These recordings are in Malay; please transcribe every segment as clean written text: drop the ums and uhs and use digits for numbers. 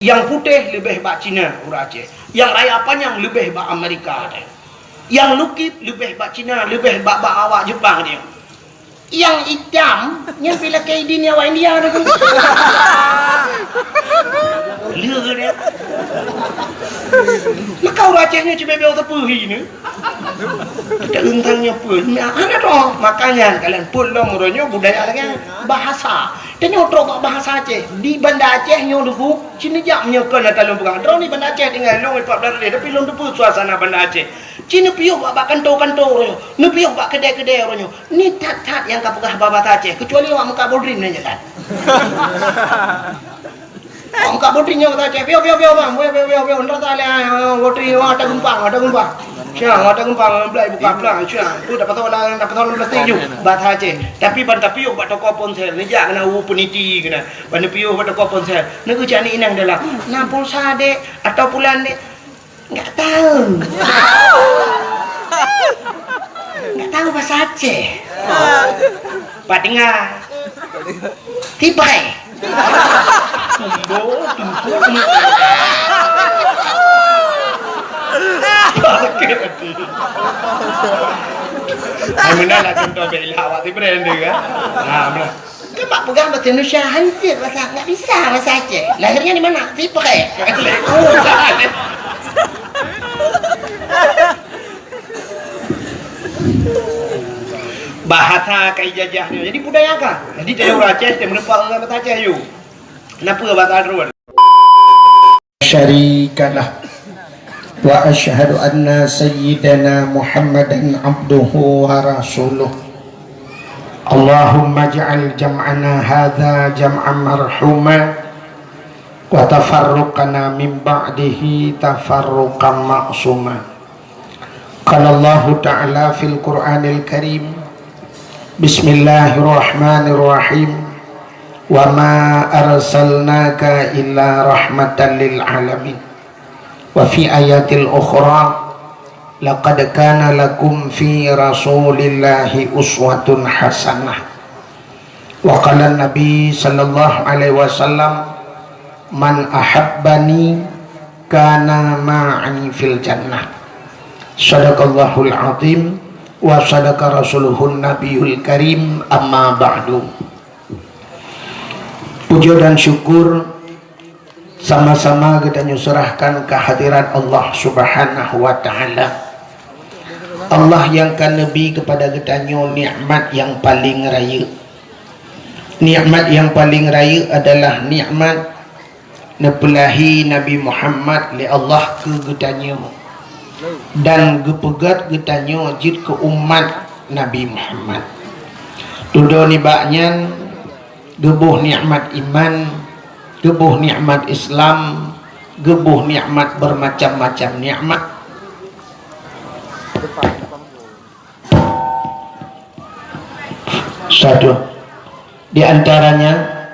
Yang putih lebih bak Cina orang Aceh, yang raya panjang lebih bak Amerika dia. Yang lukip lebih bak Cina, lebih bak awak Jepang dia. Yang hitam yang bila kaidin awak India tu. Lừa dia. Maka orang Acehnya cuma bel tepuhi ni. Kita untangnya pun. Ada toh makanya kalian pulang orangnya budaya dengan bahasa. Dan nyotrok kat bahasa Aceh. Di Bandar Aceh nyo dulu Cina jak menyekan kalau pegang. Drone di Bandar Aceh tinggal long 14 dia tapi long depu suasana Bandar Aceh. Cina piuh bak kantor-kantor orangnya. Ni piuh bak kedai-kedai orangnya. Ni tat-tat yang kau pegah bahasa Aceh kecuali awak muka bodrin aja kan. Muka bodrinnya bahasa Aceh. Piuh bang. Piuh ndak tak leh bodrin ada gempang. Siang ada gempang belai buka pelang siang. Tu dapat tahu plastik ju bahasa Aceh. Tapi banta piuh bak toko ponsel ni jak kena peniti kena. Banta piuh bak toko ponsel. Ni kerja ni inang dalam 60 dek atau bulan dek. Enggak tahu. Enggak tahu bahasa Aceh. Pak dengar. Tibai. Mana lah contoh bela awak tu brand dia kan. Benar. Kemak pegang bahasa Indonesia hancur bahasa enggak bisa bahasa Aceh. Lahirnya di mana? Tibai. Bahasa kai jajahnya jadi budaya kan jadi dari orang Aceh dia menepak bahasa Aceh you kenapa bahasa Arab syarikalah wa asyhadu anna sayyidana Muhammadan abduhu wa rasuluh Allahumma ja'al jam'ana hadza jam'an marhuma wa tafarruqana min ba'dihi tafarruqan ma'suma qala Allah ta'ala fil Qur'anil Karim Bismillahirrahmanirrahim wa ma arsalnaka illa rahmatan lil alamin wa fi ayatil ukhra laqad kana lakum fi rasulillahi uswatun hasanah wa qala nabi sallallahu alaihi wasallam man ahabbani kana ma'i fil jannah sadaqallahul azim wa sadaqa rasuluhun nabiyul karim amma ba'du. Puja dan syukur sama-sama kita nyusurahkan kehadiran Allah subhanahu wa ta'ala. Allah yang kan Nabi kepada kita nikmat yang paling raya. Nikmat yang paling raya adalah nikmat nepelahi Nabi Muhammad li Allah ke getanya dan gepegat getanya jid ke umat Nabi Muhammad. Dudo ni baknyan gebuh nikmat iman, gebuh nikmat Islam, gebuh nikmat bermacam-macam nikmat. Satu di antaranya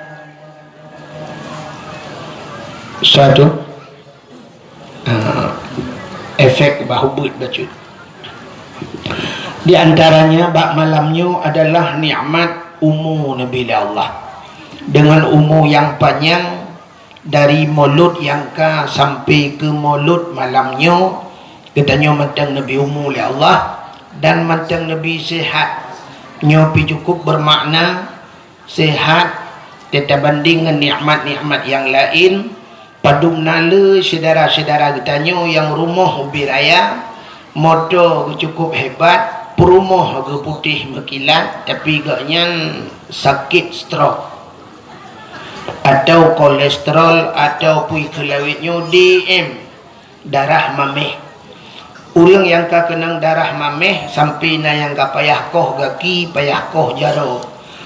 efek bahubut bacut. Di antaranya bak malamnya adalah nikmat umur Nabi Allah dengan umur yang panjang dari mulut yang ka sampai ke mulut malamnya katanya matang Nabi umur Allah dan matang Nabi sehat nyopi cukup bermakna sehat kita banding dengan nikmat-nikmat yang lain. Padum nala saudara-saudara kitanya yang rumah ubi raya motor cukup hebat perumah ke putih berkilat tapi gaknya sakit stroke atau kolesterol atau pui kelawitnya DM darah mameh. Orang yang ka kenang darah mameh sampai na yang ka payah koh gaki payah koh jaro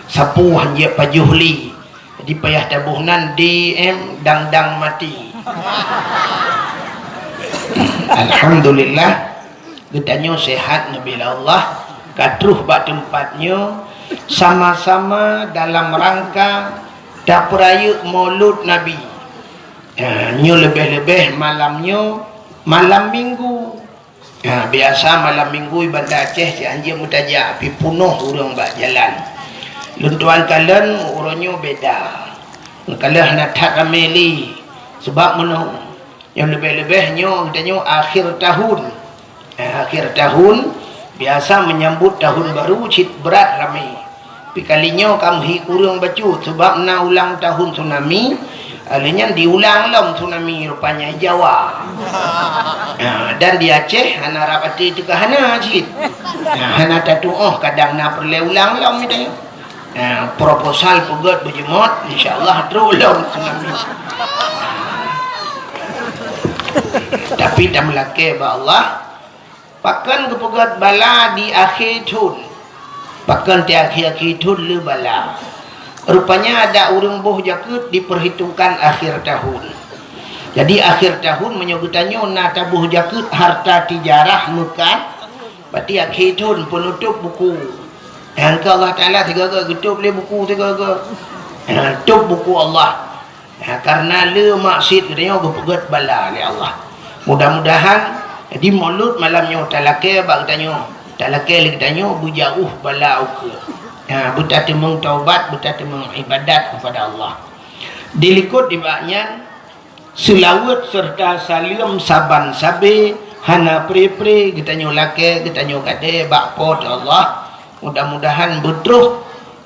sapu hanya pajuhli di payah tabuhnan DM dang mati. Alhamdulillah getanya sehat Nabi Allah katruh bak tempatnya sama-sama dalam rangka dak peraya maulud Nabi. Nyo lebih-lebih malamnya malam minggu. Biasa malam minggu Bandar Aceh si anjing mutajak api punuh orang bak jalan. Luntuan kalian orangnya beda. Kalau nak tak rameli sebab yang lebih-lebihnya katanya akhir tahun. Akhir tahun biasa menyambut tahun baru cit berat ramai. Tapi kalinya kamu kurang baju sebab nak ulang tahun tsunami, alanya diulang lah tsunami rupanya Jawa. Dan di Aceh hana rapati tu hana cit. Hana tatu kadang nak perlu ulang lah mitanya. Proposal pegat berjemot insyaallah terulang tsunami. Tapi dah melake ba Allah pakan kepegat bala di akhir tahun, pakan di akhir tahun le bala rupanya ada orang boh jakut diperhitungkan akhir tahun. Jadi akhir tahun menyogutannya na tabuh jakut harta tijarah mukan berarti akhir tahun penutup buku yang Allah Ta'ala tiga-tiga tutup le buku tiga-tiga tutup buku Allah. Karena le maksud katanya berpegat bala oleh Allah. Mudah-mudahan di maulud malamnya talake bang tanya talake lagi tanya berjauh bala uke. Buta temung taubat, buta temung ibadat kepada Allah. Dilikut di baknya selawat serta salim saban sabe hana pre-pre kita nyolake kita nyokade bakpot Allah. Mudah-mudahan betul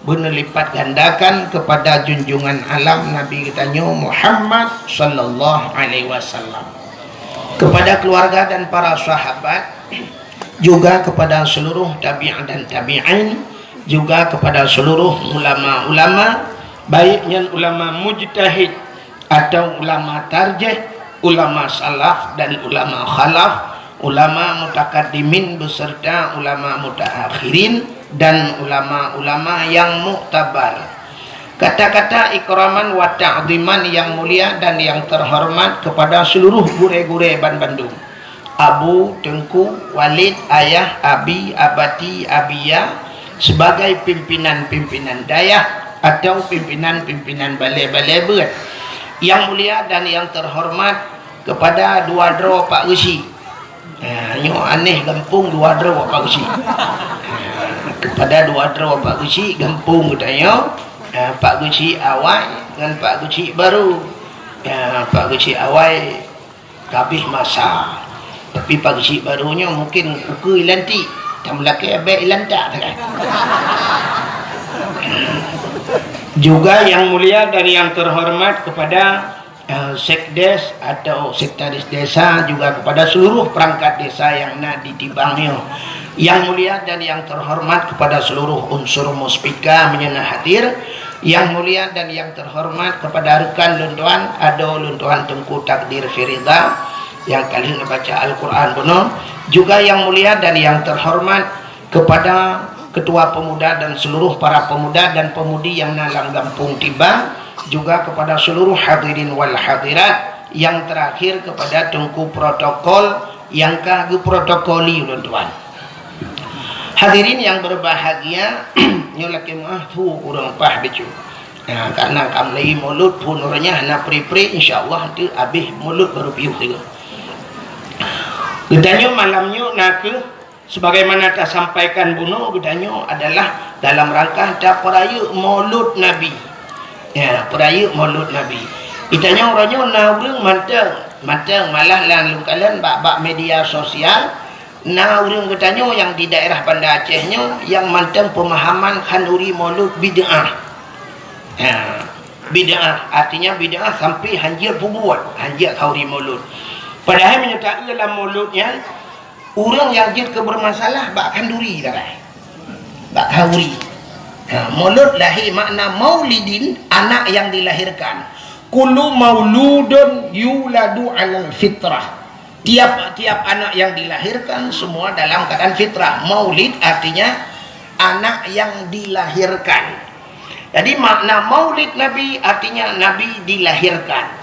berlipat gandakan kepada junjungan alam Nabi kita Muhammad sallallahu alaihi wasallam, kepada keluarga dan para sahabat, juga kepada seluruh tabi'in dan tabi'in, juga kepada seluruh ulama-ulama, baiknya ulama mujtahid atau ulama tarjih, ulama salaf dan ulama khalaf, ulama mutakaddimin beserta ulama mutaakhirin dan ulama-ulama yang muktabar. Kata-kata ikraman wa ta'ziman yang mulia dan yang terhormat kepada seluruh gure-gure Ban Bandung, Abu, Tengku, Walid, Ayah, Abi, Abati, Abia, sebagai pimpinan-pimpinan dayah atau pimpinan-pimpinan balai-balai berat. Yang mulia dan yang terhormat kepada dua dro Pak Gesi. Nyo aneh gampung dua dro Pak Gesi. Kepada dua dro Pak Gesi gampung katanya. Pak Gesi awal dengan Pak Gesi baru. Pak Gesi awal kabih masa. Tapi Pak Gesi barunya mungkin uku ilanti. Tak melaki abek ilantak kan. Juga yang mulia dan yang terhormat kepada sekdes atau sekretaris desa, juga kepada seluruh perangkat desa yang nak ditibangnya. Yang mulia dan yang terhormat kepada seluruh unsur muspika menyena hadir. Yang mulia dan yang terhormat kepada rekan luntuan Ado Luntuan Tengku Takdir Firida yang kali ini baca Al-Quran penuh. Juga yang mulia dan yang terhormat kepada ketua pemuda dan seluruh para pemuda dan pemudi yang nalang gampung tiba, juga kepada seluruh hadirin wal hadirat, yang terakhir kepada Tengku protokol yang kagak protokoli tuan. Hadirin yang berbahagia, nyolaki mah tu kurang pah becu. Karena kam lagi mulut pun orangnya nak pri-pri, insyaallah tu habis mulut baru piuh juga. Gedanya malamnya nak sebagaimana tak sampaikan bunuh, gedanya adalah dalam rangka tak peraya maulud Nabi. Ya, peraya maulud Nabi. Itanya orangnya naurung manteng malah lan lungkalan bak media sosial. Naurung katanya yang di daerah Banda Acehnya yang manteng pemahaman khanduri maulud bid'ah. Bid'ah artinya bid'ah sampai hanjir buat hanjir khanduri maulud. Padahal menyertai dalam mauludnya orang yang jid kebermasalah bak khanduri dah. Bak khanduri. Maulud lahir makna maulidin, anak yang dilahirkan. Kullu mauludun yuladu 'alal fitrah. Tiap-tiap anak yang dilahirkan semua dalam keadaan fitrah. Maulid artinya anak yang dilahirkan. Jadi makna maulid Nabi artinya Nabi dilahirkan.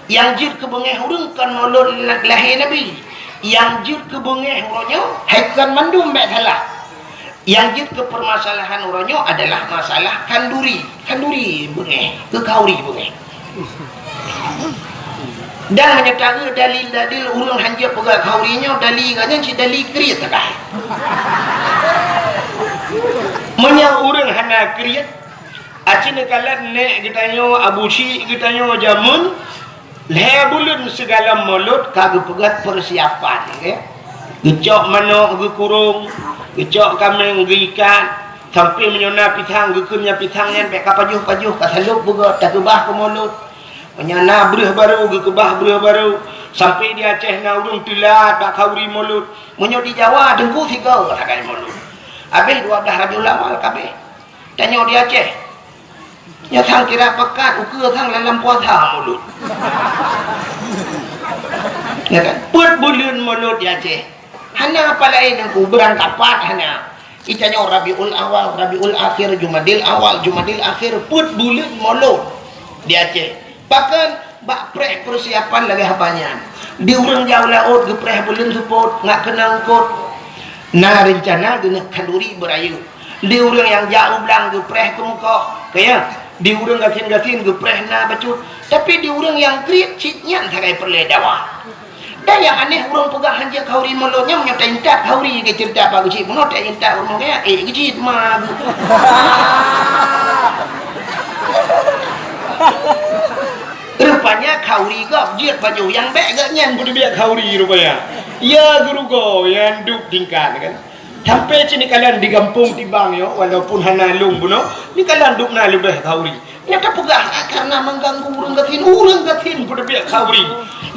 Yang jid kebengeh urang kan maulud lahir Nabi. Yang jid kebengeh urangnya haikan mandum baik salah. Yang jid kepermasalahan urangnya adalah masalah kanduri. Kanduri bengeh, ke kauri bengeh. Dan menyertai dalil-dalil urang hanjir pegang kaurinya dalil katanya si dalil kriat tak. Menya urang hana kriat acina kalan nek kitanya abusi kitanya jamun Leher bulan segala mulut kagak pegat persiapan ya. Gecok manok ge kurung, gecok kambing ge ikan, sampai menyona pitang ge kunya pitangnya bek kapajuh-pajuh kasalup buga tak kebah ke mulut. Menyana breuh baru ge kebah breuh baru, sampai di Aceh na urung tilat bak kauri mulut. Menyo di Jawa dengku tiga sakai mulut. Habis 12 Rabiul Awal kabeh. Tanya di Aceh. Ya sang kira pekat ukur sang dalam puasa mulut. Ya kan? Put bulan mulut di Aceh. Hana apa lain aku berangkat pat hana. Itanya Rabiul Awal, Rabiul Akhir, Jumadil Awal, Jumadil Akhir, put bulan mulut di Aceh. Bahkan bak preh persiapan lagi apanya. Di urang jauh laut gepreh bulan support ngak kenang kot. Nah rencana guna kanduri berayu. Di urang yang jauh belang gepreh ke muka. Kaya di urang gatin-gatin gepreh na bacut. Tapi di urang yang kriit citnya sakai perledawa. Dan yang aneh urang pegah hanja kauri mulutnya menyata intak kauri ke cerita bagus cik menota intak urang kaya kecit mah. Rupanya kauri gak jiat baju yang baik gak nyan pun dia kauri rupanya. Ya guru go yang duk tingkat kan. Sampai sini kalian di kampung tibang yo walaupun hanalung buno, ni kalian duk na lebih kauri. Nyata pegah karena mengganggu urang gatin pun dia kauri.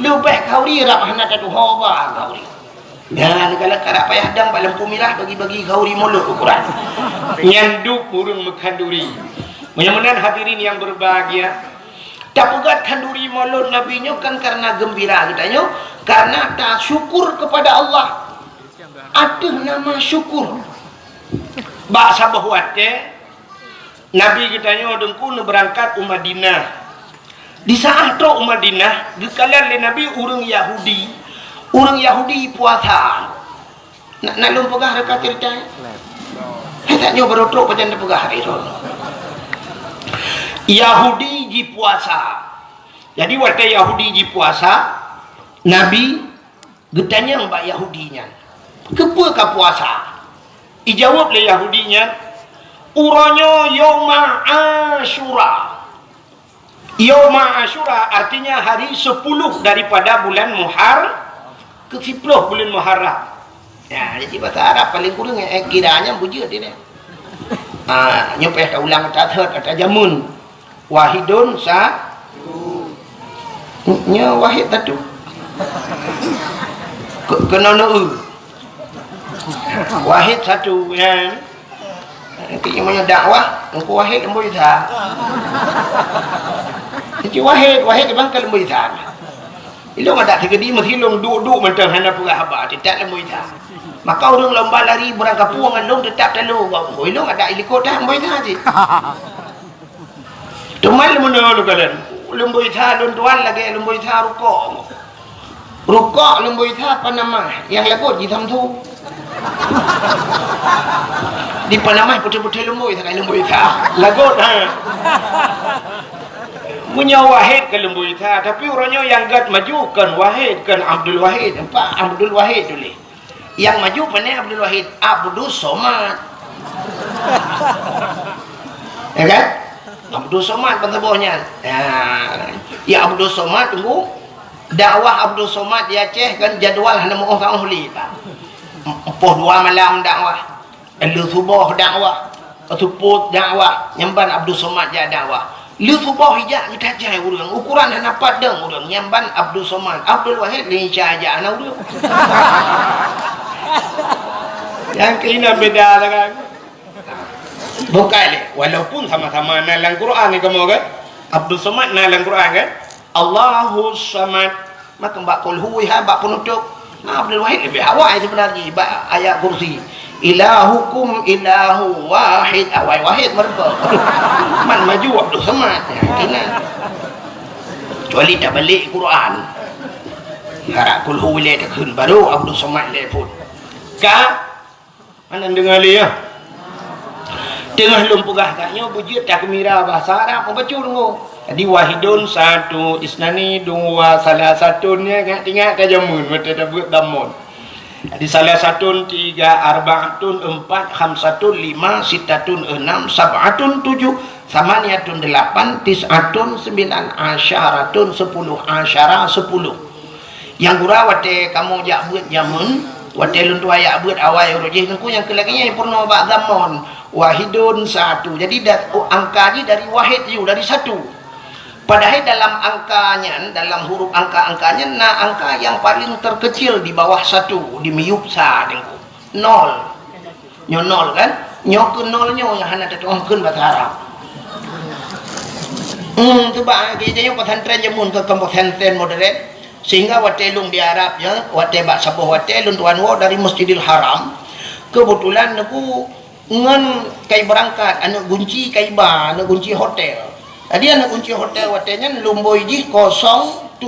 Lebih kauri rapahna tatu hoba kauri. Dan kalau karak payah dang pak lampu merah bagi-bagi kauri mulut ukuran. Nyanduk urang mekanduri. Mudah-mudahan hadirin yang berbahagia. Tapugat kanduri mulut Nabi nyo kan karena gembira katanya, karena tak syukur kepada Allah. Ada nama syukur. Bahasa bahwate Nabi katanya dengku berangkat Madinah. Di saat tu Madinah, dikalian le Nabi urang Yahudi. Urang Yahudi puasa. Nak lumpugah reka cerita. Hatanya berotrok pajan pegah hari Yahudi ji puasa. Jadi waktu Yahudi ji puasa, Nabi getanya mbak Yahudinya. Kepa ka puasa? Ijawab le Yahudinya, uranya Yauma Asyura. Yauma Asyura artinya hari 10 daripada bulan ke-10 bulan Muharram. Ya, jadi bahasa Arab paling kurang kiranya bujur dia. Nyopeh ka ulang kata jamun. Wahidun nya wahid satu kena wahid satu kan kaya dakwah engkau wahid lembu isa jadi wahid bang ke lembu isa ilung ada segedi mesti ilung duduk mentang hana pura haba tidak lembu isa maka orang lomba lari berangkat puang ilung tetap lalu ilung ada ilikot dah lembu isa je Tumal menurut kalian, lembu itha tuan lagi lembu itha rukok lembu itha apa nama? Yang lagu di tamtu. Di Panama putih-putih lembu itha kayak lembu itha. Lagu punya Wahid ke lembu itha, tapi orangnya yang gad maju kan Wahid kan Abdul Wahid, Pak Abdul Wahid dulu. Yang maju pandai Abdul Wahid, Abdul Somad. Ya kan? Abdul Somad pentebuhnya. Ya Abdul Somad tunggu. Dakwah Abdul Somad di Aceh kan jadual hana mau orang huli. Poh 2 malam dakwah. Lu subuh dakwah. Tuput dakwah. Nyamban Abdul Somad ja dakwah. Lu subuh hijak kita jai urang. Ukuran hana padang urang. Nyamban Abdul Somad. Abdul Wahid ni aja ana urang. Yang kena beda kan. Bukan walaupun sama-sama nalang Quran ni kamu kan Abdul Somad nalang Quran kan Allahu Samad maka mbak qul huwa mbak penutup Abdul Wahid lebih awal sebenarnya ayat kursi ilahukum ilahu wahid awal wahid mereka man maju Abdul Somad kena kecuali tak balik Quran harap qul huwa le takun baru Abdul Somad le pun ka mana dengar dia tengah lumpugah katnya bujut tak kemira bahasa Arab membaca dulu. Jadi wahidun satu isnani dua salah satunya ingat tajamun mata buat damun. Jadi salah satun 3 arbaatun 4 khamsatun 5 sittatun 6 sab'atun 7 Samaniyatun 8, tis'atun 9, asyaratun 10, asyara 10. Yang gura wate kamu jak buat jamun, wate luntu ayak buat awal rojih nengku yang kelaginya yang purna bak zaman wahidun 1. Jadi angka ni dari wahid you, dari 1. Padahal dalam angkanya, dalam huruf angka-angkanya, angka yang paling terkecil di bawah 1 di miyup sa nengku 0. Nyo 0 kan? Nyo ke 0 nyo yang hana tertuangkan bahasa Arab. Coba kita yung pesantren jamun ke pesantren modern sehingga watelung di Arab ya, wate bak sabuh watelung tuan wo dari Masjidil Haram. Kebetulan aku ngan kai berangkat anak kunci kai ba, anak kunci hotel. Tadi anak kunci hotel watenya lumboi ji 075.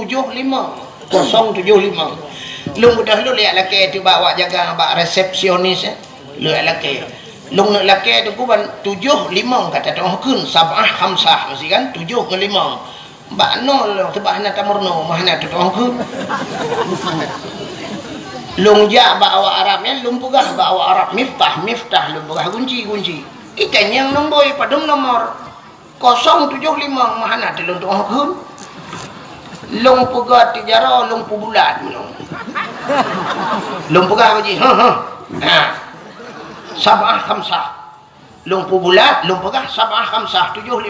075. Lung udah lu lihat laki tu bawa jaga bak resepsionis ya. Lu laki. Long nak laki tu kuban 75 kata tu kun sabah khamsah mesti kan 7 ke 5 mbak nol sebab hana tamurno mahna tu kun long ja bawa Arabnya lum pugah bawa Arab miftah lum pugah kunci ikan yang nombor padum nomor 075 mahna tu lum kun long pugah tijara long pubulat lum pugah haji sabah khamsah lumpu bulat lumpu kah sabah khamsah 75.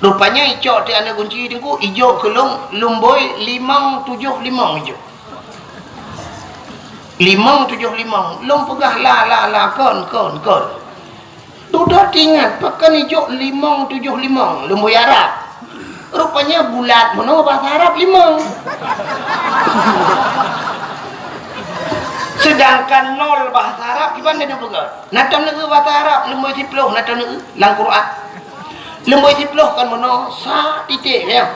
Rupanya icok ti anak kunci dengku ijo ke lumboi 575 ijo 575 lumpu kah la kon sudah ingat pakan ijo 575 lumboi Arab. Rupanya bulat mana bahasa Arab 5. Sedangkan 0 bahasa Arab gimana dia pegang? Natam negeri bahasa Arab lemboi siploh natam negeri lang Quran. Lemboi siploh kan mana sa titik ya.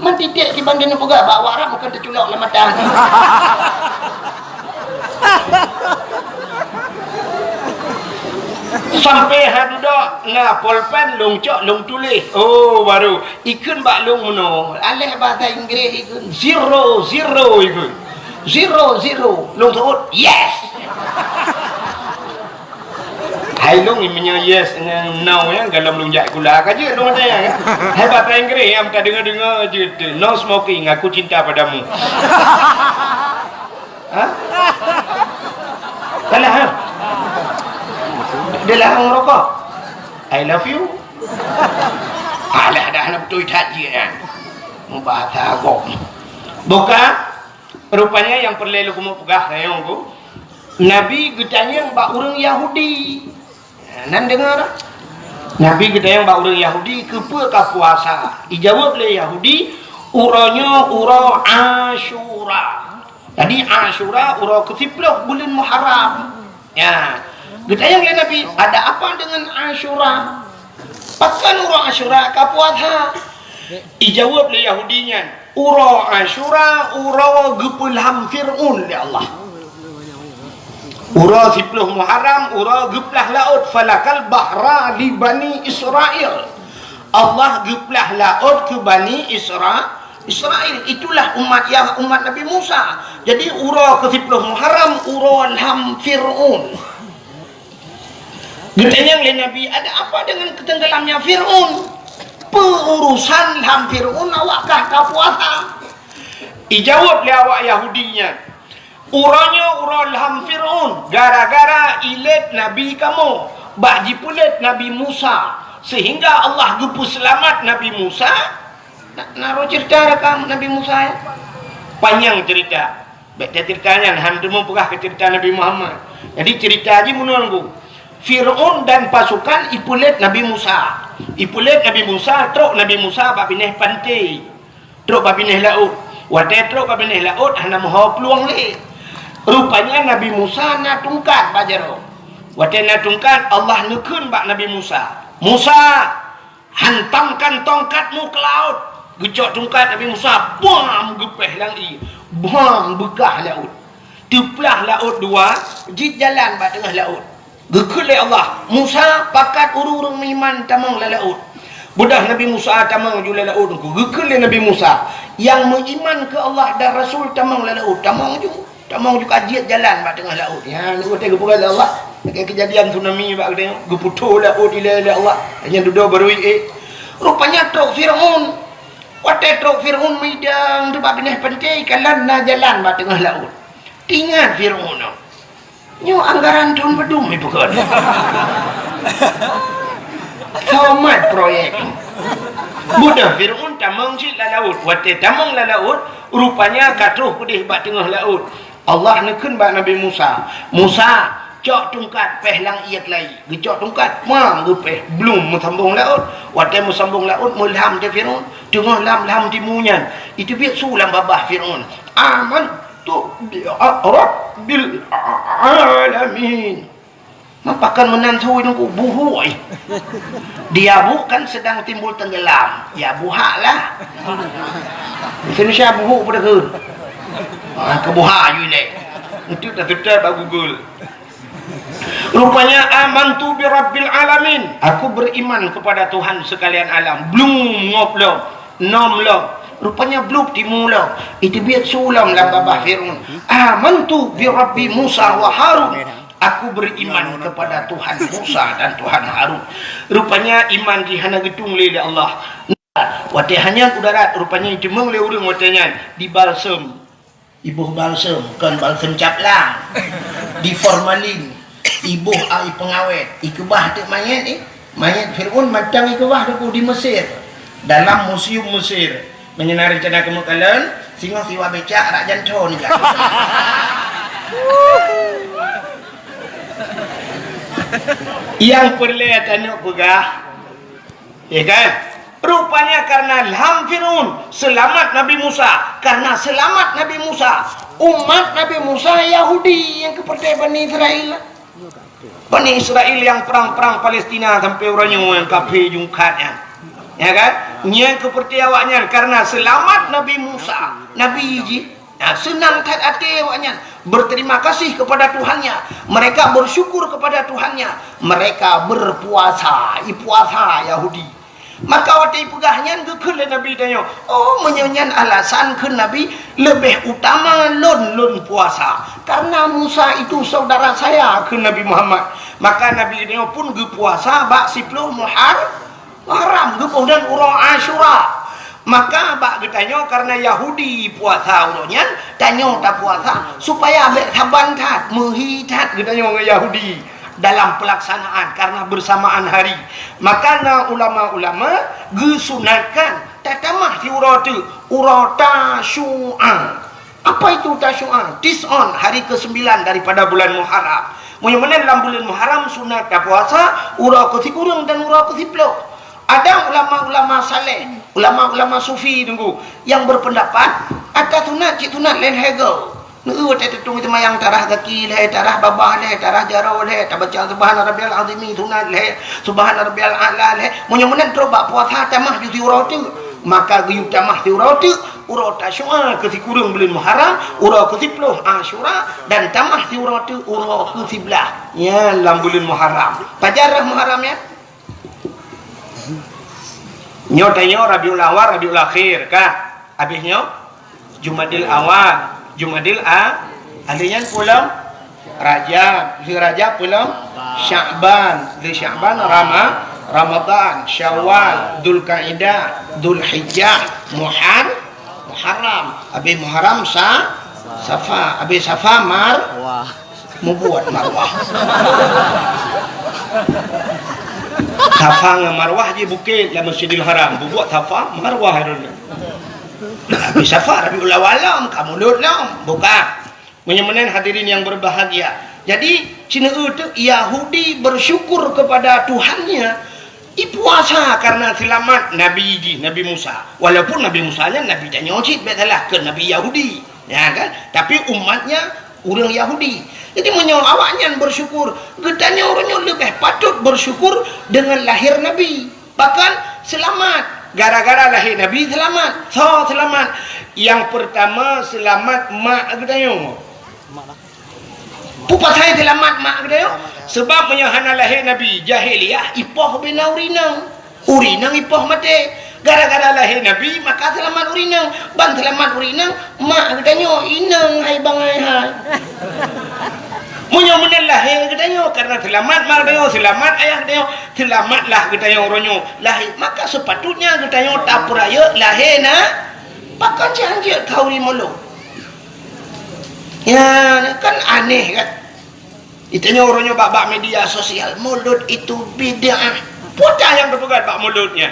Man titik di banding pegang bawa Arab bukan terculok lah mata. Sampai hadudak na pulpen long cok long tulis. Oh baru ikun bak long mana. Alih bahasa Inggeris ikun 0 ikun. 0 long sebut yes. Hai long imnya yes dengan no ya dalam long jak gula aja long ada ya. Hai bahasa Inggeris yang tak dengar je no smoking aku cinta padamu. Ha? Kalah ha? Dia larang merokok. I love you. Alah dah nak betul haji kan. Bahasa agak. Buka rupanya yang perlu aku mau pegah sayang ku Nabi getanya bak orang Yahudi nan dengar Nabi getanya bak orang Yahudi kepa ka puasa dijawab oleh Yahudi uranya ura Asyura. Tadi Asyura ura ke-10 bulan Muharram ya getanya oleh Nabi ada apa dengan Asyura pakan ura Asyura ka puasa dijawab oleh Yahudinya ura Asyura ura gepulham Fir'un li Allah ura 10 Muharram ura geplah laut falakal bahra li Bani Israel Allah geplah laut ke Bani Israel itulah umat Nabi Musa. Jadi ura ke 10 Muharram ura ham Fir'un getanya oleh Nabi ada apa dengan ketenggelamnya Fir'un perurusan ham Fir'un awakkah kau puasa? Dijawab oleh awak Yahudinya uranya ural ham Fir'un gara-gara ilet Nabi kamu bak jipulet Nabi Musa sehingga Allah gupu selamat Nabi Musa. Naruh cerita rekam Nabi Musa ya panjang cerita baca ceritanya hantu mau pegah ke cerita Nabi Muhammad. Jadi cerita aja menunggu Fir'un dan pasukan ipulet Nabi Musa. Ipulet Nabi Musa, truk Nabi Musa bak pineh pantai. Truk bak pineh laut. Wadah truk bak pineh laut hana mahu peluang le. Rupanya Nabi Musa nak tungkat bajaro. Wadah nak tungkat Allah nekun bak Nabi Musa. Musa, hantamkan tongkatmu ke laut. Gejok tungkat Nabi Musa, bam gepeh langi. Bam begah laut. Tuplah laut dua, jit jalan bak tengah laut. Gekul Allah Musa pakat urung-urung iman tamang laut budah Nabi Musa tamang jula laut gekul Nabi Musa yang mengiman ke Allah dan Rasul tamang laut tamang juga ajit jalan kat tengah laut ya ni kata kepada Allah kejadian tsunami bak tengok geputuh laut ila Allah hanya duduk baru rupanya truk Firaun watai truk Firaun midang tu bak benih penting kalan na jalan bak tengah laut tinggal Firaun nyo anggaran tahun bedum itu kan tamat proyek budak Firaun tamang si laut watai tamang laut rupanya katruh pedih bak tengah laut Allah nekun bak Nabi Musa cok tungkat peh lang iat lai gecok tungkat mang gepeh belum mesambung laut watai mesambung laut mulham ke Firaun tengah lam timunyan itu biar sulam babah Firaun aman tu rabbil alamin mapakan menantu itu buhui dia bukan sedang timbul tenggelam ya buhaklah Indonesia buhu pada ke kebuha yule itu dah tutup Google. Rupanya amantu bi rabbil alamin, aku beriman kepada Tuhan sekalian alam. Belum ngoblong nomlong rupanya belum dimulai itu biar sulam lah babah Firaun amantu bi rabbi Musa wa Harun, aku beriman kepada Tuhan Musa dan Tuhan Harun. Rupanya iman di hana gedung oleh Allah watai hanya udara rupanya jemeng le urang watanya di balsam ibuh balsam kan balsam caplang di formalin ibuh ai pengawet ikubah tu mayat mayat Firaun macam ikubah tu di Mesir dalam museum Mesir menyenari cana kemakalan singa siwa becak rak janton ni yang perlihatannya pegah ya kan rupanya karena ilham Firaun selamat Nabi Musa, karena selamat Nabi Musa umat Nabi Musa Yahudi yang kepercaya Bani Israel yang perang-perang Palestina sampai orangnya yang kafir jungkatnya ya kan yang kepercaya awaknya karena selamat Nabi Musa Nabi Iji senang tat hati awaknya berterima kasih kepada Tuhannya, mereka bersyukur kepada Tuhannya, mereka berpuasa puasa Yahudi. Maka waktu pegahnya ke Nabi tanya menyanyian alasan ke Nabi lebih utama lon puasa karena Musa itu saudara saya ke Nabi Muhammad. Maka Nabi tanya pun ke puasa bak 10 Muharram ke dan urang Asyura. Maka bak bertanya karena Yahudi puasa urangnya tanya tak puasa supaya abek saban tat menghitat bertanya orang Yahudi dalam pelaksanaan karena bersamaan hari. Maka ulama-ulama gesunatkan tatamah di urata syu'an. Apa itu tasyu'an? Tis'on hari ke-9 daripada bulan Muharram. Mudah-mudahan dalam bulan Muharram sunat puasa ura ke-10 dan ura ke-10. Ada ulama-ulama saleh, ulama-ulama sufi tunggu yang berpendapat ada tunat cik tunat lain hegel. Nuh tetung itu mayang tarah kaki leh, tarah babah leh, tarah jarau leh, tabaca subhana rabbiyal azim tunat leh, subhana rabbiyal a'la leh. Munyan terobak puasa tamah di urau tu. Maka giu tamah di urau tu, urau tasyua ke kurang bulan Muharram, urau ke 10 Asyura dan tamah di urau tu urau ke 11. Ya dalam bulan Muharram. Pajarah Muharram ya. Nyo tanya Rabiul Awal, Rabiul Akhir kah? Habisnya Jumadil Awal, Jumadil Alian pulang Rajab, Rajab pulang Sya'ban, Sya'ban Ramadan, Syawal, Dzulqa'dah, Dzulhijjah, Muharram, habis Muharram Safa, habis Safa membuat Marwah. Safa dengan Marwah je bukit dalam Masjidil Haram, buat Safa Marwah itu. Habis Safa Rabiul Awal kamu lam bukan. Menyamanan hadirin yang berbahagia. Jadi cina itu Yahudi bersyukur kepada Tuhannya puasa karena selamat Nabi Musa. Walaupun Nabi Musa nya Nabi tak nyocit betalah ke Nabi Yahudi, ya kan? Tapi umatnya orang Yahudi. Jadi menyong awaknya bersyukur, gedanya orangnya lebih patut bersyukur dengan lahir Nabi. Bahkan selamat gara-gara lahir Nabi selamat. Selamat. Yang pertama selamat mak gedanya. Pupa saya selamat mak gedanya. Sebab menyahana lahir Nabi jahiliyah ipoh bina urinang ipoh mati. Gara-gara lahir Nabi maka selamat urinang. Ban selamat urinang mak gedanya inang hai bangai hai. Munyo menelahir katanya karena selamat mak dia selamat ayah dia selamatlah katanya orangnya lahir maka sepatutnya katanya tak peraya lahir na pakai janji kau ni mulu ya kan aneh kan itanya orangnya bak media sosial mulut itu bid'ah putar yang berpegat bak mulutnya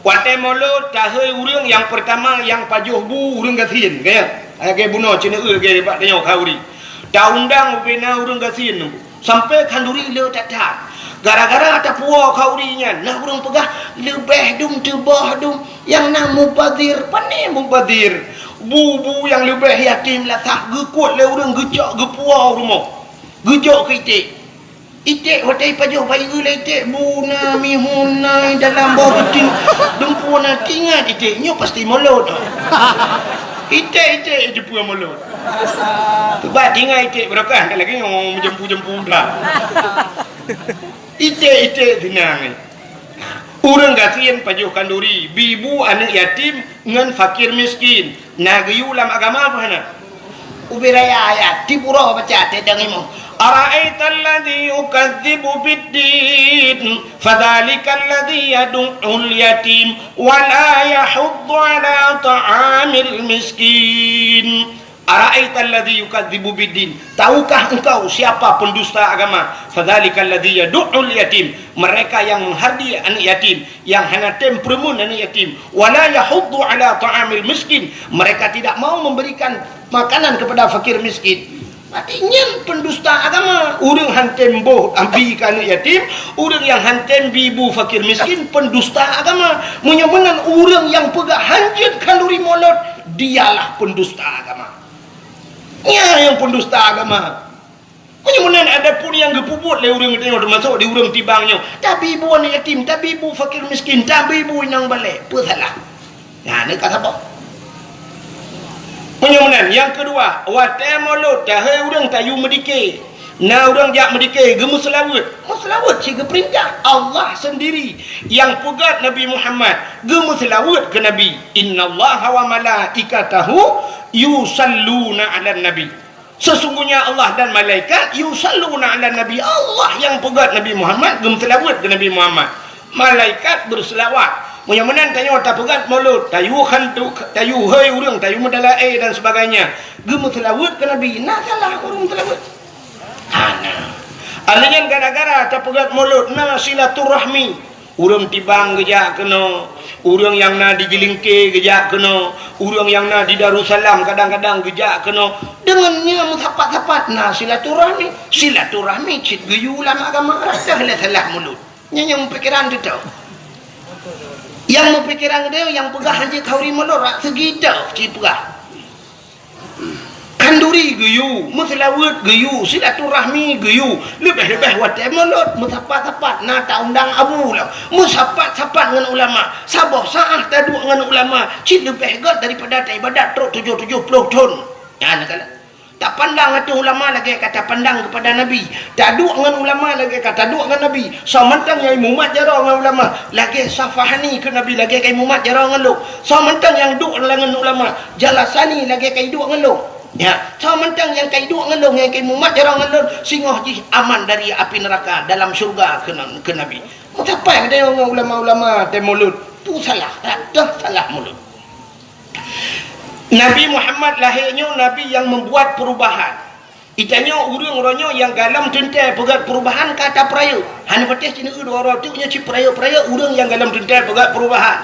watai mulut tahai urang yang pertama yang pajuh bu urang gasin kaya ayah bunuh cina kaya bak tanya kau ni dah undang ubena urang gasin sampai kanduri le tatat gara-gara ada puak kaurinya nah urang pegah lebih dum tebah dum yang nak mubadir pandai mubadir bu yang lebih yatim lah tak gekut le urang gejak gepuak rumah gejak ke itik hotai pajuh bayi le itik buna mihuna dalam bawah ting dumpuna tingat itiknya pasti mulut itik je puan mulut sebab tinggal itik berakah tak lagi yang jempu-jempu dah itik tenang urang gasian pajuh kanduri bibu anak yatim dengan fakir miskin nak gayu dalam agama apa nak ubiraya ayat di pura baca tedang imu ara'aita alladhi yukadzibu biddin fadhalika alladhi yadu'ul yatim wa la yahuddu ala ta'amil miskin ara'aita alladhi yukadzibu biddin tahukah engkau siapa pendusta agama fadhalika alladhi yadu'ul yatim mereka yang menghardi anak yatim yang hanya tempermun anak yatim wa la yahuddu ala ta'amil miskin mereka tidak mau memberikan makanan kepada fakir miskin artinya pendusta agama urang hanten boh ambikan yatim urang yang hanten bibu fakir miskin pendusta agama menyemenan urang yang pegah hanjut kalori molot dialah pendusta agama ya yang pendusta agama menyemenan ada pun yang gepuput le urang tengok termasuk di urang tibangnya tapi ibu anak yatim tapi ibu fakir miskin tapi ibu yang balik apa salah nah ni kata apa penyemenan yang kedua watai mulut tahai urang tayu medike na urang jak medike gemus selawat siga perintah Allah sendiri yang pegat Nabi Muhammad gemus selawat ke Nabi innallaha wa malaikatahu yusalluna 'alan nabi sesungguhnya Allah dan malaikat yusalluna 'alan nabi Allah yang pegat Nabi Muhammad gemus selawat ke Nabi Muhammad malaikat berselawat menyemenan tayu tak pegat mulut tayu hantu tayu hai urang tayu medalai dan sebagainya gemus selawat ke Nabi nah salah urang selawat ana alanya gara-gara tak pegat mulut na silaturahmi urang tibang gejak kena urang yang na di Jelingke gejak kena urang yang na di Darussalam kadang-kadang gejak kena dengannya musapat-sapat nah silaturahmi cit geyu lama agama rasa salah mulut yang pikiran tu tahu yang mempikiran dia yang pegah haji kauri melorak segida cipegah kanduri geyu muslawat geyu silaturahmi geyu lebih-lebih watai melot musapat-sapat na tak undang abu lah musapat-sapat dengan ulama sabah saah taduk dengan ulama cik lebih god daripada ibadat truk 70 tahun ya nak kala tak pandang itu ulama lagi kata pandang kepada Nabi tak duk dengan ulama lagi kata duk dengan Nabi so mentang yang mumat jarang dengan ulama lagi safahani ke Nabi lagi kaya mumat jarang dengan lu so mentang yang duk dengan ulama jalasani lagi kaya duk dengan lu ya so mentang yang kaya duk dengan lu yang kaya mumat jarang dengan lu singoh jih aman dari api neraka dalam syurga ke Nabi apa yang ada dengan ulama-ulama temulut tu salah dah salah mulut Nabi Muhammad lahirnya Nabi yang membuat perubahan itanya urang-urangnya yang galam tentai pegat perubahan kata peraya hanya petis cina dua orang tu nya ci peraya-peraya urang yang galam tentai pegat perubahan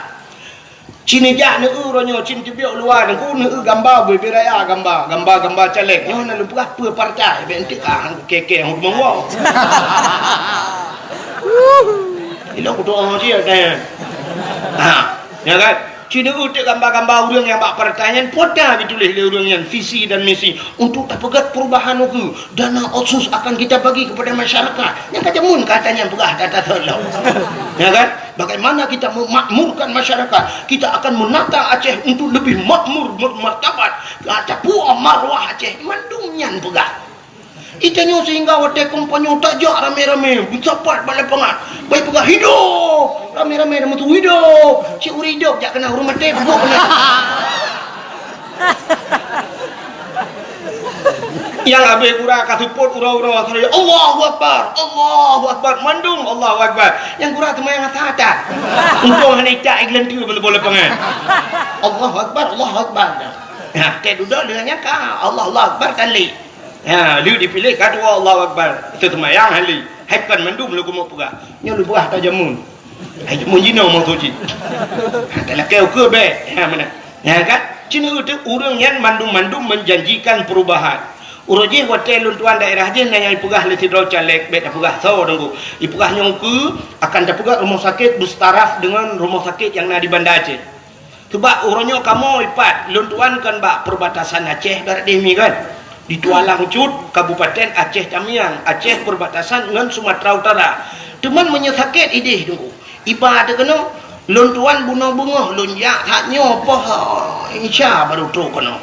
cina jak ne urangnya cin tibiak luar ku ne gambar beraya gambar caleg nyo na lupa apa partai bentik hang keke hang monggo ilo ku doa dia kan ya kan cina utik gambar-gambar orang yang bak pertanyaan poda ditulis oleh orang yang visi dan misi untuk tak pegat perubahan itu dana otsus akan kita bagi kepada masyarakat yang kata mun katanya pegah kata tolong ya kan bagaimana kita memakmurkan masyarakat kita akan menata Aceh untuk lebih makmur bermartabat kata puah marwah Aceh mandungnya pegah itanya sehingga wadah kompanyo tajak rame-rame mencapat balai pengat baik pegah hidup rame-rame nama tu hidup cik uri hidup jak kena rumah teh bubuk kena yang habis kurang kasuput urau-urau Allahu Akbar mandum Allahu Akbar yang kurang tu yang atas untung hanya cak iklan tu boleh pengen Allahu Akbar nah kayak duduk dengannya kah Allah Akbar kali lu dipilih kedua Allahu Akbar itu semayang hali haikan mandum lu mau pegah nya lu pegah tak jamun ai jamun jino mau suci kalau kau ke be mana ya kan cina itu urang yang mandum menjanjikan perubahan uroji hotel luntuan daerah je nanya ipugah le tidro caleg bet apugah so dengku ipugah nyongku akan dapugah rumah sakit bustaraf dengan rumah sakit yang di Banda Aceh coba uronyo kamu ipat luntuan kan bak perbatasan Aceh barat demi kan di Tualang Cut Kabupaten Aceh Tamiang Aceh perbatasan dengan Sumatera Utara teman menyesakit idih dengku ipa ada kena luntuan bunga-bunga lunjak haknya apa insya baru tu kena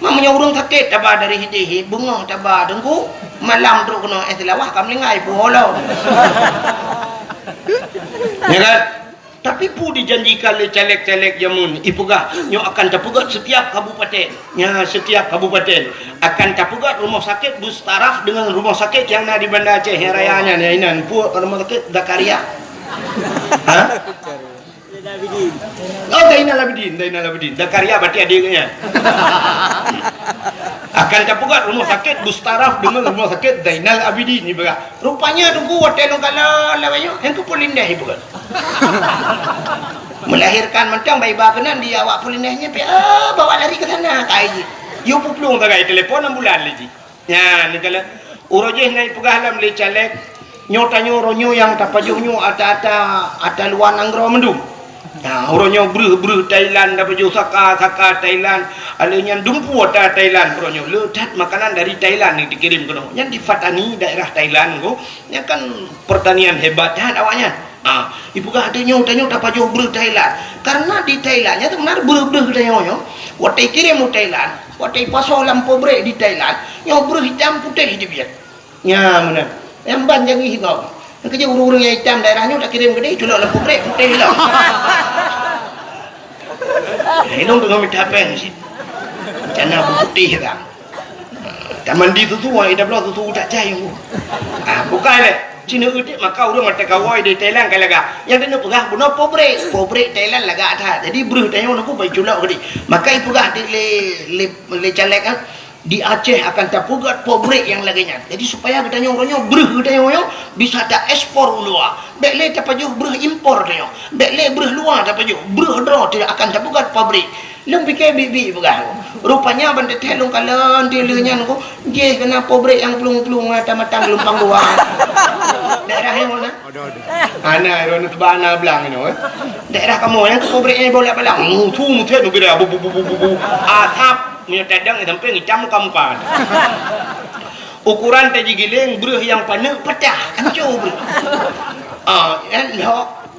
mamanya urang sakit tabah dari hidih bunga tabah dengku malam tu kena selawah kam lengai puholo ya kan tapi pu dijanjikan le caleg-caleg jamun ipugah nyo akan tapugat setiap kabupaten setiap kabupaten akan tapugat rumah sakit bus taraf dengan rumah sakit yang di Banda Aceh yang rayanya inan pu rumah sakit Dakaria oh Dainal Abidin Dakaria berarti adiknya akan capugat rumah sakit Bustaraf dengan rumah sakit Dainal Abidin ni baga rupanya tunggu hotel kalau lawayo yang ku polindah ibu kan melahirkan macam bayi bakenan dia awak polindahnya bawa lari ke sana kai yo puplung tagai telepon ambulan lagi ya ni kala urojeh nai pugalam le caleg nyotanyo ronyo yang tapajuhnyo ata luar nanggro mendum. Nah, orangnya beruh Thailand dapat jual saka Thailand, alanya dumpu ada Thailand orangnya ledat makanan dari Thailand yang dikirim ke yang di Fatani daerah Thailand ko, yang kan pertanian hebat awaknya. Ibu kah ada nyotanya dapat jual beruh Thailand, karena di Thailandnya tu benar beruh Thailand. Waktu kirim ke Thailand, waktu pasal lampu brek di Thailand, yang beruh hitam putih di biar. Ya benar, yang banjang hingga. Kerja urung-urung yang hitam daerahnya tak kirim ke dia culak lampu brek putih hilang hilang dengan minta apa ni sih macam putih kan tak mandi tu ida belah tu tak jaya bukan le Cina udik maka urang mata kawai di Thailand kan laga yang dia pegah buno pobrek Thailand laga ada jadi beruh tanya nak pai culak ke dia maka ipu gah di le caleg kan di Aceh akan tapugat pobrek yang laginya jadi supaya katanya orangnya beruh katanya bisa tak ekspor luar dek le tapajuh beruh impor katanya dek le beruh luar tapajuh beruh draw tidak akan tapugat pabrik lem fikir bibi pegah rupanya benda telung kalan dilenya ko je kena pobrek yang pelung-pelung mata-mata gelombang luar daerah yang mana ana ron tebana belang ni daerah kamu yang pobreknya bolak-balik tu mutet nu kira bu atap punya tadang sampai hitam kampan ukuran taji giling beruh yang panas pecah hancur beruh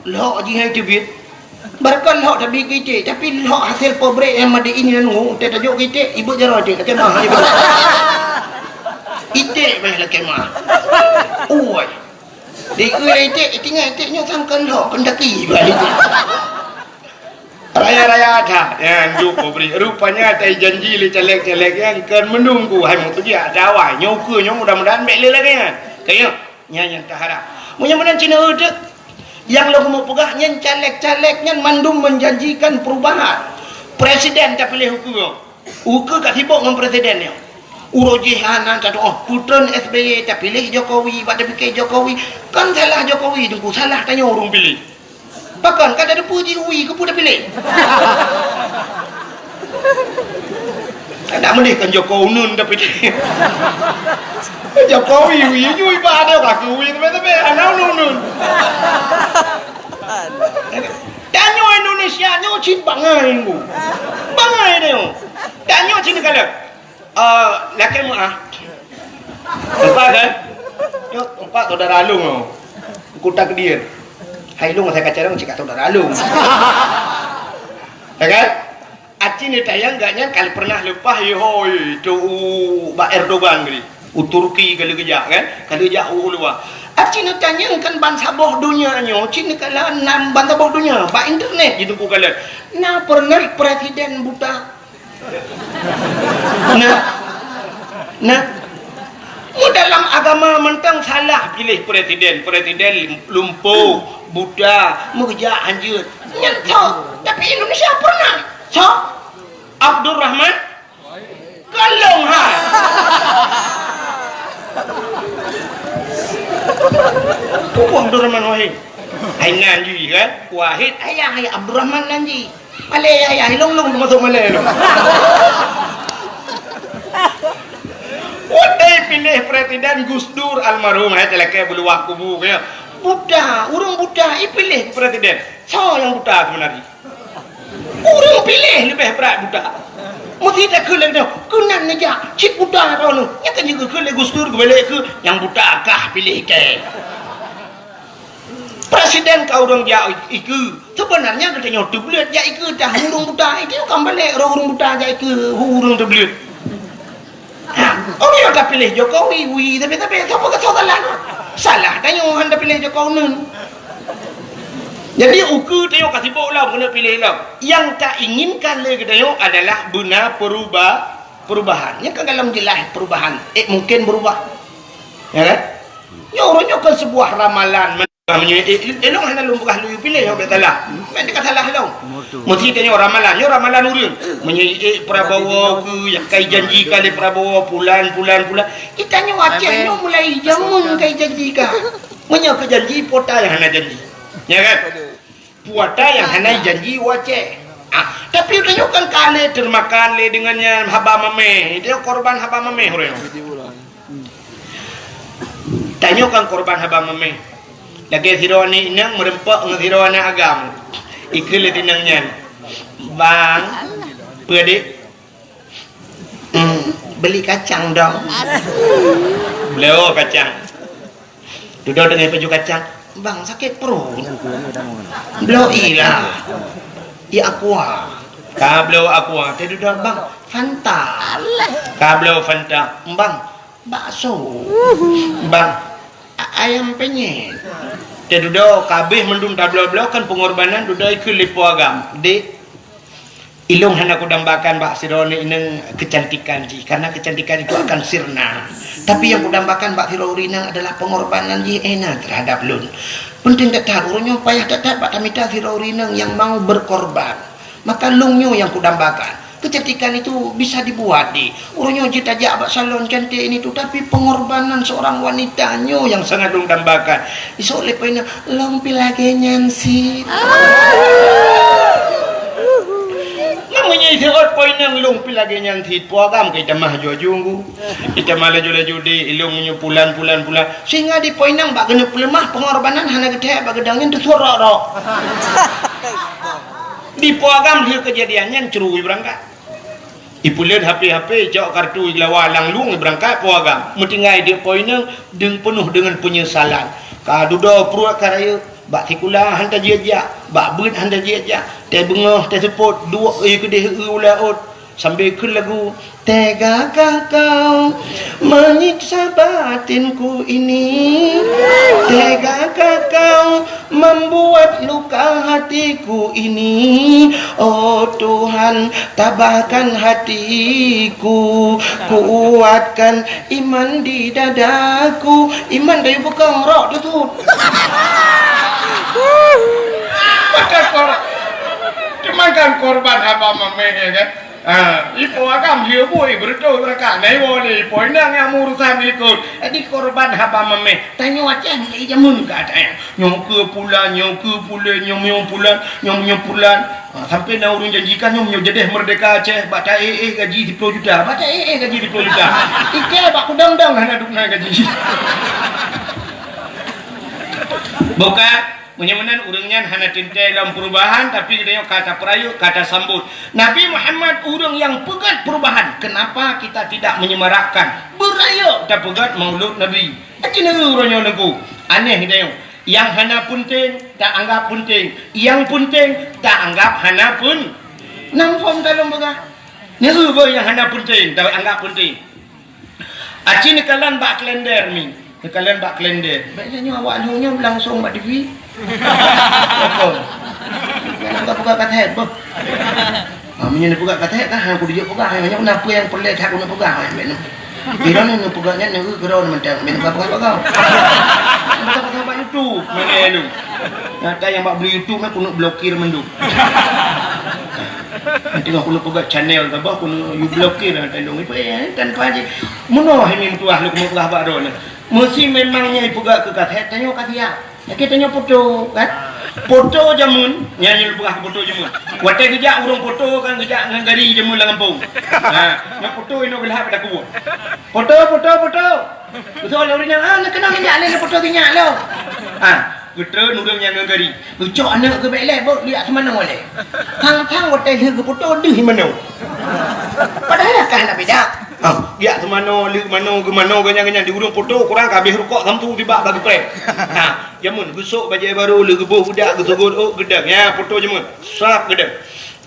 lok jihai tibit barkan lok tapi kecil tapi lok hasil pobrek yang madi ini nunggu tak tajuk kecil ibu jarah dia kemah itik bah lah kemah oi dikui itik tinggal itiknya sangkan lok pendaki balik raya-raya ada yang juga beri rupanya ada janji le caleg-caleg yang kan menunggu hai mau tu dia ada awal nyoku nyong mudah-mudahan beli lagi kan kayak yang tahara mudah-mudahan Cina ada yang lo mau pegah yang caleg-calegnya mandum menjanjikan perubahan presiden tak pilih hukum kat sibuk dengan presidennya urojihanan kata putran SBY tak pilih Jokowi pada fikir Jokowi kan salah Jokowi tunggu salah tanya orang pilih bahkan kan ada puji ui ke pun dah pilih tak boleh kan Jokowi nun dah pilih Jokowi ui ui pak ada kaki ui tapi anak nun danyo Indonesia nyo cin bangai ku bangai dia danyo cin kalau laki mu empat kan yo empat saudara alung kutak dia hai lu saya kacarang cik atau darah lu ya kan aci ni tayang gaknya kali pernah lepas hoi tu Pak Erdogan gini Turki kali kejak kan kali kejak luar aci ni tanya kan bangsa boh dunia nyo cik ni kala nan bangsa boh dunia Pak internet gitu kala nah pernah presiden buta nah agama mentang salah pilih presiden lumpuh, buta, mengejar anjut. Nyentok. Tapi Indonesia pernah. So, Abdul Rahman Kalong ha. Pupuh Abdul Rahman Wahid. Hai nanji kan? Wahid ayah Abdul Rahman nanji. Malay ayah long masuk Malay lu. Wadai pilih presiden Gus Dur almarhum teleke bulu waktu bu ya. Buddha, urang Buddha pilih presiden. So yang Buddha sebenarnya. Urang pilih lebih berat Buddha. Mesti tak keleng tu. Kenan aja cik Buddha kau nu. Ya kan juga keleng Gus Dur balik ke yang Buddha kah pilih ke. Presiden kau orang dia iku sebenarnya katanya tu belut ya iku dah urang Buddha itu kan balik urang Buddha ja iku urang tu belut. Orang yang dah pilih Jokowi, tapi siapa kata salah tanya orang dah pilih Jokowi nun. Jadi ukur tengok kasih bola kena pilih lah. Yang tak inginkan lagi tengok adalah guna perubahan. Yang kan dalam jelas perubahan. Mungkin berubah. Ya kan? Ya orangnya kan sebuah ramalan. Elong hana lumpukah lu pilih yang bersalah. Mereka kata salah long. Mesti tanya ramalan urun. Menye Prabowo ke yang kai janji kali Prabowo bulan. Kita nyu Aceh nyu mulai jamun kai janji ka. Menye ke janji pota yang hana janji. Ya kan? Puata yang hana janji Aceh. Tapi tanya kan kale termakan le dengannya haba mame. Dia korban haba mame orang. Tanya kan korban haba mame. Lagi sironi inang merempak dengan sironi agam. Ikil tinangnya. Bang, pedik. Beli kacang dong. Beliau kacang. Duduk dengan baju kacang. Bang, sakit perut. Beliau ilah. Ya aqua. Ka beliau aqua. Dia duduk bang, Fanta. Ka beliau Fanta. Bang, bakso. Bang, ayam penyet. Dia duduk kabeh mendung tablo-blo kan pengorbanan duduk ikut lipu agam. Dek ilung hendak kudambakan bak sironi ineng kecantikan ji karena kecantikan itu akan sirna. Tapi yang kudambakan bak sironi adalah pengorbanan ji enak terhadap lun. Penting tetap urunyo payah tetap bak tamita sironi yang mau berkorban. Maka lungnya yang kudambakan. Kecantikan itu bisa dibuat di urunyo jita aja abak salon cantik ini tuh tapi pengorbanan seorang wanitanya yang sangat dong dambakan iso lepena long pilage nyansi namanya isot poinang long pilage nyansi puagam kita mah jujunggu kita malah laju di ilungnya pulan sehingga di poinang bak genu lemah pengorbanan hana gede bak gedangin tu suara di puagam dia kejadiannya cerui berangkat ipulen HP jauh kartu iglawalang lung berangkat puagam metinggai dia poinnya deng penuh dengan penyesalan ka dudo pruak karaya bak tikula hanta jia bak beut hanta jia teh bengah teh sepot dua kedeh ulaut sambil ke lagu tegakah kau menyiksa batinku ini tegakah kau membuat luka hatiku ini oh Tuhan tabahkan hatiku kuatkan iman di dadaku iman dari bukan rok tu makan korban apa mamanya kan ipo agam dia boy berdoa mereka naik boleh ipo inang yang urusan ikut di korban haba mame tanya wajah ni jamun katanya nyong ke pulan nyong pulan sampai na urun janjikan nyong jadi merdeka Aceh baca gaji 10 juta baca gaji 10 juta ike bak kudang-dang hana dukna gaji bukan menyamanan urangnya hana tintai dalam perubahan tapi dia kata perayu kata sambut Nabi Muhammad urang yang pegat perubahan kenapa kita tidak menyemarakkan berayu tak pegat maulud Nabi acina urangnya lagu aneh dia yang hana penting tak anggap penting yang penting tak anggap hana pun nampom dalam begah ni yang hana penting tak anggap penting acina kalan bak kalender mi kalian bak kalender biasanya awaknya langsung bak TV apa nak buka kata head boh minyak buka kata head dah aku dia buka hanya kenapa yang pelik aku nak buka Kira ni pegaknya ni kira macam minta apa kau. Apa YouTube mana lu? Ada yang bak beli YouTube aku nak blokir mendu. Nanti aku nak pegat channel ke apa aku nak you blokir dah tandung itu tanpa aja. Mono ini tu ahlu kamu pegat bak ron. Mesti memangnya pegat ke kat tanya kat dia. Ya kita tanya foto kan? Foto jamun nyanyi pegat foto jamun. Watai kerja urang foto kan kerja dengan gari jamun lah kampung. Ha, nak foto ini belah pada aku. Foto. Betul orang nak kenal minyak ni foto minyak lo. Ha, kita nurang yang gari. Ucok anak ke belai bok lihat semana boleh. Hang hotel ke foto deh mana. Padahal kan nak beda. Ha, lihat semana lihat mana ke mana ganya-ganya di urang foto kurang habis rukuk samtu tiba bagi pre. Ha, jamun besok baju baru le gebuh budak gesugut oh gedang ya foto jamun. Sap gedang.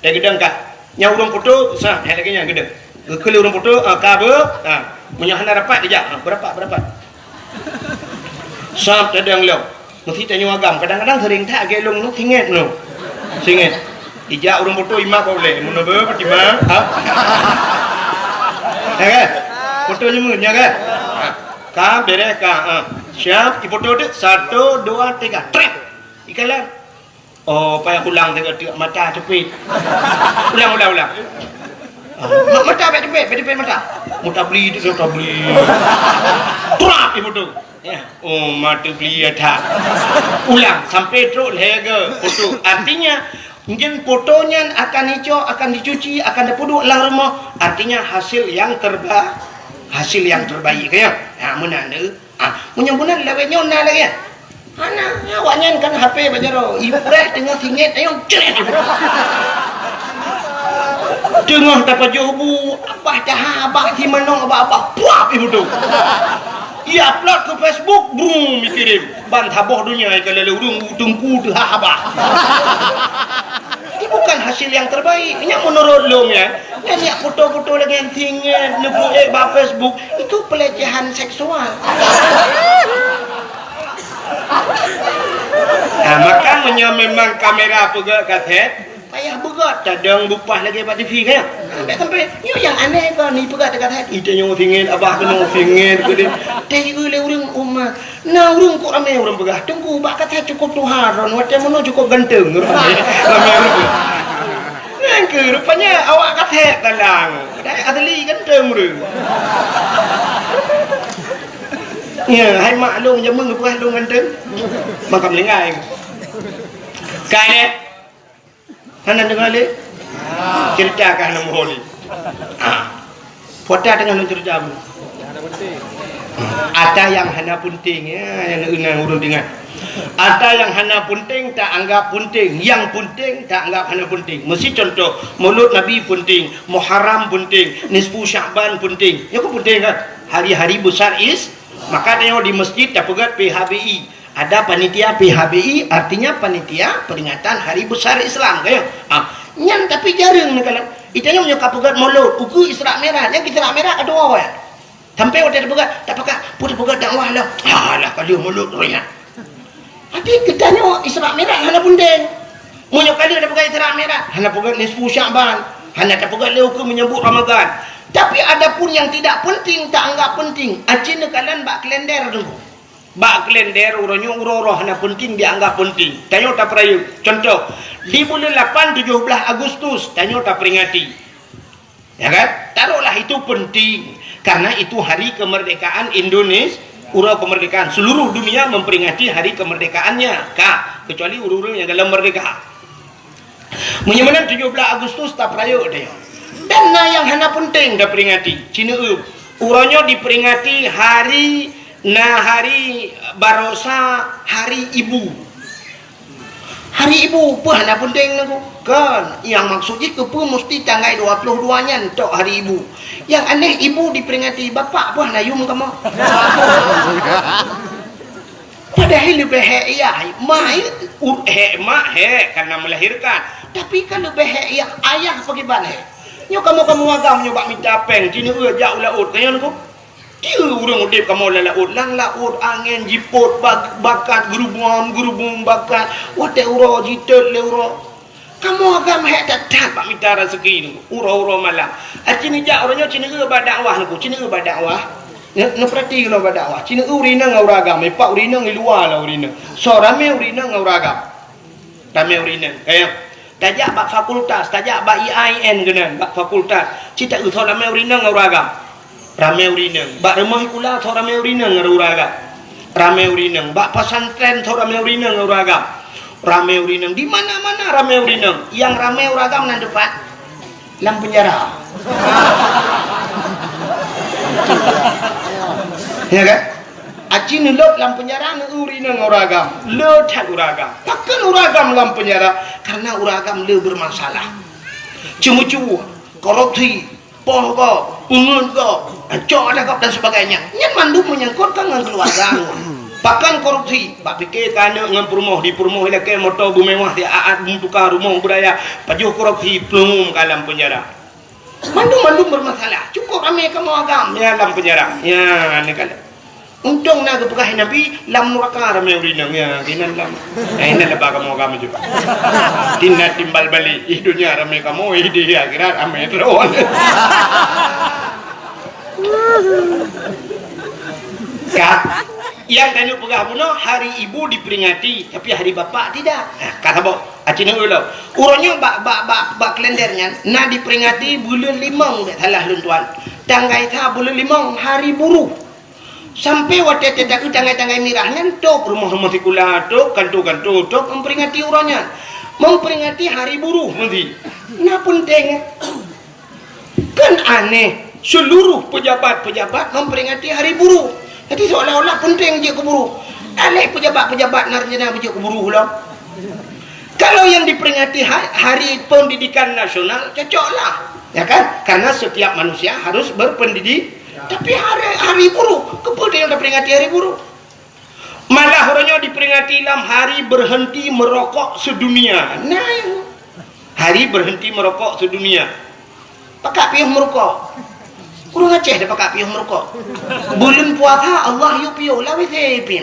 Teh gedang kah. Nya urang foto sah lagi nya gedang. Kalau urang foto ka be. Ha, punya hana rapat dia. Ha, berapa? Sap dadang lo. Mesti tanya agam kadang-kadang sering tak gelong nu singet nu. Singet. Ija urang foto imak boleh. Mun be pertima. Ha. Ya kan? Foto jamun ya kan? Ka beres ka. Siap di foto tu 1 2 3 trek. Ikalan. Oh, payah ulang tengok mata cepit. Ulang. Mata cepit mata. Mata beli tu mata beli. Trap di foto. Ya. Oh, mata beli ada. Ulang sampai terus lega foto. Artinya mungkin fotonya akan hijau, akan dicuci, akan dipuduk dalam rumah. Artinya hasil yang terbaik ya. Ha menanda. Menyambunan lawe nyona lagi ya. Ana awaknya kan HP bajaro. Ibu reh tengah singit ayo ceret. Tengah dapat jobu abah dah abah di manong abah puap ibu tu. Ia upload ke Facebook, brum dikirim. Ban taboh dunia kalau urung tungku tu abah. Ini bukan hasil yang terbaik. Ini menurut lo ya. Ini foto-foto lagi yang tinggal lebu ba Facebook itu pelecehan seksual. Nah, makanya memang kamera pegat kaset payah begat cadang bupah lagi pada TV kan. Tak sampai you yang aneh kan ni pegat dekat hati. Itu yang fingin abah kena fingin ke dia. Teh le urang umat. Nah urang kok ramai urang pegah. Tunggu bak kata cukup tuharon macam mana cukup ganteng ramai. Nangke rupanya awak kata talang. Dah asli ganteng urang. Ya, hai maklum jamun pegah dong ganteng. Makam lengai. Kai Hana dengar le? Cerita kan nama holi. Foto dengan cerita. Ada yang hana penting ya, yang unang urun dengar. Ada yang hana penting tak anggap penting, yang penting tak anggap hana penting. Mesti contoh, Maulud Nabi penting, Muharram penting, Nisfu Sya'ban penting. Ya kok penting kan? Hari-hari besar maka tengok di masjid dah pegat PHBI. Ada panitia PHBI, artinya panitia peringatan Hari Besar Islam kaya. Nyan tapi jarang nak kalau. Itanya menyokap pegat Maulud, uku Isra Merah, yang Isra Merah ada awak. Sampai waktu pegat, tak pakai, putih pegat dakwah lah. Alah kali Maulud royak. Tapi kitanya Isra Merah hana penting. Menyokap kali ada pegat Isra Merah, hana pegat Nisfu Sya'ban, hana tak pegat leuku menyambut Ramadan. Tapi ada pun yang tidak penting, tak anggap penting. Acina kalian bak kalender tunggu. Bak kalender urangnya urang hana penting dianggap penting. Tanya tak perayu. Contoh, di bulan 8 17 Agustus tanya tak peringati. Ya kan? Taruhlah itu penting karena itu hari kemerdekaan Indonesia. Urang kemerdekaan seluruh dunia memperingati hari kemerdekaannya. Kak, kecuali urang yang dalam merdeka. Menyamanan 17 Agustus tak perayu dia. Dan yang hana penting dah peringati. Cina urangnya diperingati hari Barosa, hari ibu. Hari ibu apa nak penting nak kan? Yang maksudnya apa mesti tanggal 22-nya untuk hari ibu. Yang aneh ibu diperingati bapak apa nak yum kamu? Padahal lebih ya, mak karena melahirkan. Tapi kalau lebih ya ayah pergi balik. Nyo kamu agam nyoba minta peng, cina jauh laut kaya nak. Dia urang udip kamu laut angin jiput bakat gerubung bakat wate uro jitet le uro Kamu agama hak tak pak minta rezeki ni. Ura-ura malam. Cina jak orangnya cina ke berdakwah ni. Cina ke berdakwah. Nak perhati kalau berdakwah. Cina ke urina ngau agama. Pak urina ngi luar lah urina. So ramai urina ngau agama. Ramai urina. Tajak bak fakultas, tajak bak EIN kena, bak fakultas. Cita ke thau ramai urina ngau agama. Ramai urina. Bak rumah kula thau ramai urina ngau agama. Ramai urina. Bak pesantren thau ramai urina ngau agama. Ramai urinang di mana-mana ramai urinang. Yang ramai uragam nan depan lam penjara. Ya kan? Aci nulok lam penjara nu urinang uragam. Le tak uragam. Takkan uragam lam penjara karena uragam le bermasalah. Cemu-cemu, korupsi, poh ko, pungun ko, cok ada kau dan sebagainya. Yang mandum menyangkutkan dengan keluarga. Bahkan korupsi, bak fikir kana dengan perumah di perumah ilake motor bermewah dia aat tukar rumah budaya, pajuh korupsi pelum dalam penjara. Mandum bermasalah. Cukup ramai kamu agam ya dalam penjara. Ya ni kala. Untung nak kepekah Nabi lam neraka ramai urinang ya kinan lam. Ini lepas kamu agam juga. Tindak timbal balik hidunya ramai kamu di akhirat ramai terus. Kak yang tanya pegah bunuh hari ibu diperingati tapi hari bapa tidak. Kata bok acina ulo urangnya bak kalendernya na diperingati bulan 5 dak salah lun tuan tanggai tha bulan 5 hari buruh sampai waktu tetak tanggai mirahnya tok rumah-rumah tikula tok kantu-kantu tok memperingati urangnya memperingati hari buruh nanti na penting kan aneh seluruh pejabat-pejabat memperingati hari buruh. Jadi seolah-olah penting je keburu. Alih pejabat-pejabat narjana je keburu pula. Kalau yang diperingati Hari Pendidikan Nasional cocoklah, ya kan? Karena setiap manusia harus berpendidik. Tapi hari buruh, kenapa dia diperingati hari buruh? Malah orangnya diperingati dalam hari berhenti merokok sedunia. Nah, hari berhenti merokok sedunia. Pakak piuh merokok. Kurang Aceh dia pakai piuh merokok. Bulan puasa Allah yu piuh lah wis pin.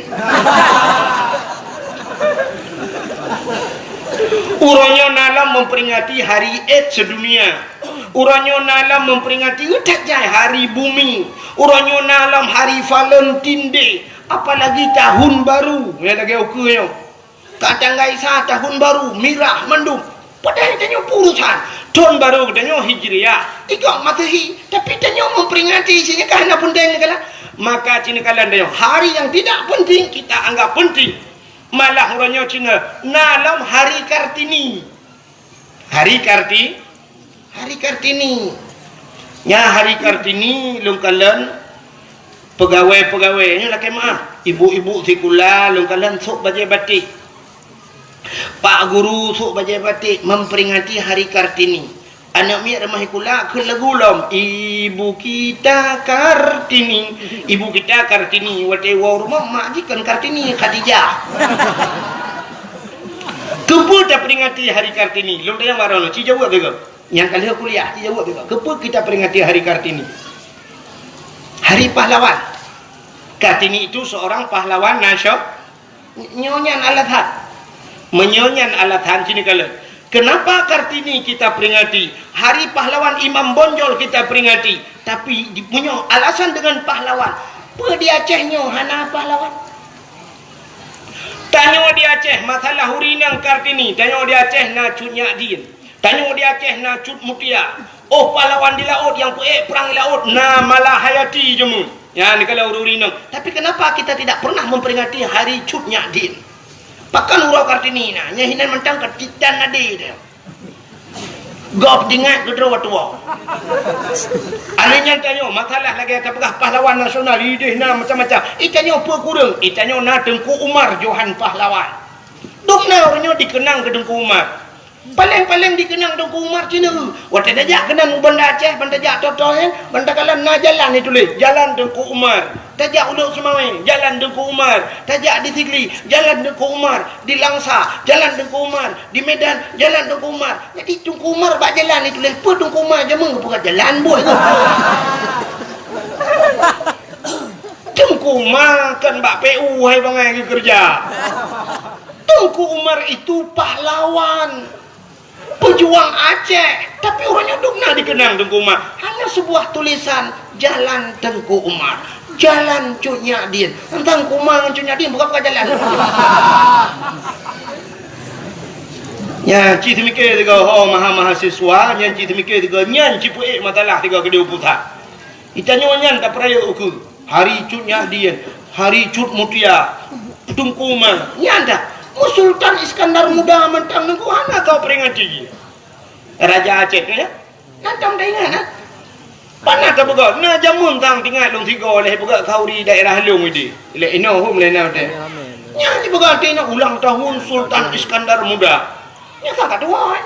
Urangnya nalam memperingati hari AIDS sedunia. Urangnya nalam memperingati utak jai hari bumi. Urangnya nalam hari Valentine Day. Apalagi tahun baru. Ya lagi okeynya. Kadang gaisa tahun baru mirah mendung. Padahal tanya urusan tahun baru tanya hijriah ikut Masehi tapi tanya memperingati sini karena penting kala maka Cina kalian tanya hari yang tidak penting kita anggap penting malah orangnya Cina nalam hari Kartini nya hari Kartini lung kalian pegawai-pegawainya laki maaf ibu-ibu sikula lung kalian sok bajai batik Pak Guru sok bajai batik memperingati hari Kartini. Anak miak ramah kula ke lagu lom. Ibu kita Kartini. Ibu kita Kartini. Wate wa rumah mak jikan Kartini Khadijah. Kepa tak peringati hari Kartini. Lom tayang warna ci jawab ke? Yang kali kuliah ci jawab ke? Kepa kita peringati hari Kartini? Hari pahlawan. Kartini itu seorang pahlawan nasional. Nyonya Al-Adhan. Menyonyan Al-Adhan sini kala. Kenapa Kartini kita peringati? Hari pahlawan Imam Bonjol kita peringati. Tapi punya alasan dengan pahlawan. Apa di Acehnya hana pahlawan? Tanya di Aceh masalah hurinang Kartini. Tanya di Aceh na cut Nyadin. Tanya di Aceh na cut Mutia. Oh pahlawan di laut yang perang di laut na Malahayati jemu. Ya ni kalau hurinang. Tapi kenapa kita tidak pernah memperingati hari cut Nyadin? Pakan urau Kartini na nyahinan mentang ketitan nadi dia. Gop dingat gedro watua. Alenya tanya masalah lagi apakah pahlawan nasional ideh na macam-macam. Itanyo apa kurang? Itanyo na Tengku Umar Johan pahlawan. Dok na orangnya dikenang ke Tengku Umar. Paling-paling dikenang Tengku Umar Cina. Waktu dajak kenang benda Aceh, benda jak totoh benda kalan na jalan ni tulis. Jalan Tengku Umar. Tajak Uluk Semawai, jalan Tengku Umar. Tajak di Sigli, jalan Tengku Umar. Di Langsa, jalan Tengku Umar. Di Medan, jalan Tengku Umar. Jadi Tengku Umar bak jalan ni tulis. Apa Tengku Umar je bukan jalan boy. Tengku Umar kan bak PU hai bangai kerja. Tengku Umar itu pahlawan. pejuang Aceh, tapi orangnya dukna dikenang Tengku Umar. Hanya sebuah tulisan Jalan Tengku Umar, Jalan Cuk Nyadin. Tentang Umar dengan Cuk Nyadin bukan jalan. Ya, cik mikir tiga mahasiswa, yang cik mikir tiga nyan cipu matalah tiga kedua putar. Itanya nyan tak peraya ukur. Hari Cuk Nyadin, hari Cuk Mutia, Tengku Umar. Nyan dah. Sultan Iskandar Muda mentang Tengku hana tahu peringati. Raja Aceh ya. Nantam dah ingat nah. Panah tak begat. Nah jamun tang tinggal long tiga oleh begat kau di daerah Long ini. Le ino hum le na te. Nya ni begat ina ulang tahun Sultan Iskandar Muda. Nya tak tua.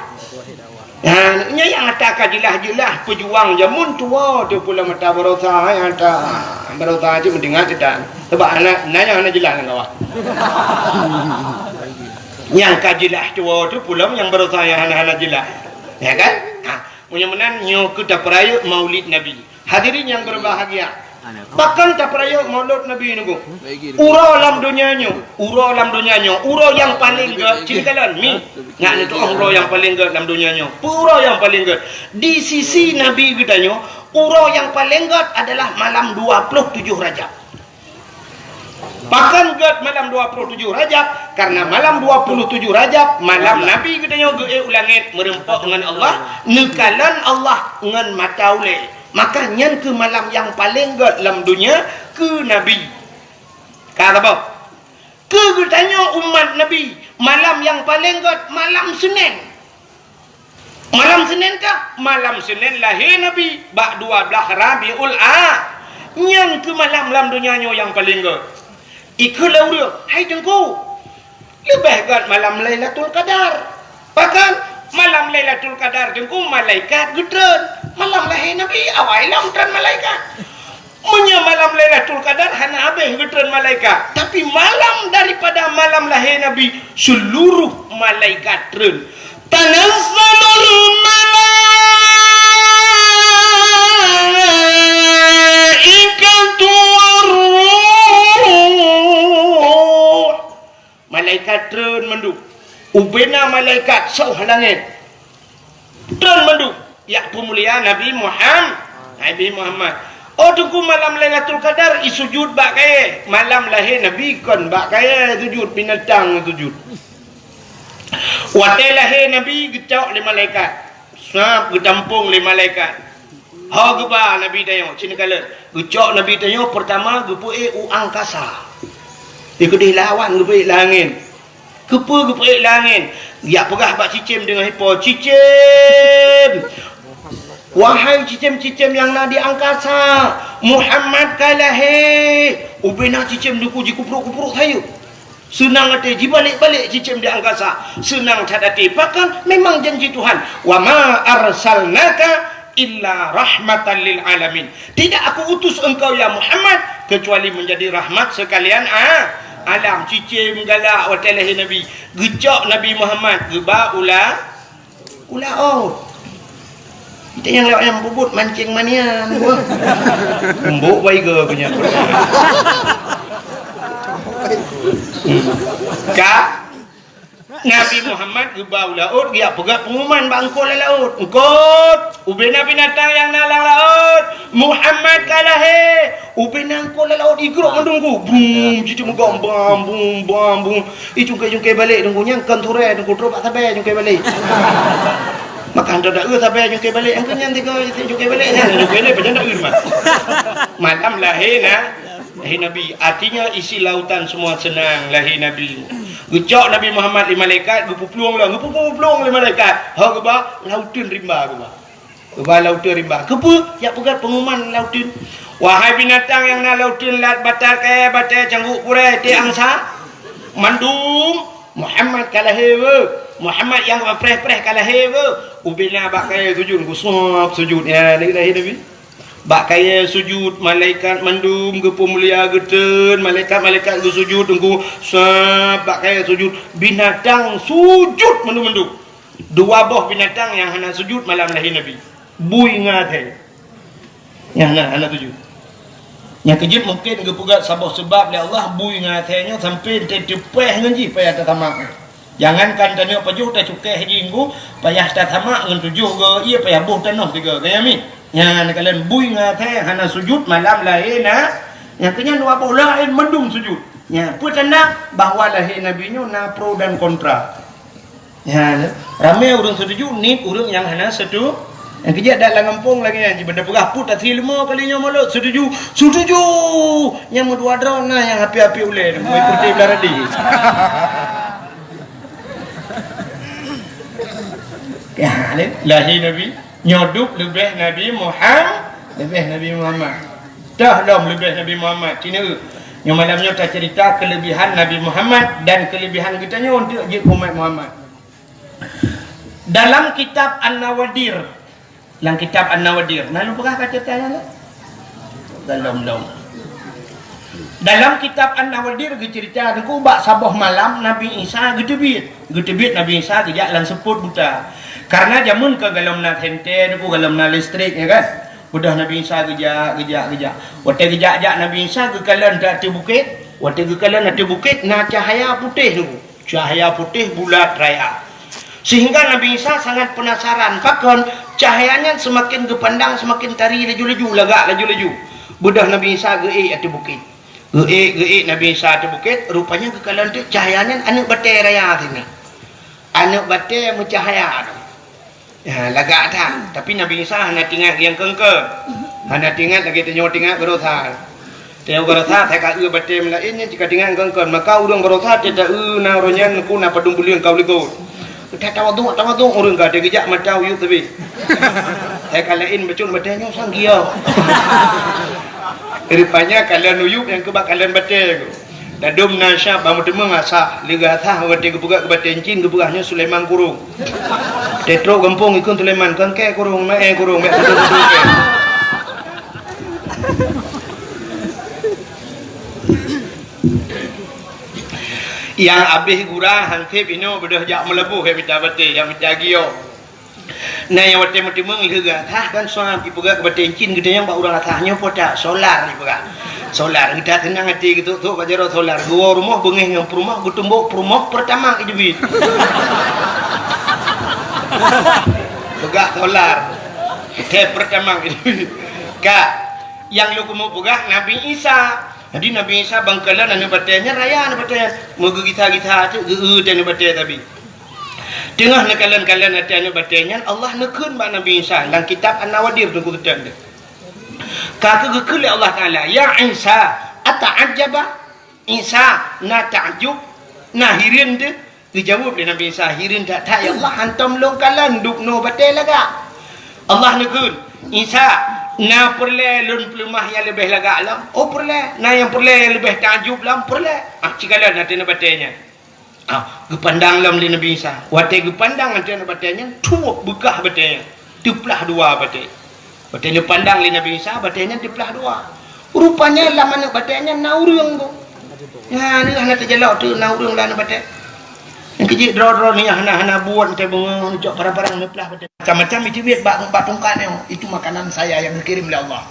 Nah, nya yang ada kajilah-jilah pejuang jamun tua tu pula mata berosa yang ada berosa aja mendengar tidak. Sebab anak nanya anak jelas dengan awak. Yang kajilah tua tu pula yang berosa yang anak-anak jelas. Ya kan? Mudah-mudahan nyo kita peraya Maulid Nabi. Hadirin yang berbahagia. Bahkan tak peraya Maulid Nabi nunggu. Ura alam dunianya, ura yang paling gede. Cintakan mi. Ngak itu ura yang paling gede dalam dunianya. Ura yang paling gede. Di sisi Nabi kitanya, ura yang paling gede adalah malam 27 Rajab. Bahkan gede malam 27 Rajab karena malam 27 Rajab malam Nabi kitanya ge ulangit merempak dengan Allah, nekalan Allah dengan mataule. Maka nyan ke malam yang paling gede dalam dunia ke Nabi. Kata apa? Ke tanya umat Nabi, malam yang paling gede malam Senin. Malam Senin kah? Malam Senin lahir Nabi. Bak 12 Rabiul Nyan ke malam dalam dunia yang paling gede. Ikulah dia, hai Tengku. Lebih gede malam Lailatul Qadar. Bahkan malam Lailatul Qadar Tengku malaikat gedren. Malam lahir Nabi awal gedren malaikat. Munya malam Lailatul Qadar hana habis gedren malaikat. Tapi malam daripada malam lahir Nabi seluruh malaikat gedren. Tanazzalul malaikatu waruh. Malaikat gedren menduk. Ubena malaikat sauh langit. Gedren menduk. Ya pemulia Nabi Muhammad. Oh tunggu malam Lailatul Qadar isujud bak kaya. Malam lahir Nabi kan bak kaya sujud binatang sujud. Waktu lahir Nabi gecok le malaikat. Sap getampung le malaikat. Ha geba Nabi tanya cina kala. Gecok Nabi tanya pertama gepuik angkasa. Ikut lawan gepuik langit. Gepuik langit. Ya pegah bak cicim dengan hipo. Cicim. Wahai cicim-cicim yang nak di angkasa, Muhammad kalahe. Ubena cicim duku ji kupruk-kupruk sayu. Senang hati ji balik-balik cicim di angkasa. Senang cadati pakan memang janji Tuhan. Wa ma arsalnaka illa rahmatan lil alamin. Tidak aku utus engkau ya Muhammad kecuali menjadi rahmat sekalian alam. Cicim galak watalahi Nabi. Gecok Nabi Muhammad geba ula kita yang lewat yang bubut mancing mania embuk baiga punya Kak Nabi Muhammad gebau laut dia pegat pengumuman bangko laut engkot ubena binatang yang nalang laut Muhammad kalahe ubena engkot laut igrok mendunggu bum cici megam bam bum jungkai balik dunggunya kanture dunggu drop sabai jungkai balik makan dah sampai jungkai balik angkat yang tiga jungkai balik macam dah mah malam lahir Nabi artinya isi lautan semua senang lahir Nabi gecok Nabi Muhammad di malaikat gepupluang le malaikat ha geba lautun rimba geba lautun rimba kepu ya pegat pengumuman lautun wahai binatang yang na lautun lat batal kaya batal cangguk purai ti angsa mandum Muhammad kalahewe Muhammad yang preh kalah heba ubina bak kaya sujud gusap sujud ya Nabi bak kaya sujud malaikat mandum ge pemulia geten malaikat ge sujud tunggu sap bak kaya sujud binatang sujud mandum dua buah binatang yang hana sujud malam lahir Nabi bui ngate yang hana sujud yang kejut mungkin ge pugat sabah sebab li Allah bui ngatenya sampai tepeh ngaji payah tamak Jangankan tanya pajuh tak cukai haji inggu, payah tak tamak dengan tujuh ke, ia payah buh tanah tiga kaya mi. Yang kalian bui ngatai hana sujud malam lahir na, yang kenya dua buh lahir mendung sujud. Ya, apa tanda bahawa lahir Nabi nyo na pro dan kontra. Ya, ramai orang setuju, ni orang yang hana setuju. Yang kerja dalam kampung lagi yang benda pegah put tak 5 kalinya mulut setuju. Setuju. Yang dua drone nah yang api-api ulai, mau ikuti belaradi. Ya, lahir Nabi nyoduk lebih Nabi Muhammad. Dah lebih Nabi Muhammad. Cina yang malamnya tak cerita kelebihan Nabi Muhammad dan kelebihan kita nya untuk je umat Muhammad. Dalam kitab An-Nawadir, nah lu pernah baca tanya dalam kitab An-Nawadir cerita aku bak sabah malam Nabi Isa getebit Nabi Isa gejak lan seput buta. Karena jamun ke galam na hente ku galam na listrik ya kan. Udah Nabi Isa gejak. Wate gejak Nabi Isa ke kalan ati bukit. Wate ke kalan ati bukit na cahaya putih tu. Cahaya putih bulat raya. Sehingga Nabi Isa sangat penasaran. Pakon cahayanya semakin kepandang semakin tari laju-laju. Budah Nabi Isa geik ati bukit. Geik Nabi Isa ati bukit. Rupanya ke kalan tu cahayanya anak batai raya sini. Anak batai mencahaya tu. Ya, lagak dah. Tapi Nabi Isa hanya tinggal yang kengke. Hanya tinggal lagi tinggal berotha. Tengok berotha, tak kau batem lain yang jika tinggal kengke. Maka orang berotha tidak na ronyan ku na padung bulian kau ligo. Tak tahu orang kau ada gejak mata uyuk tapi. Tak kalain bacun batenya sanggia. Rupanya kalian uyuk yang kebak kalian batem. Dadum nasya bamu demeng asa liga tha wate gebuga ke batencin gebugahnya Sulaiman kurung. Tetro gempung ikun Sulaiman kengke kurung me kurung me duduk. Yang abih gurah hantip ino bedah jak melebuh he bita bate yang bita gio. Nah yang wate demeng liga tha kan soal ibuga ke batencin gede yang ba urang athahnya poda solar ibuga. Solar kita tenang hati gitu tu bajaro solar dua rumah bengih yang perumah bertumbuk perumah pertama ke jebit pegah solar kita pertama ke jebit kak yang lu kemu pegah Nabi Isa. Jadi Nabi Isa bangkalan anu batanya raya anu batanya moga kita tu dan bataya tapi tengah nakalan-kalan hati anu batanya Allah nekeun ba Nabi Isa dalam kitab An-Nawadir tu kutan dia. Kata gekuli Allah Ta'ala, ya Isa ata'ajaba Isa na ta'ajub na hirin dia dijawab oleh Nabi Isa hirin tak ya Allah hantam longkalan duk no batai laga Allah nekun Isa na perle lun pelumah yang lebih laga alam perle na yang perle yang lebih ta'ajub lam perle cikalan nanti na batainya gepandang lam li Nabi Isa watai gepandang nanti na batainya tuuk bekah batainya tuplah dua batai. Batanya pandang li Nabi Isa, batanya dipelah dua. Rupanya lah mana batanya naurung tu. Ya ni hana terjelak tu naurung lah na batai. Yang kecil draw-draw ni hana buat macam bengong jok barang-barang ni pelah batai. Macam-macam itu biat bak tungkannya. Itu makanan saya yang dikirim oleh Allah.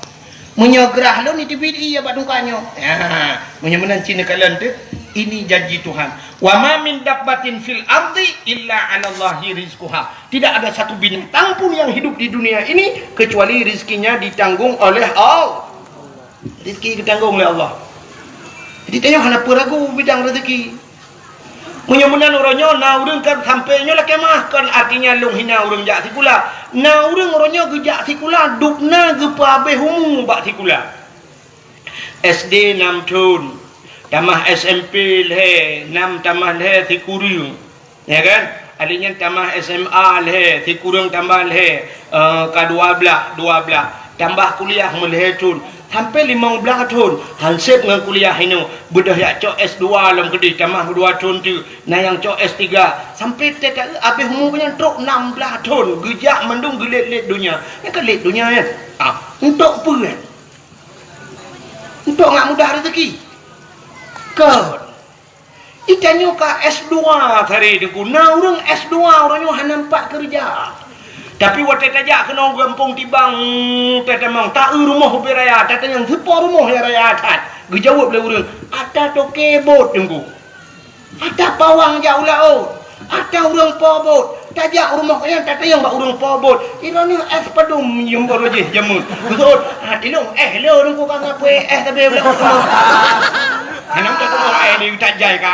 Menyegerah lo ni tibit iya bak tungkannya. Ya, menyemenan Cina kalian tu. Ini janji Tuhan. Wa ma min dabbatin fil ardi illa 'ala Allahi rizquha. Tidak ada satu binatang pun yang hidup di dunia ini kecuali rizkinya ditanggung oleh Allah. Rizki ditanggung oleh Allah. Jadi tanya hana peragu bidang rezeki. Menyemunan orangnya na urang kan sampainya lah kemah kan artinya long hina urang jak sikula. Na urang orangnya gejak sikula dukna gepa abeh humu bak sikula. SD 6 tahun. Tamah SMP leh 6 tamah leh tikuri ya kan alinya tamah SMA leh tikurung tambah leh ka 12 tambah kuliah meleh tun sampai 15 tahun hansip dengan kuliah ini bedah yak cok S2 lam kedih tamah 2 tahun tu nah yang cok S3 sampai tak habis umurnya truk 16 tahun gejak mendung gelit-lit dunia yang kelit dunia ya untuk apa kan untuk ngak mudah rezeki kau ikannya ka S2 hari deku na orang S2 orangnya nampak kerja tapi waktu tajak kena gampung tibang tetemang tak rumah beraya tatanya sepo rumah ya raya tat gejawab le urang ada to kebot deku ada pawang jauh laut Ada orang pobot. Tajak rumah kaya tak tayang bak orang pobot. Ira ni es padum yang baru je jamun. Betul. Ilung lo orang ku kan apa tapi boleh. Hanam tak tahu ni tak jai ka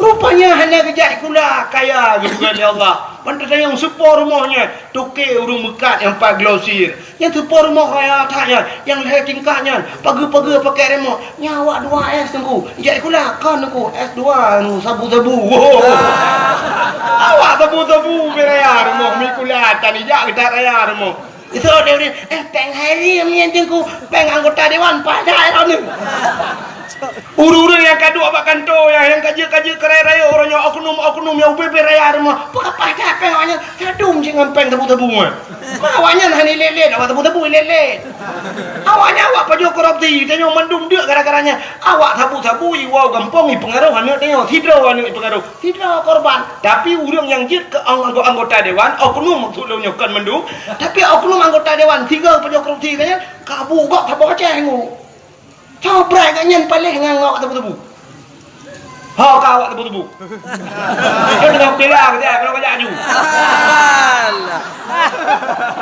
Rupanya hanya kejap kula kaya gitu kan ya Allah. Pantas yang sepor rumahnya tukir urung bekat yang pak glosir. Yang sepor rumah kaya taknya, yang leher tingkahnya, pagi-pagi pakai remote. Nyawa 2 es tunggu. Kejap kula kan tunggu es 2 sabu-sabu. Awak sabu-sabu beraya rumah mi kula tani jak kita raya rumah. Itu dia peng hari yang tunggu peng anggota dewan pada ni. Uru-uru yang kaduk abak kantor yang kaji-kaji kerai-raya orangnya oknum yang UBB raya rumah. Apa dah pengawaknya sadung jangan peng tebu-tebu mah. Awaknya hani lelet awak tebu-tebu lelet. Awaknya awak pajo korupsi tanya mendung dia gara-garanya. Awak tebu-tebu iwau gampang pengaruh anak tanya hidro anak pengaruh. Hidro korban. Tapi orang yang jit ke anggota dewan oknum maksudnya kan mendung. Tapi oknum anggota dewan 3 pajo korupsi tanya kabu gak tabok cengu. Coba kan paling ngangok tebu-tebu. Ha kawak tebu-tebu. Dia dengan bela dia kalau kajak ju.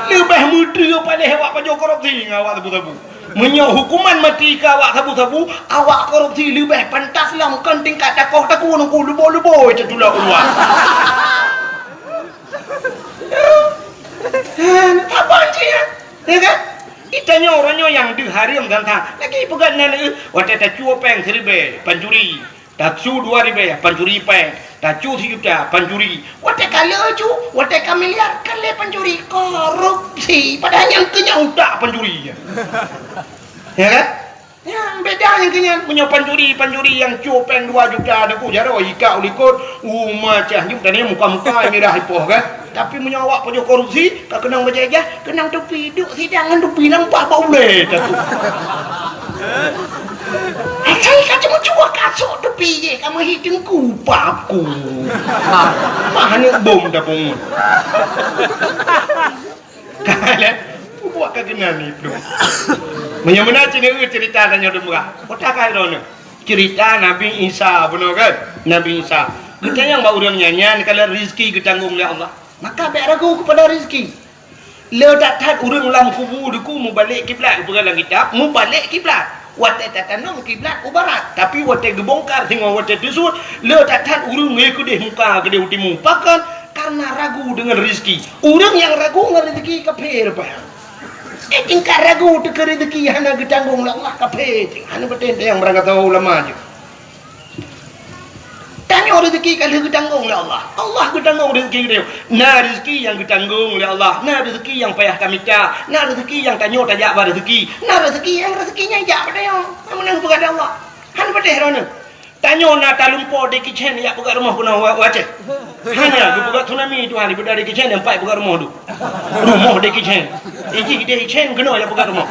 Lebih muda paling awak pajo korupsi ngawak tebu-tebu. Menyo hukuman mati ke awak tebu-tebu, awak korupsi lebih pantas lah kan tingkat takoh-takoh nunggu lubo-lubo itu tulah keluar. Apa sih ya kan? Itanya orangnya yang diharim dan tak lagi pegang nana waktu tak cuo peng 1,000 pancuri tak cu 2,000 pancuri peng tak cu 3 juta pancuri waktu kalau cu waktu miliar kali pancuri korupsi padahal yang kenyang tak pancuri ya kan yang beda yang kenyang punya pancuri yang cu peng 2 juta ada ku jaro ika ulikot macam ni tadi muka-muka merah hipoh kan tapi menyawak punya korupsi tak kenang berjaya kenang tepi duk sidangan tepi nampak bau boleh tu saya kan cuma cuba kasut tepi je kamu hidung kupapku mana bom dah pun kalian buat kegenan ni tu menyamana cerita tanya demurah otak kau cerita Nabi Isa benar kan Nabi Isa kita yang bawa orang nyanyian kalau rezeki ditanggung oleh Allah maka tak ragu kepada rezeki. Le tak urang lam kubu deku mu balik kiblat bukan dalam kitab, mu balik kiblat. Wate tatanong kiblat ku barat, tapi wate gebongkar tengok wate tusut, le tak urang ngekudeh muka gede utimu. Bahkan karena ragu dengan rezeki. Urang yang ragu dengan rezeki kafir apa? Tingkat ragu teka rezeki hana ditanggung oleh Allah kafir. Hana betul yang berangkat tahu ulama je. Tanya rezeki kalau ditanggung oleh Allah. Allah ditanggung rezeki dia. Nah rezeki yang ditanggung oleh Allah. Nah rezeki yang payah kami cak. Nah rezeki yang tanya tajak pada rezeki. Nah rezeki yang rezekinya jak pada yang menang kepada Allah. Han pada herana. Tanya nak talumpo de kitchen ya buka rumah kuna waceh. Hanya buka tsunami tu hari pada de kitchen yang 4 buka rumah tu. Rumah de kitchen. Iki de kitchen kena ya buka rumah.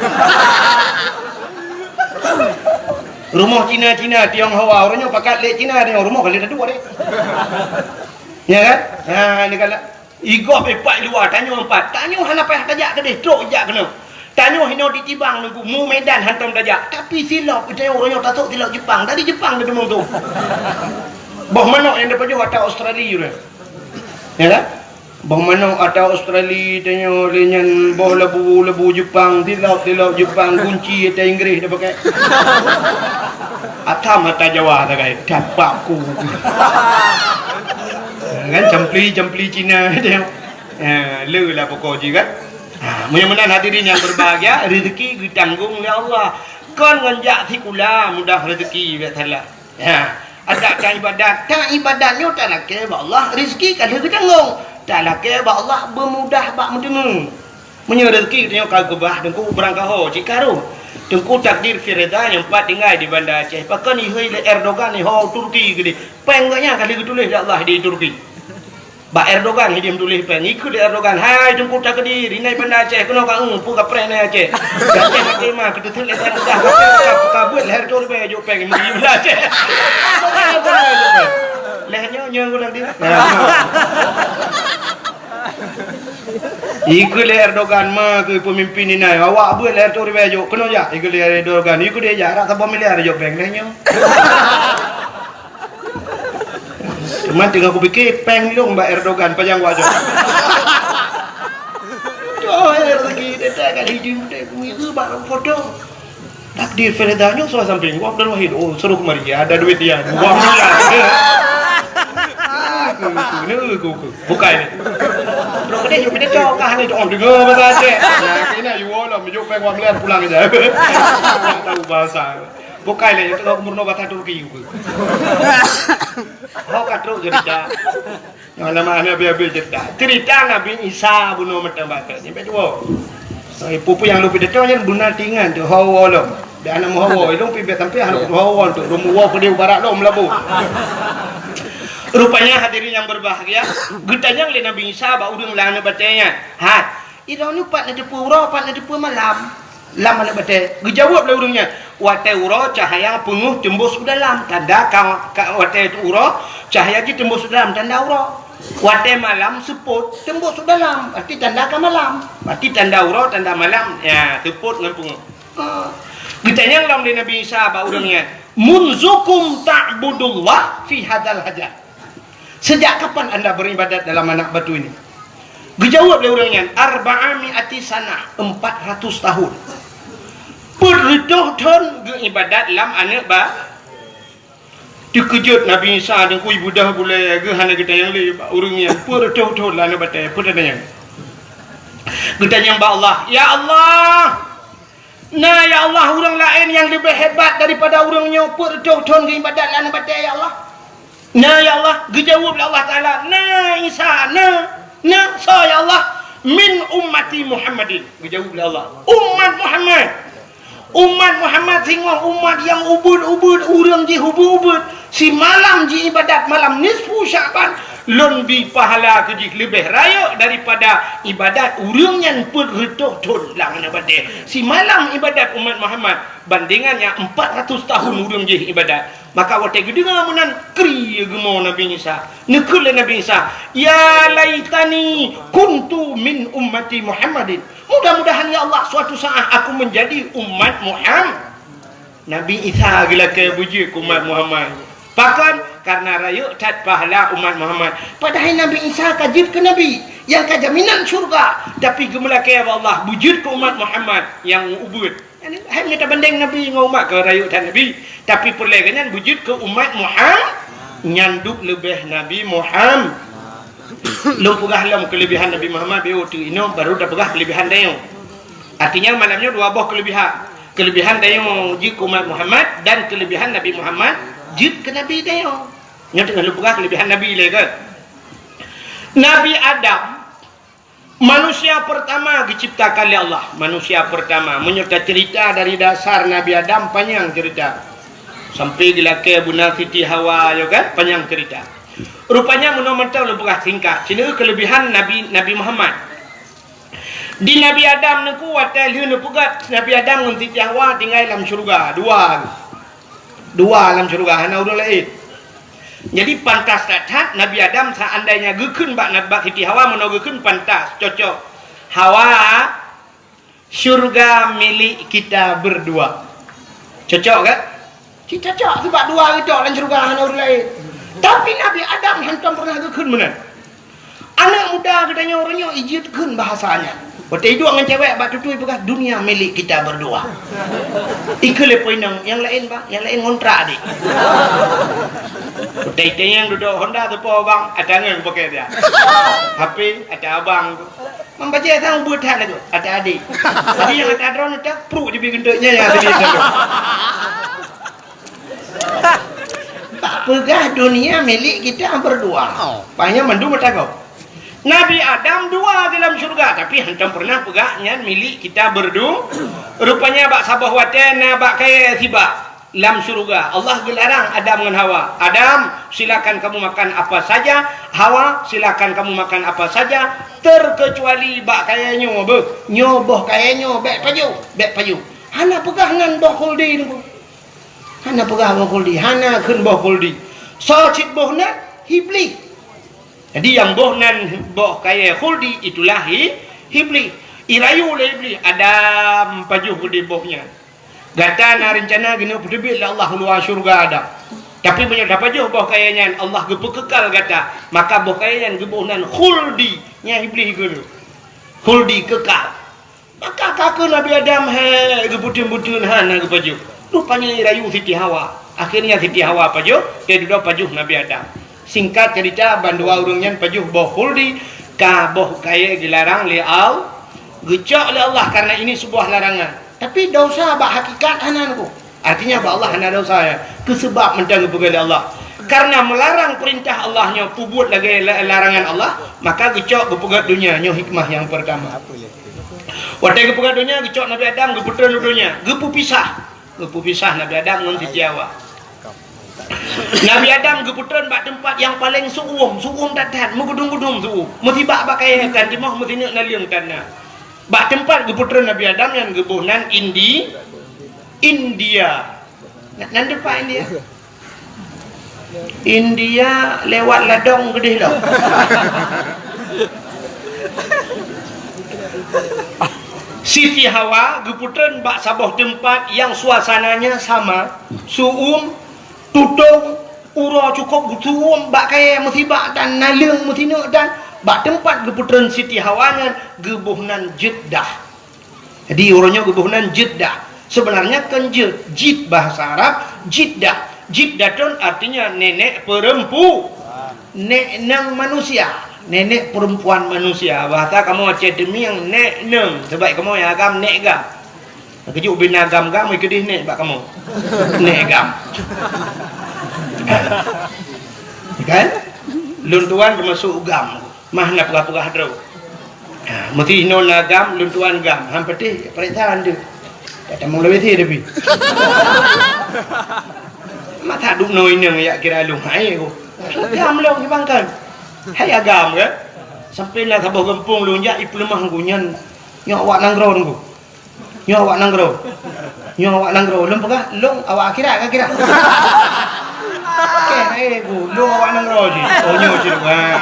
Rumah Cina Tionghoa orangnya pakat lek Cina dia rumah kali dah 2 deh. Ya kan? Ha ni kala igop 4 luar tanya 4. Tanya hana payah tajak ke deh, trok jak kena. Tanya hino ditibang nunggu mu Medan hantam tajak. Tapi silap dia orangnya tatuk silap Jepang. Dari Jepang dia demung tu. Bah manok yang depan ada Australia dia. Ya kan? Bah manok ada Australia tanya lenyan bah lebu Jepang, silap Jepang kunci ada Inggeris dia pakai. Atam mata Jawa tak kai dapakku kan jempli Cina dia le lah pokok je kan mudah-mudahan hadirin yang berbahagia rezeki ditanggung oleh Allah kan nganjak sikula mudah rezeki biasalah ada tak ibadatnya tak nak ke Allah rezeki kan ditanggung tak nak ke Allah bermudah bak mendengung punya rezeki dia kau gebah dengku berangkat ho cikaru tengku takdir Firda yang 4 tinggal di Banda Aceh. Pakai ni Erdogan ni ho Turki gede. Pengnya kali tulis Allah di Turki. Ba Erdogan dia tulis peng ikut Erdogan. Hai tengku takdir ini Banda Aceh kena ka pu ka pre na Aceh. Aceh nak tema kita tulis Erdogan. Ka buat leher tur be jo peng di Banda Aceh. Lehernya nyong ulang dia. Ikut Erdogan mah ke pemimpin ini awak buat leher tu ribejo kena ya ikut Erdogan ikut dia jarak 3 miliar jo bank nya Cuma tinggal aku fikir peng dong Mbak Erdogan panjang wajah. Oh, lagi dekat kali hijau dek itu barang foto. Takdir Feredanya soal samping gua Abdul Wahid. Oh, suruh kemari ya, ada duit dia. 2 miliar. Buka ini. Bro, kedai jumpa dia cok kah ni cok dengar bahasa Aceh. Nah, kena you all lah menjuk peng 1 miliar pulang aja. Yang tahu bahasa. Buka ini itu kau murno bahasa Turki. Kau katro cerita. Yang nama Nabi cerita Nabi Isa bunuh mata bakat. Sampai dua. Pupu yang lu pidato nya benar tingan tu hawa lo. Dan anak hawa itu pi sampai anak hawa tu rumuwa ke dia barat lo melabu. Rupanya hadirin yang berbahagia, getanya oleh Nabi Isa ba udang lang na batenya. Ha, iraw ni pat na depu ro pat na depu malam. Lam na bate. Gejawab le udangnya. Wate uro cahaya penguh tembus ke dalam. Tanda wate uro cahaya ki tembus ke dalam tanda uro. Wate malam seput tembus ke dalam. Berarti tanda ke malam. Berarti tanda uro tanda malam. Ya, seput dengan penguh. Getanya lam le Nabi Isa ba udangnya. Munzukum ta'budullah fi hadzal hajar. Sejak kapan anda beribadat dalam anak batu ini? Dijawab oleh orangnya, 400 sana, 400 tahun. Berdoa-doa beribadat dalam anak batu. Dikejut Nabi Isa dan kui budah boleh ke hana kita yang le orangnya berdoa-doa dalam anak batu. Perdana. Kita yang Allah, ya Allah. Nah ya Allah, orang lain yang lebih hebat daripada orangnya berdoa-doa beribadat dalam anak batu ya Allah. Nah ya Allah, dijawab oleh Allah Ta'ala. Nah Isa, nah saya Allah min ummati Muhammadin. Dijawab oleh Allah. Umat Muhammad sehingga umat yang ubud orang je ubud si malam je ibadat malam nisfu Syaban lebih pahala kejik lebih raya daripada ibadat orang yang berredoh-doh lang ibadat. Si malam ibadat umat Muhammad bandingannya 400 tahun orang je ibadat. Maka waktu itu dengan menan kri gemo Nabi Isa. Nekul Nabi Isa, ya laitani kuntu min ummati Muhammadin. Mudah-mudahan ya Allah suatu saat aku menjadi umat Muhammad. Nabi Isa gila ke buji umat Muhammad. Bahkan karena rayu tat pahala umat Muhammad. Padahal Nabi Isa kajib ke Nabi yang kajaminan syurga. Tapi gemela ke Allah bujud ke umat Muhammad yang ubud. Hanya tak banding Nabi dengan umat ke rayu dan Nabi. Tapi perlagannya wujud ke umat Muhammad nyanduk lebih Nabi Muhammad. Lu pegah lam kelebihan Nabi Muhammad biu tu ino baru dah pegah kelebihan dia. Artinya malamnya dua buah kelebihan. Kelebihan dia wujud ke umat Muhammad dan kelebihan Nabi Muhammad wujud ke Nabi dia. Nya dengan lu pegah kelebihan Nabi le kan. Nabi Adam manusia pertama diciptakan oleh Allah. Manusia pertama menyerta cerita dari dasar Nabi Adam panjang cerita. Sampai dilaki Bunda Siti Hawa ya kan panjang cerita. Rupanya menurut lebih singkat. Sini kelebihan Nabi Muhammad. Di Nabi Adam niku watel hiu pugat Nabi Adam dengan Siti Hawa tinggal dalam syurga dua dalam syurga hana udah lain. Jadi pantas datang Nabi Adam seandainya gekun bak Siti Hawa menogekun pantas cocok. Hawa syurga milik kita berdua. Cocok kan? Cocok sebab dua itu dalam syurga hana orang lain. Tapi Nabi Adam hantam pernah gekun mana? Anak muda katanya orangnya ijitkan bahasanya. Waktu itu dengan cewek bak tutui bekas dunia milik kita berdua. Ikut poinang yang lain bang, yang lain ngontrak adik. Waktu yang duduk Honda tu po bang, ada yang pakai dia. HP ada abang tu. Membaca sang buat hal lagi, ada adik. Jadi yang ada drone itu perlu dibikin gendutnya yang ada di sana. Pegah dunia milik kita berdua. Banyak mendung bertakau. Nabi Adam dua dalam syurga, tapi hantam pernah pegahnya milik kita berdua. Rupanya bak sabah waten, bak kaya tiba dalam syurga. Allah gelarang Adam dengan Hawa. Adam, silakan kamu makan apa saja. Hawa, silakan kamu makan apa saja. Terkecuali bak kaya nyoboh kaya bek payu. Hana pegah nan boh kuldi ni. Hana pegah boh kuldi, hana kun boh kuldi. So cit boh nan hibli. Jadi yang boh nan boh kaya khuldi itulah hibli. Irayu oleh hibli Adam pajuh di bohnya. Gata na rencana gini berdebit Allah luar syurga Adam. Tapi banyak dapat je boh kayanya Allah gepu kekal kata. Maka boh kayanya gebuhnan khuldi nya iblis gulu. Khuldi kekal. Maka kakak Nabi Adam he gebutun-butun hana gepaju. Rupanya rayu Siti Hawa. Akhirnya Siti Hawa paju, dia duduk pajuh Nabi Adam. Singkat cerita bandua urungnya pajuh boh khuldi ka boh kaya dilarang li au. Gecak oleh Allah karena ini sebuah larangan. Tapi dosa bak hakikat hananku. Artinya bah Allah hana dosa ya. Kesebab mentang kepada Allah. Karena melarang perintah Allahnya pubut lagi larangan Allah, maka gecok gepegat dunia nyo hikmah yang pertama. Waktu gepegat dunia gecok Nabi Adam geputeran dunia, gepu pisah Nabi Adam dengan Siti Hawa. Nabi Adam geputeran bak tempat yang paling suum dadan, megudung-gudung suum. Mesti bak pakai kan timah mesti nak naliung tanah. Bak tempat geputeran Nabi Adam yang gebuhnan India. Nanti Pak India. India lewat ladong gede dah. Siti Hawa geputeran bak sabuh tempat yang suasananya sama, suum, tutung, ura cukup gutuum bak kaya musibah dan naliung musino dan bak tempat geputeran Siti Hawa nya gebuhnan Jeddah. Jadi uranya gebuhnan Jeddah. Sebenarnya kan jid bahasa Arab, Jeddah. Jiddatun artinya nenek perempuan, nenek manusia, nenek perempuan manusia. Bahasa kamu Aceh demi yang nek neng, sebab kamu yang agam nek gam. Kejuk bin agam gam ikut nek bak kamu. Nek gam. Kan? Luntuan termasuk gam. Mah nak pegah-pegah dro. Mesti nol agam, luntuan gam. Hampir perintah anda. Tak mau lebih sih tapi. Mata duk noi nang ya kira lu hai aku. Gam long bangkan. Hai agam ke? Sampai lah sabuh gempung lu ya iplemah gunyan. Nyok awak nanggro tunggu. Nyok awak nanggro. Nyok awak nanggro lum pegah long awak akhirat ke kira. Okey, aku lu awak nanggro ji. Oh nyo ji wah.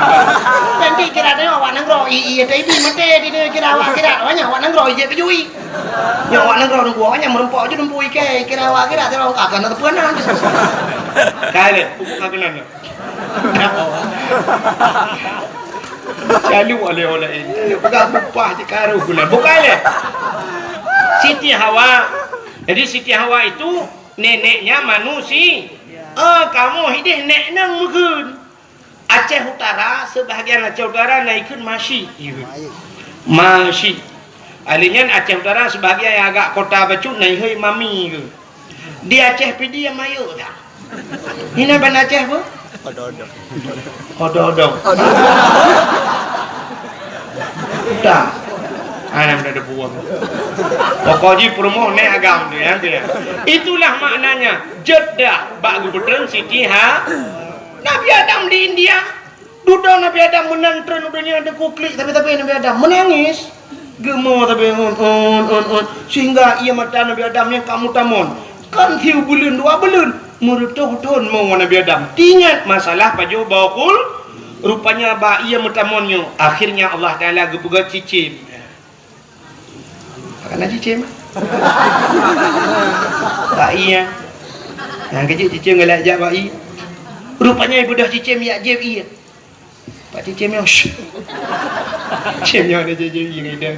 Nanti kira dia awak nanggro iya tapi mate dia kira awak akhirat. Awaknya awak nanggro je pejui. Yang awak nanggro nunggu awaknya merempok je nunggu ikai kira awak akhirat dia akan ada penan. Kale, pupuk kagenan. Calu oleh ini. Pegang upah je karu gula. Bukan le. Siti Hawa. Jadi Siti Hawa itu neneknya manusia. Kamu hidup nek nang mungkin. Aceh Utara, sebahagian Aceh Utara naikkan masih. Masih. Alinya Aceh Utara sebahagian yang agak kota Bacut naik mami ke. Di Aceh pidi yang mayu dah. Ini ban Aceh apa? Ododong. Dah. Anam dah buang. Pokoknya promo nek agam tu ya. Itulah maknanya Jeddah bak gubernur Siti Nabi Adam di India. Duduk Nabi Adam menantren udahnya ada kuklik tapi Nabi Adam menangis. Gemo tapi sehingga ia mata Nabi Adam yang kamu tamon. Kan tiu bulan 2 bulan merutuh-tuh mau Nabi Adam. Tingat masalah paju bakul rupanya ba ia metamonnya. Akhirnya Allah Taala gepugat cicim. Karena cicim. Ba iya. Yang kecil cicim galak jak ba i. Rupanya ibu dah cicim ya jeb iya. Pak cicim yang cicimnya ada jeb iya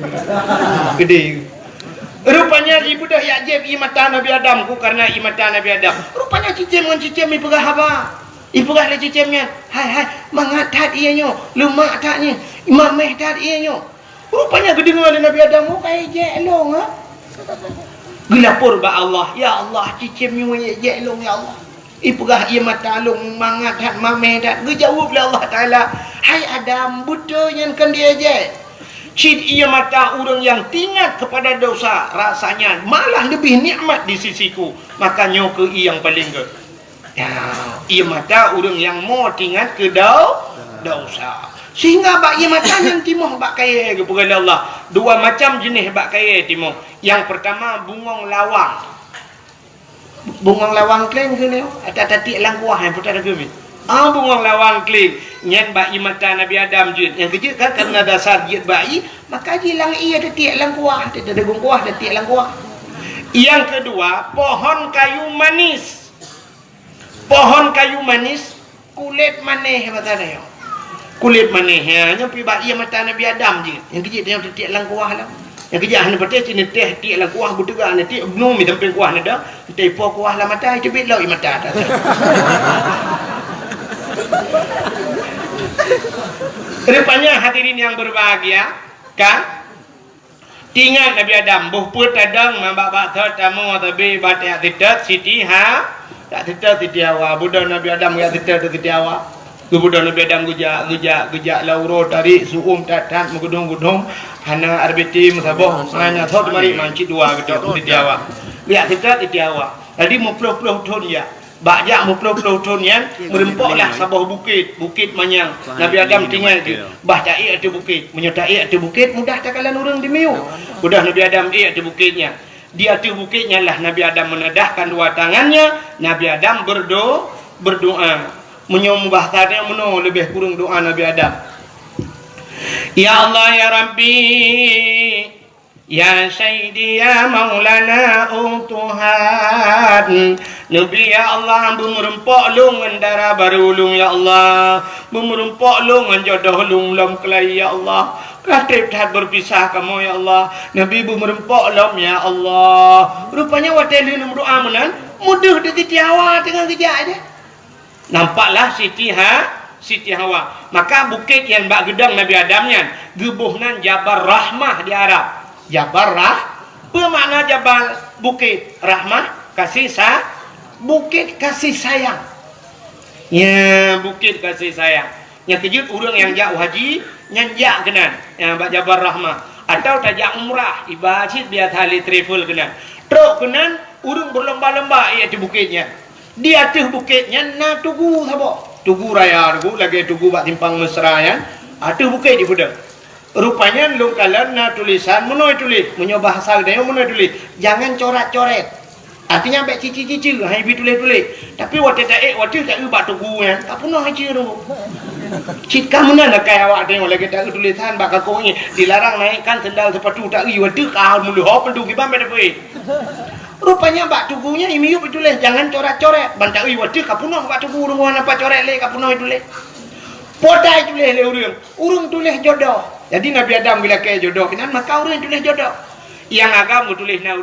gede. Rupanya ibu dah ya jeb i mata Nabi Adam ku karena i mata Nabi Adam. Rupanya cicim dengan cicim i pegah apa? I pegah le cicimnya. Hai mangatat ianyo, lemak tatnya. Imam meh tat ianyo. Rupanya kedengar oleh Nabi Adam oh kayak jelong ha. Gelapur ba Allah. Ya Allah cicimnya jelong ya Allah. I pegah ia mata long mangatat mameh tat. Gejawab oleh Allah Taala. Hai Adam butuhnya kan dia je. Cid ia mata orang yang tingat kepada dosa rasanya malah lebih nikmat di sisiku. Makanya ke yang paling ke. Ya, ia mata orang yang mau tingat ke dosa. Sehingga bak ia mata yang timoh bak kaya kepada Allah. 2 macam jenis bak kaya timoh. Yang pertama bungong lawang. Bungong lawang kleng ke ni? Ada tatik langkuah yang putar ke ni. Bungong lawang kling nyen bayi mata Nabi Adam je yang kecil kan karena dasar jiat bayi maka jilang ia ada tiak langkuah ada dagung kuah ada tiak langkuah. Yang kedua pohon kayu manis. Pohon kayu manis, kulit manis kata dia. Kulit manis ya, nyampi bak ia mata Nabi Adam je. Yang kecil dia tiak lang kuah lah. Yang kejap hana betul cina teh tiak lang kuah butuga hana tiak belum mi tampil kuah nada. Tepo kuah lah mata itu bit lau i mata dah. Rupanya hadirin yang berbahagia, kan? Tinggal Nabi Adam, buh put tadang mambak thot tamu tabi batak tidat siti ha. Tak tidat siti awa. Budak Nabi Adam ya tidat siti awa. Budak Nabi Adam gujak lauro tarik suum tatat mengudung-gudung hana arbiti musabah hanya thot mari mancit dua gedok siti awa. Lihat tidat siti awa. Tadi mu puluh-puluh ton ya. Bajak mupuluh-puluh ton yang merempoklah sabah bukit manyang. Nabi Adam tinggal tu. Bah tak ada bukit. Menyertai ada bukit mudah tak kalan orang dimiu. Mudah Nabi Adam ada bukitnya. Di atas bukitnya lah Nabi Adam menedahkan dua tangannya. Nabi Adam berdoa. Menyembah tadi meno lebih kurang doa Nabi Adam. Ya Allah ya Rabbi. Ya Sayyidi ya Maulana Tuhan Nabi ya Allah Bumerempok lungan darah baru ulung ya Allah Bumerempok lungan jodoh lung lam kelai ya Allah Katib tak berpisah kamu ya Allah Nabi bumerempok lam ya Allah Rupanya wateli nombor doa menan mudah di tiawa dengan kejap aja Nampaklah Siti Hawa Maka bukit yang bak gedang Nabi Adamnya Gebuhnan Jabal Rahmah di Arab Jabal apa makna Jabal bukit rahmah kasih bukit kasih sayang ya bukit kasih sayang yang kejut orang yang jauh haji nyanjak kenan yang bak Jabal rahmah atau tajak umrah ibadat biar tali travel kenan truk kenan orang berlomba-lomba ia di bukitnya di atas bukitnya na tugu sabo tugu raya tugu lagi tugu bak timpang mesra ya atas bukit di budak rupanya lung kalan na tulisan menoi tulis menyoba bahasa dia menoi tulis jangan coret-coret artinya ambek cici-cici hai bi tulis-tulis tapi waktu tak ubah tugu kan tak pernah haji tu cit kamu nak kai awak tengok lagi tak tulisan bakal kau ni dilarang naikkan sendal sepatu tak ri waktu kau mulu hop pendu gimana depe rupanya bak tugunya imiu tulis jangan coret-coret bantak ri waktu kau pernah bak tugu rumah apa coret le kau pernah tulis podai tulis le urung tulis jodoh. Jadi Nabi Adam bila kaya jodoh kenan maka orang tulis jodoh. Yang agam tulis na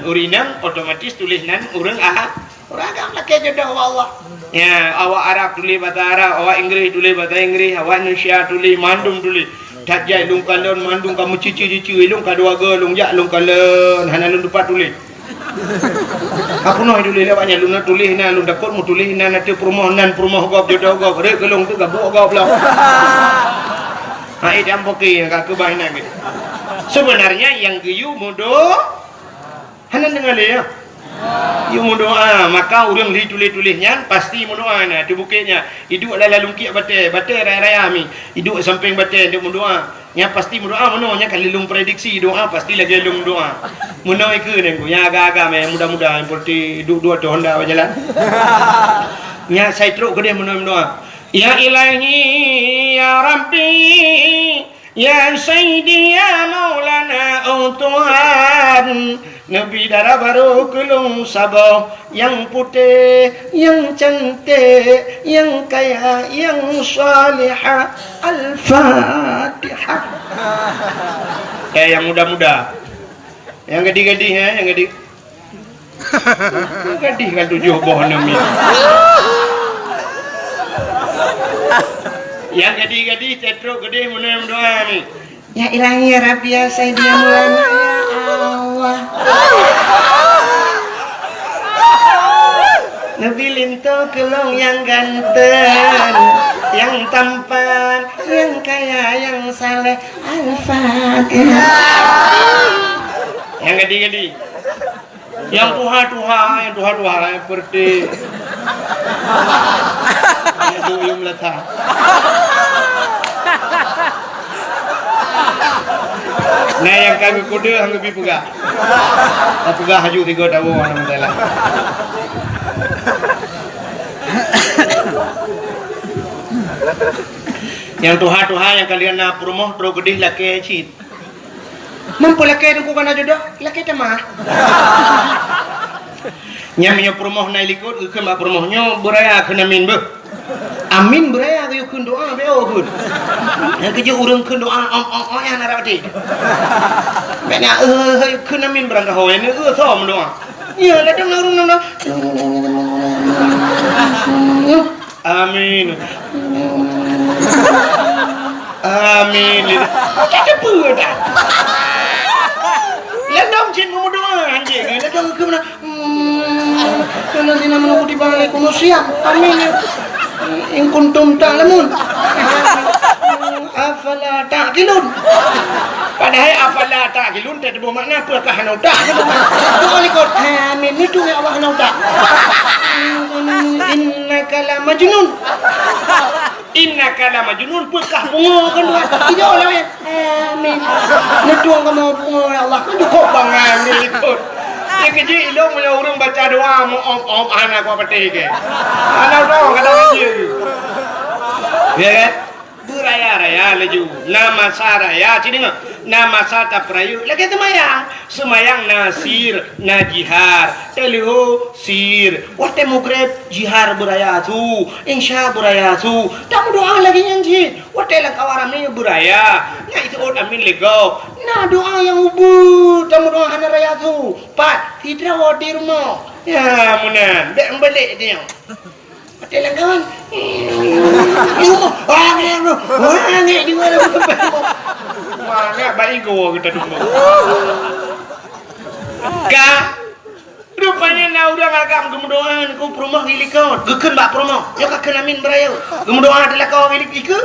urinang otomatis tulis nan orang agam lah kaya jodoh Allah. Ya, awak Arab tulis bahasa Arab, awak Inggeris tulis bahasa Inggeris, awak Indonesia tulis mandum tulis. Tak jai lung kalon mandum kamu cici lung kadua ge lung jak lung kalon hana lung dapat tulis. Aku noh tulis lewatnya lung tulis na lung dapat mu tulis na nanti permohonan gop jodoh gop rek gelung tu gabuk gop lah. Hai jam poki yang kak kebahinan gitu. Sebenarnya yang geyu mudo hana dengar ya. Yu mudo maka orang li tulis-tulisnya pasti mudo na di bukitnya. Hidup dalam lungkit batai raya mi. Hidup samping batai dia mudoa. Nya pasti mudoa mononya kali lung prediksi doa pasti lagi lung doa. Muno iku nengku nya agak-agak me mudah-mudahan seperti dua Honda berjalan. Nya saya teruk gede muno doa. Ya ilahi ya Rabbi ya Sayyidi ya Maulana Tuhan Nabi darah baru kelung sabah yang putih yang cantik yang kaya yang salihah Al-Fatihah yang muda-muda yang gadis-gadis yang gadis gadis kan 7 boh nami yang gadis-gadis cetruk gede mana doa ni ya ilahi ya Rabbi ya Sayyidi ya Maulana ya Allah Nabi linto kelong yang ganteng yang tampan yang kaya yang saleh Al-Fatihah yang gadis-gadis yang tuha-tuha seperti itu yang letak nah yang kami kuda hang lebih pegah tak pegah haju 3 tahun alhamdulillah yang tuha-tuha yang kalian nak promoh terus gedih laki cit mampu laki itu bukan jodoh laki temah Nyamnya perumoh naik likut ke mbak perumohnya beraya kena amin be. Amin beraya ke yukun doa be okun. Yang kerja urang kun doa yang narati. Bena yukun amin berangka hoe ne som doa. Ya ladang narung nang. Amin. Amin. Kita pun dah. Ladang cin mau doa anjing. Ladang ke mana? Kalau tidak menunggu di balik kuno siap. Amin. In kuntum ta'lamun. Afala ta'qilun. Padahal afala ta'qilun tak ada makna apa kah hana tak. Doa likut. Amin itu ya Allah hana tak. Innaka la majnun. Innaka la majnun pekah bunga kan doa. Tidak oleh ya. Amin. Netuang kamu bunga ya Allah. Cukup bangan likut. Dia kerja ilmu yang orang baca doa om anak apa petih ke. Anak doa kata kerja. Ya kan? Beraya-raya laju. Nama saraya cini ngah. Nama sata perayu. Lagi semayang nasir najihar. Teliho sir. Wate mukrep jihar beraya tu. Insya beraya tu. Tamu doa lagi nyanyi. Wate lang kawaramnya beraya. Nah itu amin lego. Nah doa yang ubud. Tamu doa hana raya tu. Pat. Tidak wadi rumah. Ya munan. Dek balik dia. Wate lang kawan. Wangi di mana mana baik gua kita dulu. Ka rupanya na udah ngagam gemudoan ku promah gilikon. Gekeun bak promah. Yo ka kenamin berayo. Gemudoan adalah kau gilik iku.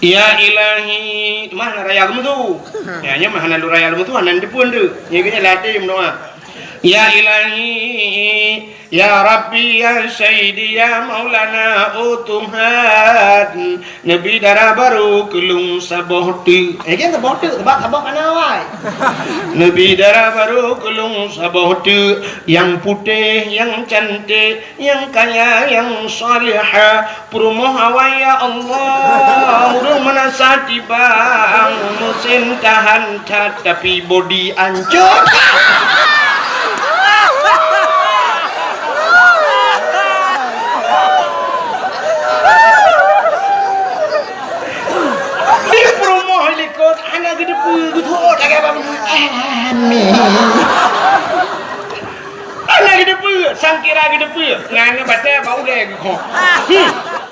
Ya ilahi, mana raya gemu tu? Ya nya mana lu raya gemu tu hanan depan tu. Nya kena latih doa. Ya ilahi, ya Rabbi, ya Sayyidi, ya Maulana, o Tuhan, Nabi darah baru kelung sabohti. Kan sabohti, sabah kanawai. Nabi darah baru kelung sabohti, yang putih, yang cantik, yang kaya, yang salihah. Perumoh awai ya Allah, udah menasati bang, mesin tahan tapi body ancur. Anak gede pun, gitu tak apa. Amin. Anak gede pun, sangkira gede pun. Ngana baca bau deh kau.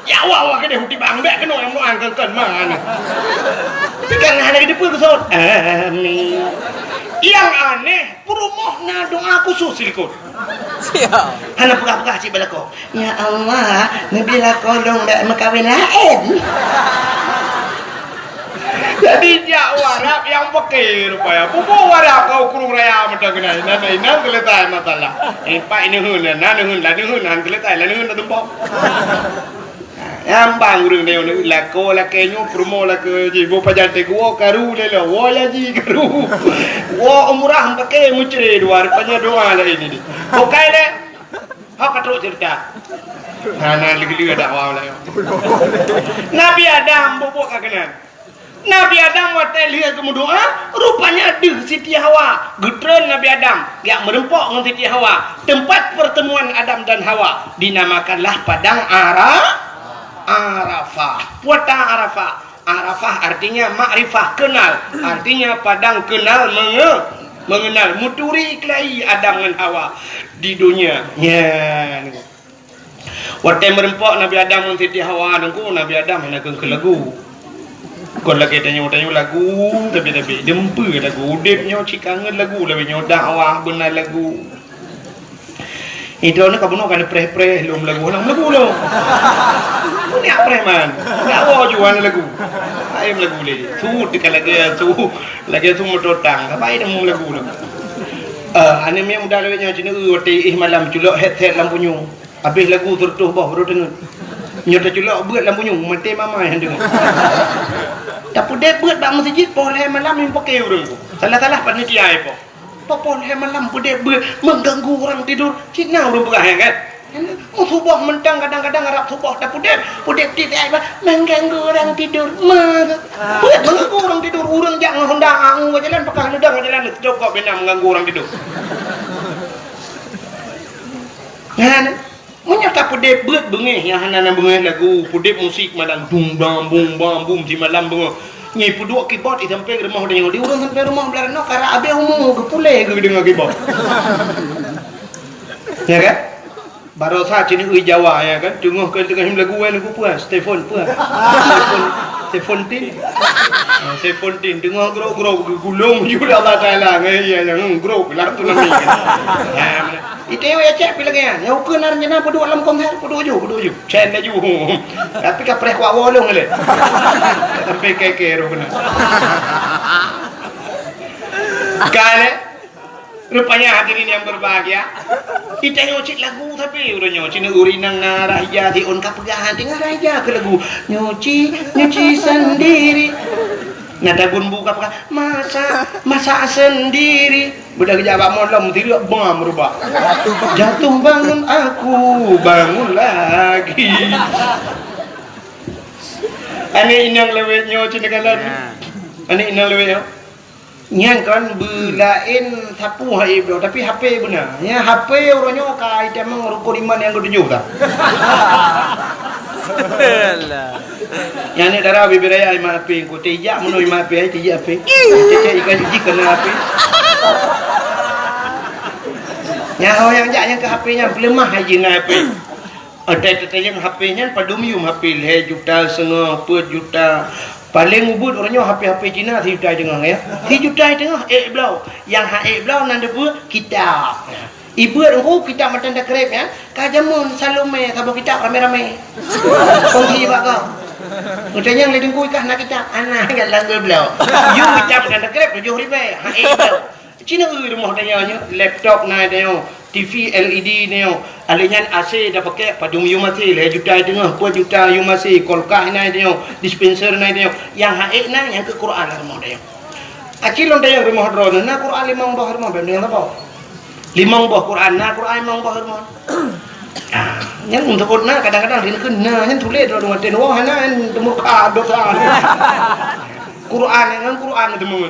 Ya awak gede huti bang bek kena yang mau angkat mana. Tapi kan anak gede pun gitu. Amin. Yang aneh, perumohna doa khusus ikut. Anak pegah-pegah cik belako. Ya Allah, nabila kolong dak makawin lain. Jadi jak warap yang pakai rupanya. Pupu warap kau kurung raya macam kena. Nana inang keletai masalah. Pak ini hun, nana hun, lani hun, han keletai, lani hun ada tumpah. Yang bang urang dia ni lako lakenyo promo lak jibo pajante gua karu le lo. Wo ya ji karu. Wo umrah pakai mucre dua rupanya doa lah ini. Pokai le. Hak katruk cerita. Nana lagi-lagi dakwah lah. Nabi Adam bobok kakenan. Nabi Adam waktu lihat kemudoa, rupanya ada Siti Hawa. Getren Nabi Adam, yang merempok dengan Siti Hawa. Tempat pertemuan Adam dan Hawa dinamakanlah Padang Arafah. Padang Arafah. Arafah artinya makrifah, kenal. Artinya padang kenal, mengenal. Muturi kelahi Adam dan Hawa di dunia. Ya. Waktu merempok Nabi Adam dengan Siti Hawa, Nabi Adam hendak ke lagu. Kon lagi tanya lagu tapi dempe lagu udipnya cikangan lagu lebihnya dakwah benar lagu itu ni kamu nak preh lom lagu lo ni apa man dakwah jual lagu ayam lagu le tu dekat lagi tu mototang apa ini mau lagu lo ane memang muda lebihnya cina wati malam culok headset lampunya habis lagu tertuh bah baru dengar nyata culok buat lampunya mati mama yang dengar. Tapi dia buat bang masjid boleh malam yang pakai orang tu. Salah-salah panitia itu. Boleh malam dia buat mengganggu orang tidur. Cina orang berah kan? Subuh mentang kadang-kadang Arab subuh tapi dia tidak mengganggu orang tidur. Buat mengganggu orang tidur. Orang jangan hendak jalan pakai hendak jalan cukup benar mengganggu orang tidur. Ngana menyata pedep beut bengeh yang hanana bengeh lagu pedep musik malam dung bam bum bam bum di malam bengeh nyi puduk keyboard i sampai ke rumah dia di urang sampai rumah belarno kara abe umum ke pule ke dengar keyboard ya kan baru saat ini ui Jawa ya kan dengar ke tengah lagu lagu puas telefon Seventeen dengar grow gulung juga Allah Taala ya yang grow lah tu nami itu ya cek pilih kan yang kenar jena padu alam konser padu ju chen laju tapi kapreh kwa wolong le sampai keke ro benar kale rupanya hadirin yang berbahagia kita nyocit lagu tapi udah nyocit urinang naraya di on kapegahan dengar aja ke lagu nyuci sendiri nada gun buka apa masak sendiri budak jawab modal mesti dia bang berubah jatuh bangun aku bangun lagi ane inang lewet nyocit dengan ane inang lewet nyang kan belain sapu hai bro tapi HP benar nya HP orangnya kai temang rukun iman yang ketujuh dah yang ni darah bibiraya iman HP ko tejak menu iman HP ai tejak HP cecek ikan cuci kena HP nya yang jaknya ke HP nya belemah haji na HP ada yang HP nya padumium HP le juta setengah per juta paling ubud orangnya HP Cina 3 juta tengah ya 3 juta tengah belau yang belau nanda pun kitab ibu aku kitab macam dah kerep ya kajamun Salome sabuk kitab rame-rame kongsi juga kau udahnya ngeliding kui kah nak kitab anak enggak langgar belau you kitab macam dah kerep 7,000 belau Cina rumah dia laptop na dia TV LED ni alinyan AC dah pakai padum you masih 1 juta tengah 2 juta you masih kolkah ni dia dispenser ni dia yang haik na yang ke Quran lah rumah dia acilon dia rumah drone na Quran 5 bah rumah benda apa 5 bah Quran na Quran 5 bah rumah yang untuk na kadang-kadang dia kena yang tulis dalam rumah dia wah na muka dosa Quran dengan Quran itu mungkin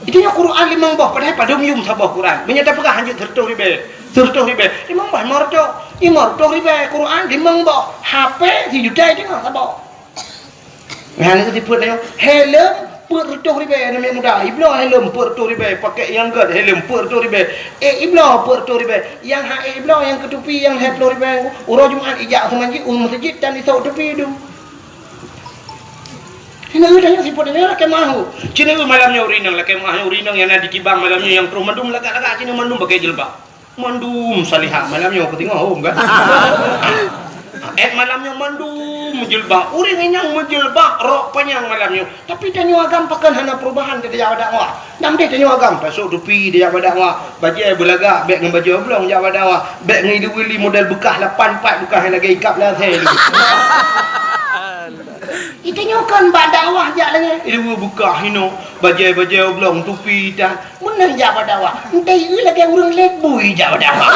itu nya Quran 5 bah padahal padum yum sabah Quran menyata pegah hanjut 30,000 5 bah marto 50,000 Quran 5 bah HP 3 juta itu enggak sabah ngane itu dibuat dia helm 40,000 namanya muda iblo helm 40,000 pakai yang gad helm 40,000 iblo 40,000 yang iblo yang ketupi yang 10,000 urang Jumaat ijak masjid masjid dan isau tepi itu ini udah siput ini lah kemahu. Cina malamnya urinang lah kemahu urinang yang ada di kibang malamnya yang terus mandum lagak-lagak cina mandum pakai jilbab. Mandum salihah malamnya aku tengok enggak. Malamnya mandum jilbab. Uring yang menjilbab rok panjang malamnya. Tapi dia nyuagam pakan hana perubahan dia jawab dakwah. Nam dia nyuagam pasuk tupi dia jawab dakwah. Baju belagak beg dengan baju oblong jawab dakwah. Beg dengan wili model bekas 84 bekas yang lagi ikap lah saya. Kita nyokan badawah jak lagi. Ibu buka hino baju oblong tupi dah. Menang jak badawah. Entai lagi urang lebui jak badawah.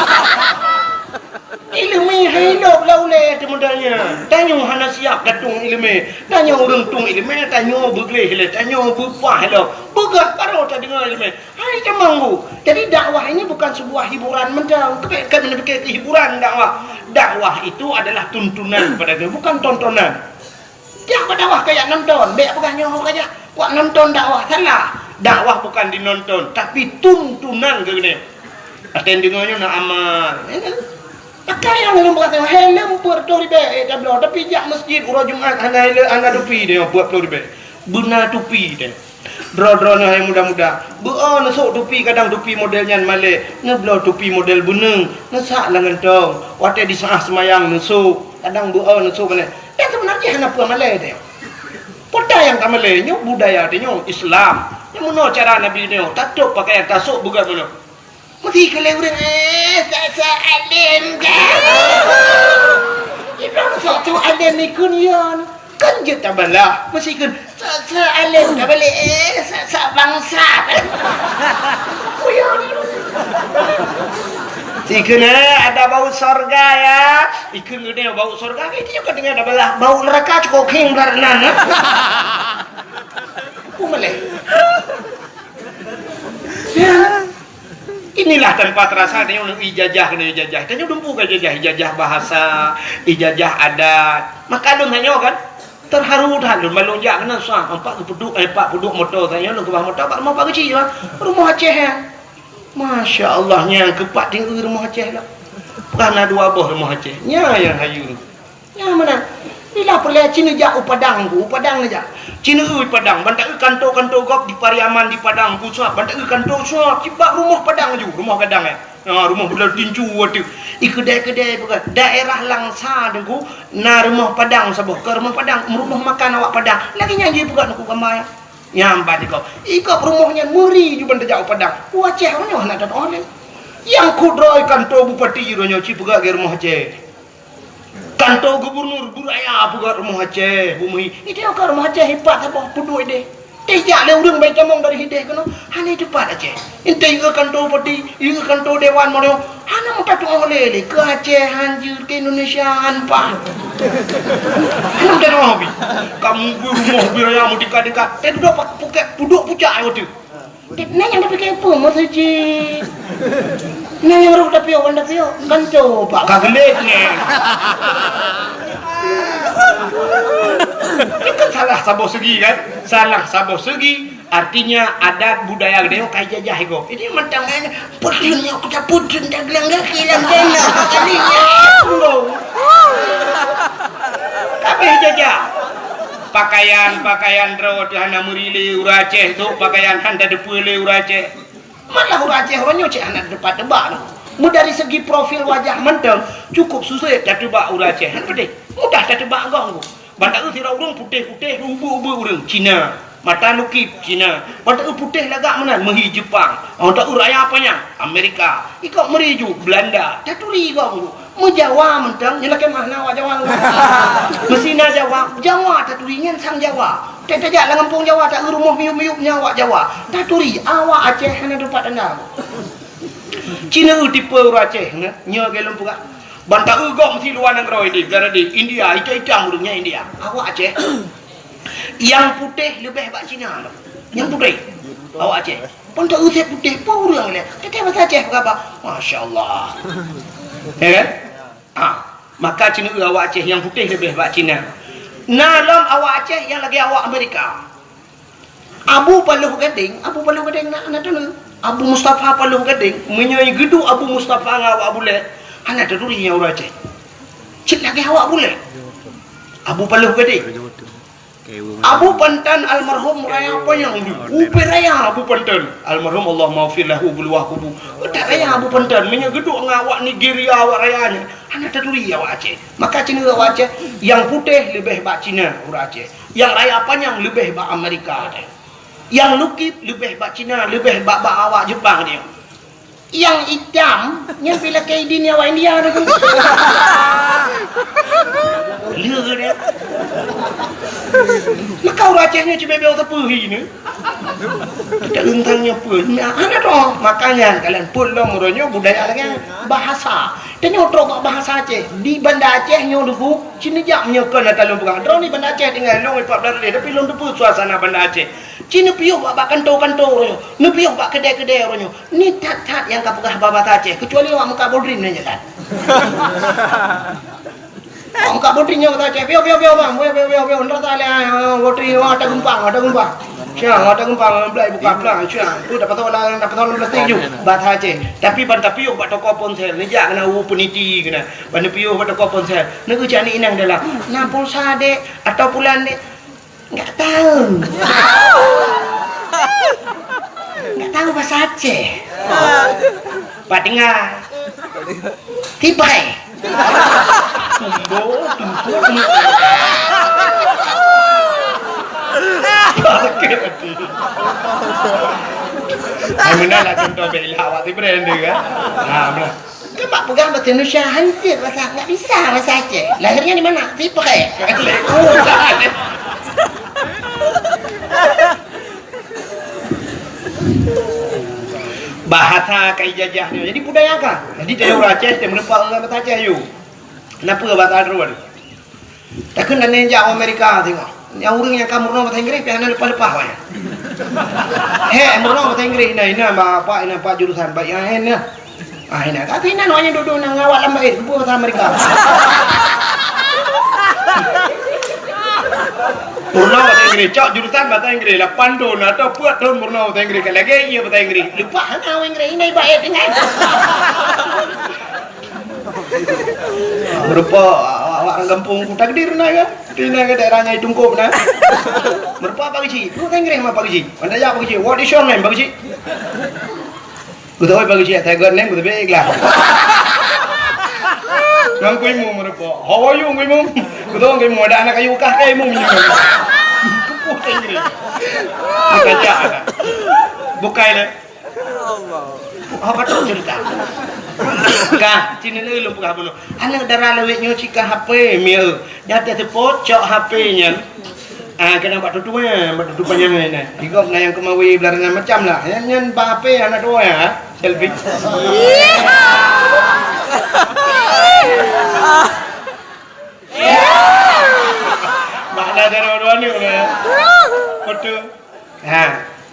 Ilmu hidup laule temudanya. Tanyo hana siap datung ilmu. Tanyo urang tung ilmu, tanyo begleh le, tanyo bupah le. Begat karo tak dengar ilmu. Hai cemanggu. Jadi dakwah ini bukan sebuah hiburan mendang. Kan fikir hiburan dakwah. Dakwah itu adalah tuntunan pada dia, bukan tontonan. Dia dakwah kayak nonton, bek bukan nyoh kayak buat nonton dakwah salah. Dakwah bukan dinonton, tapi tuntunan ke ni. Aten dengannya nak amal. Pakai yang belum berkata helm 40,000 dah belum tapi jak masjid urang Jumaat ana tupi dia 40,000. Bena tupi dia. Dro-dro yang muda-muda. Beo nasuk tupi kadang tupi modelnya Malik. Ngeblo tupi model buneng. Nasak lah ngentong. Wate di sah semayang nasuk. Kadang beo nasuk mana. Dan sebenarnya hanya apa Malay dia. Poda yang tak Malay nyo budaya dia nyo Islam. Yang mana cara Nabi dia tatuk pakaian tasuk bukan mana. Mesti kalau orang alim kan. Ibrahim satu alim ikun yan. Kan je tak balah. Mesti kan alim tak balik bangsa. Oh ya. Ikan ada bau surga ya. Ikan gede bau surga itu juga dengan ada belah bau neraka cukup king beranan. Apa malih? Ya. Inilah tanpa terasa dia nak ijazah kena ijazah. Tanya dumpu ke ijazah bahasa, ijazah adat. Maka lu tanya kan, terharu dah lu malu jak kena sah. Empat peduk motor tanya lu ke bawah motor, pak rumah kecil lah. Rumah Aceh ya. Masya Allah nya kepak tinggi rumah Aceh lah. Kerana dua buah rumah Aceh. Nya yang hayu. Nya mana? Bila perlu Cina jak Padang aja. Cina Padang, bantak kantor gop di Pariaman di Padang pusat, bantak kantor suap, cibak rumah Padang ju, rumah Padang rumah belah tinju waktu. Kedai-kedai bukan daerah Langsa dengku, rumah Padang sabuh ke rumah Padang, rumah makan awak Padang. Lagi nyanyi bukan aku gambar. Nyambat ikut rumahnya muri ju bantak jak Padang. Aceh mana nak orang. Yang kudroi kantor bupati ronyo cibak ke rumah Aceh. Kantor gubernur buraya bukan rumah Aceh bumi itu kan rumah Aceh hebat apa puduk ide tidak le urang baik camong dari hideh kono hanya cepat Aceh ente juga kantor bupati juga kantor dewan mono hanya mau tu oleh ke Aceh hancur ke Indonesia anpa hanya ada hobi kamu rumah buraya mau dekat-dekat tapi duduk puduk pucak itu nanya yang dapat apa maksudnya nanya yang dapat apa kantor pak kagelet ni itu kan salah saboh segi kan salah saboh segi artinya adat budaya gede kayak jajah ego ini mentangnya putrinnya kita putrin dah gelang kilang dana kalinya tapi jajah pakaian rawat hana murile Aceh tu pakaian handa depule Aceh malah Aceh orangnya cek hana depan debak dari segi profil wajah menteng cukup susah dah tebak Aceh mudah dah tebak gong bantak sira urang putih-putih ubu-ubu urang Cina mata lukip Cina bantak putih lagak mana mehi Jepang bantak raya apanya Amerika ikut meriju Belanda taturi gong Jawa mentang nyelakan mahna wa Jawa mesina Jawa taturinya sang Jawa tak tajak lah kampung Jawa tak rumah miup-miup nyawa Jawa taturi awak Aceh hana dapat anda Cina tipe Aceh nya gelem puga bantak gok mesti luar negara ini gara di India hitam urangnya India awak Aceh yang putih lebih hebat Cina yang putih awak Aceh bantak putih pun urang le tetap bahasa Aceh apa masya-Allah ya kan maka Cina awak Aceh yang putih lebih hebat Cina dalam awak Aceh yang lagi awak Amerika Abu Paluh Gading nak tu Abu Mustafa Paluh Gading menyai gedung Abu Mustafa ngawak boleh hanya terurinya orang Aceh cik lagi awak boleh Abu Paluh Gading Abu Pantan almarhum raya apa yang upi raya Abu Pantan almarhum Allah maafir lahu beluah kubu tak raya Abu Pantan menyai gedung ngawak Nigeria awak rayanya hanya teruri awak Aceh maka Cina awak Aceh yang putih lebih hebat Cina orang Aceh yang raya panjang lebih hebat Amerika yang lukip lebih hebat Cina lebih hebat awak Jepang dia yang hitam yang bila kaidin awak India tu lur dia maka orang Acehnya cuma bel tepuhi ni tak rentangnya pun ada toh makanya kalian pun lah muronyo budaya dengan bahasa dan nyotrok bahasa Aceh di Banda Aceh nyo dulu Cina jak menyokan kalau bukan drone di Banda Aceh tinggal long 14 hari tapi long tepu suasana Banda Aceh Cina piuh bak kantor-kantor orangnya ni piuh bak kedai-kedai orangnya ni tat-tat yang kapegah bahasa Aceh kecuali awak muka bodrin aja kan muka bodrinnya bahasa Aceh piuh bang piuh ndak tale bodrin ada gempang siang ada gempang belai buka pelang siang tu dapat tolong plastik ju bahasa Aceh tapi banta piuh bak toko ponsel ni jak kena peniti kena banta piuh bak toko ponsel ni kerja ni inang dalam 60 dek atau bulan dek enggak tahu bahasa Aceh Pak dengar tibai mana lah contoh bela awak tu brand dia kan Kemak pegang bahasa Indonesia hancur bahasa enggak bisa bahasa Aceh lahirnya di mana tibai bahasa kaijajahnya jadi budaya kan jadi dari orang Aceh dia menepak dengan bahasa Aceh you kenapa bahasa Arab tak kena nenjak Amerika tengok yang orang yang kamu bahasa Inggeris yang lepas-lepas Murno bahasa Inggeris ina pak jurusan baik yang ini. Ina kata ina noanya duduk nang ngawal lambai ke bahasa Amerika. Murno bahasa Inggeris, cok jurusan bahasa Inggris lah pandon atau buat tahun murno bahasa Inggris lagi iya bahasa Inggris. Lupa hang Inggris ini baik dengan. Merupa orang kampung Takdir na kan? Tina ke daerahnya Tungkup na. Merupa Pak Gici. Bahasa Inggris mah Pak Gici. Anda ya Pak Gici. What is your name Pak Gici? Betul Pak Gici. Saya got name betul baiklah. Nang kui mu merupa. How are you kui mu? Betul kui mu ada anak kayu kah kai mu minyak. Bahasa Inggris. Kaca ada. Bukai na. Apa tu cerita? Kah, cina ni lu pukah bunuh. Anak darah lewek nyo cika HP mil. Nyata terpocok HP-nya. Kena buat tutunya, buat tutup panjang ni. Igop na yang kemawi belarangan macam lah. Yang HP anak dua ya, selfie. Makna darah dua ni mana? Foto.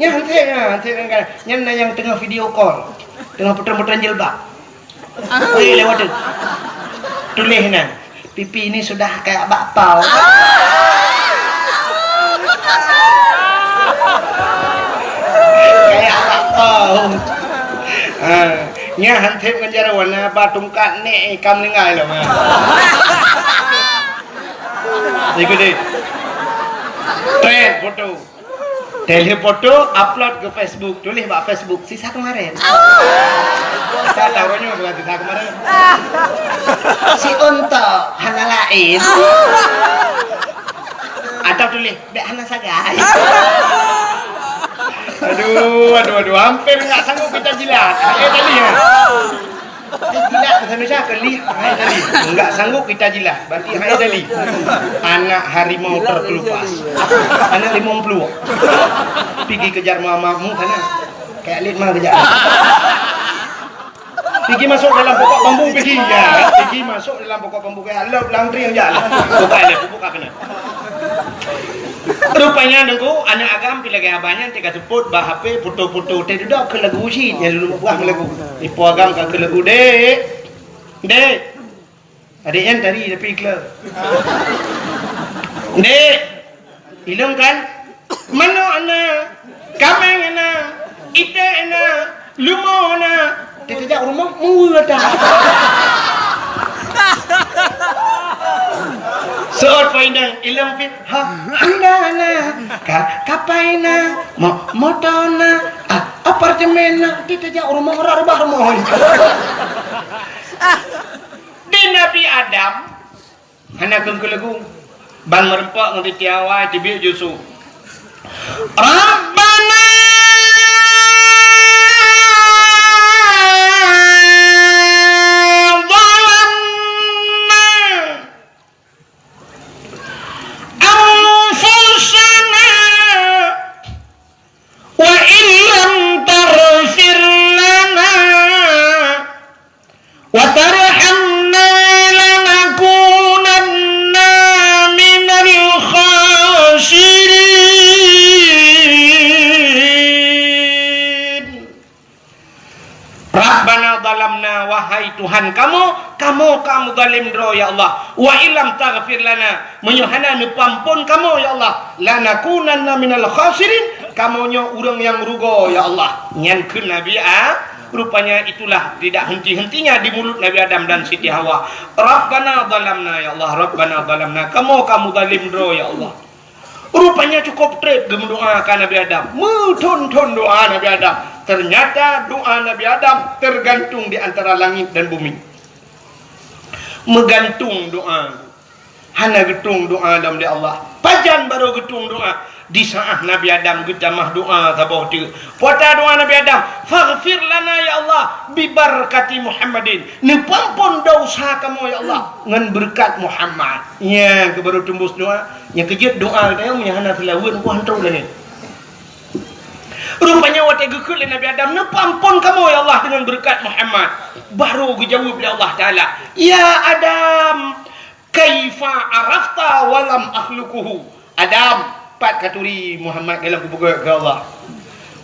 Nanti kan. Yang tengah video call, tengah putar-putar jilbab. Lewat tu. Tulis na. Pipi ini sudah kayak bakpao. Kayak bakpao. Nya hantip kan warna batungkat ni ikam lengai lah. Ikut deh. Trend foto. Tele foto upload ke Facebook. Tulis bak Facebook sisa kemarin. Saya taruhnya bukan sisa kemarin. Si untuk hana lain. Atau tulis dek hana sagai. Aduh, hampir nggak sanggup kita jilat. Tadi ya. Jilat bahasa Indonesia keli. Tadi nggak sanggup kita jilat. Berarti tadi. Anak harimau terkelupas. Anak limau peluang. Pergi kejar mamamu sana. Kayak lihat mah kejar. Pergi masuk dalam pokok bambu pergi ya. Pergi masuk dalam pokok bambu kayak lep langtri yang jalan. Buka kena. Rupanya dengku anak agam pilih gaya banyak tika sebut bah HP foto-foto teh duduk ke lagu sih yang dulu buah lagu ipo agam ke lagu dek adiknya tadi tapi klub dek hilang kan mana anak kameng anak ite anak lumo anak tidak rumah mula dah Soal poinang ilang fit handana kapaina motona apartemena tidak jauh rumah mohon di Nabi Adam anak kengkelagu bang merempak ngerti tiawa cibiuk jusu Rabbana wahai Tuhan kamu zalim dro ya Allah wa illam taghfir lana menyuhana nepampun kamu ya Allah lanakunanna minal khasirin kamunya urang yang rugo ya Allah nyankeun Nabi rupanya itulah tidak henti-hentinya di mulut Nabi Adam dan Siti Hawa Rabbana zalamna ya Allah Rabbana zalamna kamu zalim dro ya Allah rupanya cukup trip doa ke Nabi Adam muton doa Nabi Adam ternyata doa Nabi Adam tergantung di antara langit dan bumi. Megantung doa. Hana getung doa Adam di Allah. Pajan baru getung doa. Di saat Nabi Adam getamah doa tabah tu. Puata doa Nabi Adam. Faghfir lana ya Allah. Bibarakati Muhammadin. Nepampun dosa kamu ya Allah. Ngan berkat Muhammad. Ya, baru tembus doa. Yang kejut doa dia punya hana selawun ku hantar dah ni. Rupanya waktu gekul Nabi Adam nepampun kamu ya Allah dengan berkat Muhammad. Baru dijawab oleh Allah Ta'ala. Ya Adam, kaifa arafta walam akhlukuhu. Adam, pat katuri Muhammad kalau ku pegat ke Allah.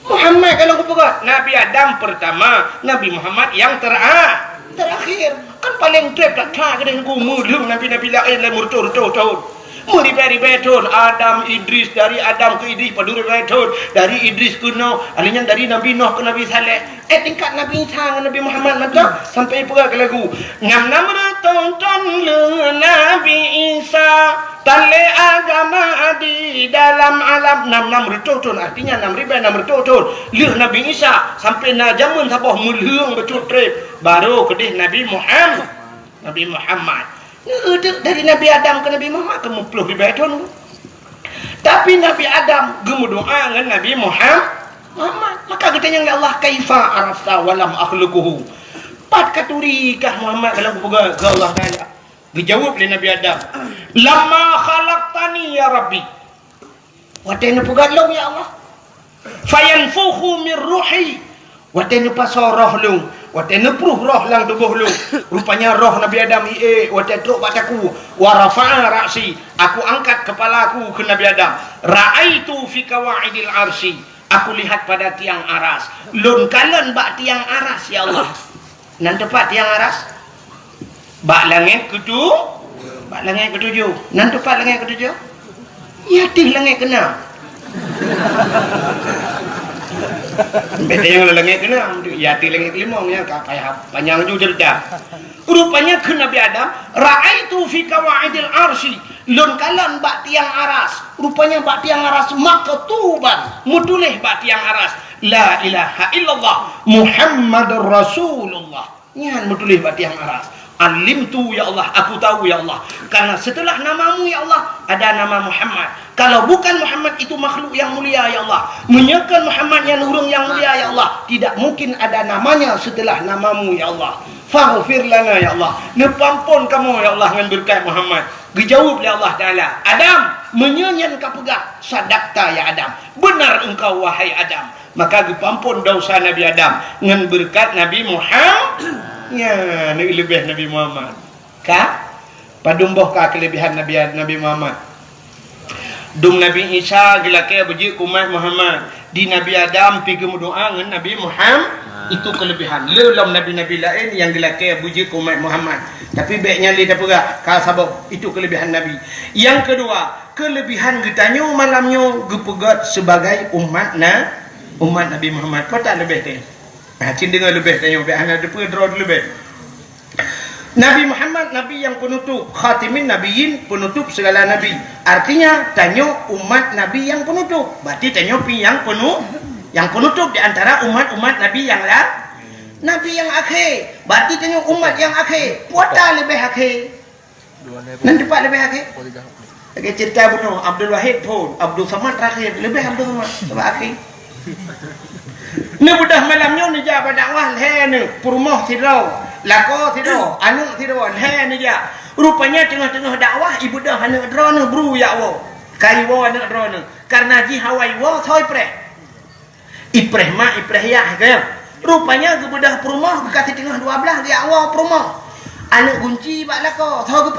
Muhammad kalau ku pegat Nabi Adam pertama, Nabi Muhammad yang terakhir. Kan paling trap tak ke dengan ku mulung nabi-nabi lain le murtur-tur. Muribai-ribai tahun Adam, Idris, dari Adam ke Idris pada ribai tahun, dari Idris ke Nuh, alinya dari Nabi Nuh ke Nabi Saleh. Tingkat Nabi Isa ke Nabi Muhammad mata sampai pula ke lagu. Ngam tonton le Nabi Isa tale agama di dalam alam 6 tahun artinya 6,600 tahun le Nabi Isa sampai na jamun sabah mulhung betul trip baru kedih Nabi Muhammad. Dari Nabi Adam ke Nabi Muhammad kamu puluh ribu tahun. Tapi Nabi Adam gemudoa dengan Nabi Muhammad. Maka kita yang Allah kaifa arafta walam akhluquhu. Pat katuri kah Muhammad dalam buku ke Allah Taala. Dijawab oleh Nabi Adam. Lama khalaqtani ya Rabbi. Wadene pugalong ya Allah. Fayanfukhu min ruhi. Wadene pasoroh long. Wadene pruh roh lang tubuh long. Rupanya roh Nabi Adam wadene truk bataku. Wa rafa'a ra'si. Aku angkat kepalaku ke Nabi Adam. Ra'aitu fi kawaidil arsy. Aku lihat pada tiang aras. Lun kalon bak tiang aras ya Allah. Nan tepat tiang aras. Bak langit ketujuh. Nan tepat langit ketujuh. Ya tih langit kena. Beda yang langit kena. Ya tih langit kelima nya kayak panjang juga cerita. Rupanya ke Nabi Adam, ra'aitu fi kawaidil arsy. Lun kalan bak tiang aras. Rupanya bak tiang aras maktuban. Mutulih bak tiang aras. La ilaha illallah Muhammadur Rasulullah. Nyan mutulih bak tiang aras. Alimtu ya Allah, aku tahu ya Allah. Karena setelah namamu ya Allah ada nama Muhammad. Kalau bukan Muhammad itu makhluk yang mulia ya Allah. Menyekan Muhammad yang nurung yang mulia ya Allah. Tidak mungkin ada namanya setelah namamu ya Allah. Faghfir lana ya Allah. Nepampun kamu ya Allah dengan berkat Muhammad. Dijawab oleh Allah Ta'ala. Adam, menyenyan kau pegang. Sadaqta ya Adam. Benar engkau wahai Adam. Maka dipampun dosa Nabi Adam dengan berkat Nabi Muhammad. Ya, lebih Nabi Muhammad. Kah? Padumboh kah kelebihan Nabi Muhammad? Dum Nabi Isa gelake beji kumat Muhammad. Di Nabi Adam pergi berdoa dengan Nabi Muhammad. Itu kelebihan. Lelam Nabi-Nabi lain yang gelake beji kumat Muhammad. Tapi baiknya lihat apa? Kau sabab itu kelebihan Nabi. Yang kedua, kelebihan getanya malamnya gepegat sebagai umat Nabi Muhammad. Kau tak lebih teh? Cing dengar lebih tanya anak depan draw lebih. Nabi Muhammad nabi yang penutup, khatimin nabiyyin, penutup segala nabi. Artinya tanya umat nabi yang penutup. Berarti tanya yang penutup di antara umat-umat nabi yang lain. Nabi yang akhir. Berarti tanya umat yang akhir. Puata lebih akhir. Nanti pak lebih akhir. Lagi cerita bunuh Abdul Wahid pun, Abdul Samad terakhir, lebih Abdul Samad lebih akhir. Ni budak malamnya ni ja berdakwah leh ni perumah tidau lako tidau anak tidau leh ni ja rupanya tengah-tengah dakwah ibu dah anak drone bru ya wo kai wo anak drone karena ji hawai wo thoi preh ipreh ma ipreh ya ke rupanya ke budak perumah kasih tengah 12 dia wo perumah anak kunci bak lako thoi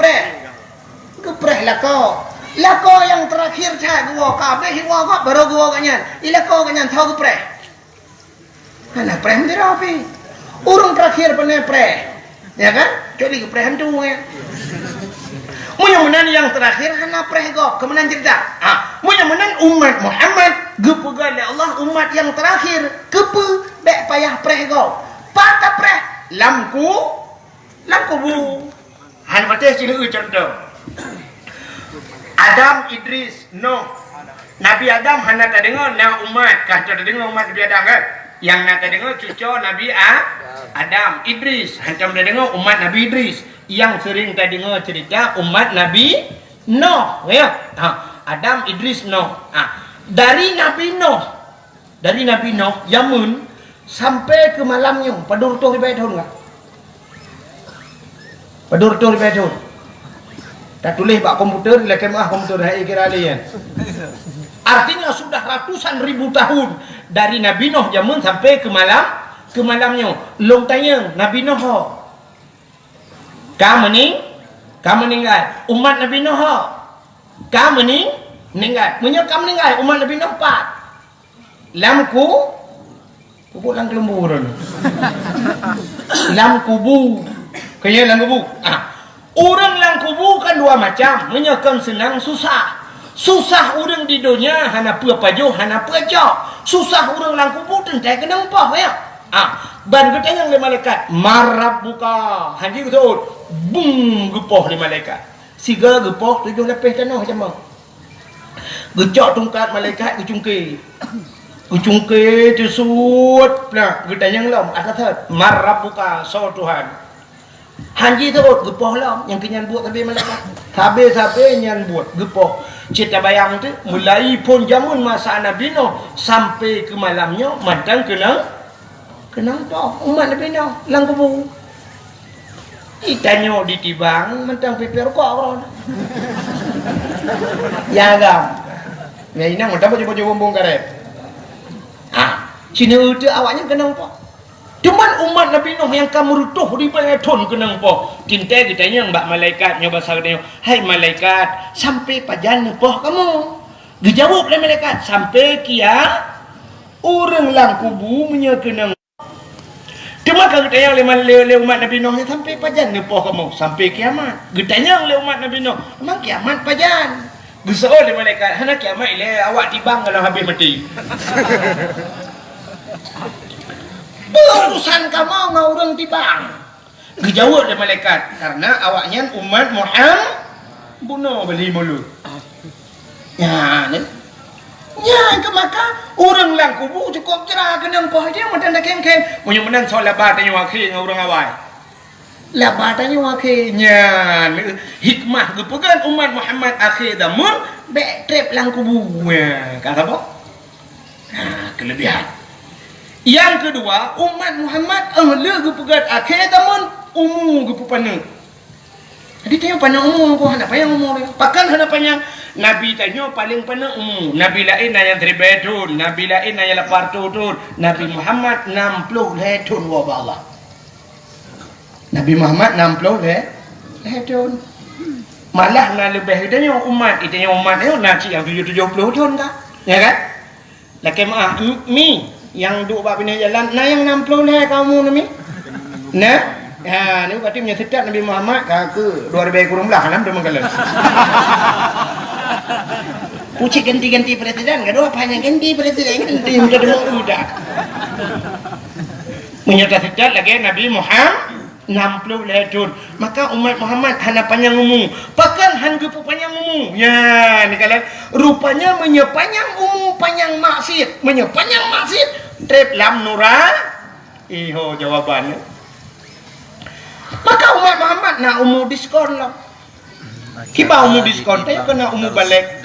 ke preh lako yang terakhir cak gua kabeh wo kok baru gua kanyan ilako kanyan thoi ke preh. Anak preh menjadi apa? Orang terakhir pernah preh, ya kan? Jadi ke preh hantu ya. Mudah-mudahan yang terakhir anak preh go, kemenang cerita. Mudah-mudahan umat Muhammad gepegal oleh Allah umat yang terakhir kepe bek payah preh go. Patah preh lamku bu. Han fatih cina contoh. Adam, Idris, Nuh. Nabi Adam hana tak dengar na umat, kah tak dengar umat Nabi Adam kan? Yang nak dengar cucu Nabi Adam, Idris. Hantam dah dengar umat Nabi Idris. Yang sering tak dengar cerita umat Nabi Nuh, ya. Adam, Idris, Nuh. Dari Nabi Nuh, Yamun sampai ke malamnya. Padur tu ribai tahun enggak? Padur tu ribai tahun. Tak tulis bak komputer, lekem komputer hai kira alien. Artinya sudah ratusan ribu tahun dari Nabi Nuh jamun sampai ke malamnya. Long tanya Nabi Nuh. Kamu meninggal. Umat Nabi Nuh. Kamu meninggal. Menyekam meninggal umat Nabi Nuh 4. Lamku pupuk lang kelemburan. Lam kubu. Kaya lam kubu. Orang lang kubu kan dua macam. Menyekam senang susah. Susah orang di dunia hana apa pajo hana apa jauh. Susah orang lang kubu tentai kena upah ya. Ban ketanya oleh malaikat marab buka. Haji betul. Bung gepoh di malaikat. Siga gepoh 7 lepih tanah macam mana? Gecok tungkat malaikat gecungke. Gecungke tersut pula getanyang lam atas marab buka so Tuhan. Haji tu gepoh lam yang kenyan buat tapi malaikat. Habis nyan buat gepoh. Cita bayang tu mulai pun jamun masa Nabi Nuh sampai ke malamnya matang kena dah umat Nabi Nuh lang kubu. Itanyo ditibang matang piper kok orang. Ya gam. Ya inang mata baju bumbung karet. Cina itu awaknya kena apa? Cuman umat Nabi Nuh yang kamu rutuh di pengeton kena apa? Cinta kitanya mbak malaikat nyoba saganya. Hai malaikat, sampai pajan apa kamu? Dijawab oleh malaikat, sampai kia orang lang kubu punya kena. Cuma kalau ditanya oleh umat Nabi Nuh sampai pajan apa kamu? Sampai kiamat. Ditanya oleh umat Nabi Nuh, memang kiamat pajan. Gesol oleh malaikat, hendak kiamat ile awak tibang kalau habis mati. Urusan kamu ngau orang tibang. Dijawab oleh malaikat, karena awaknya umat Muhammad bunuh beli mulut. Ya, ni. Ya, ke maka orang lang kubu cukup cerah kena apa dia macam dah kem-kem. Punya menang soal lebar tanya wakil dengan orang awal. Lebar tanya wakilnya hikmah kepegan umat Muhammad akhir damun back trap lang kubu. Ya, kata apa? Kelebihan. Yang kedua, umat Muhammad ahli kepegan akhir damun umur kepupana. Jadi tanya pandang umur kau hendak payang umur dia. Pakan hendak payang Nabi tanya paling pandang umur. Nabi lain yang 3 tahun, Nabi lain yang 8 tahun, Nabi Muhammad 60 tahun wa Allah. Nabi Muhammad 60 tahun. Malah nak lebih tanya umat, itanya umat dia nak yang 70 tahun kah? Ya kan? Laki mi yang duk bab ini jalan, nah yang 60 kamu ni mi. Nah, ni berarti punya sedap Nabi Muhammad ke 2000 kurang lah nama dia Pucik ganti-ganti presiden, kedua apa yang ganti presiden ganti udah demo udah. Menyata sedap lagi Nabi Muhammad 60 tahun. Maka umat Muhammad hana panjang umur. Pakan han gepu panjang umur. Ya, ni kalian rupanya menyepanjang umur panjang maksiat. Menyepanjang maksiat. Trip lam nura. Iho jawabannya. Maka umat Muhammad nak umur diskon lah. Kiba umur diskon tapi kena umur balik.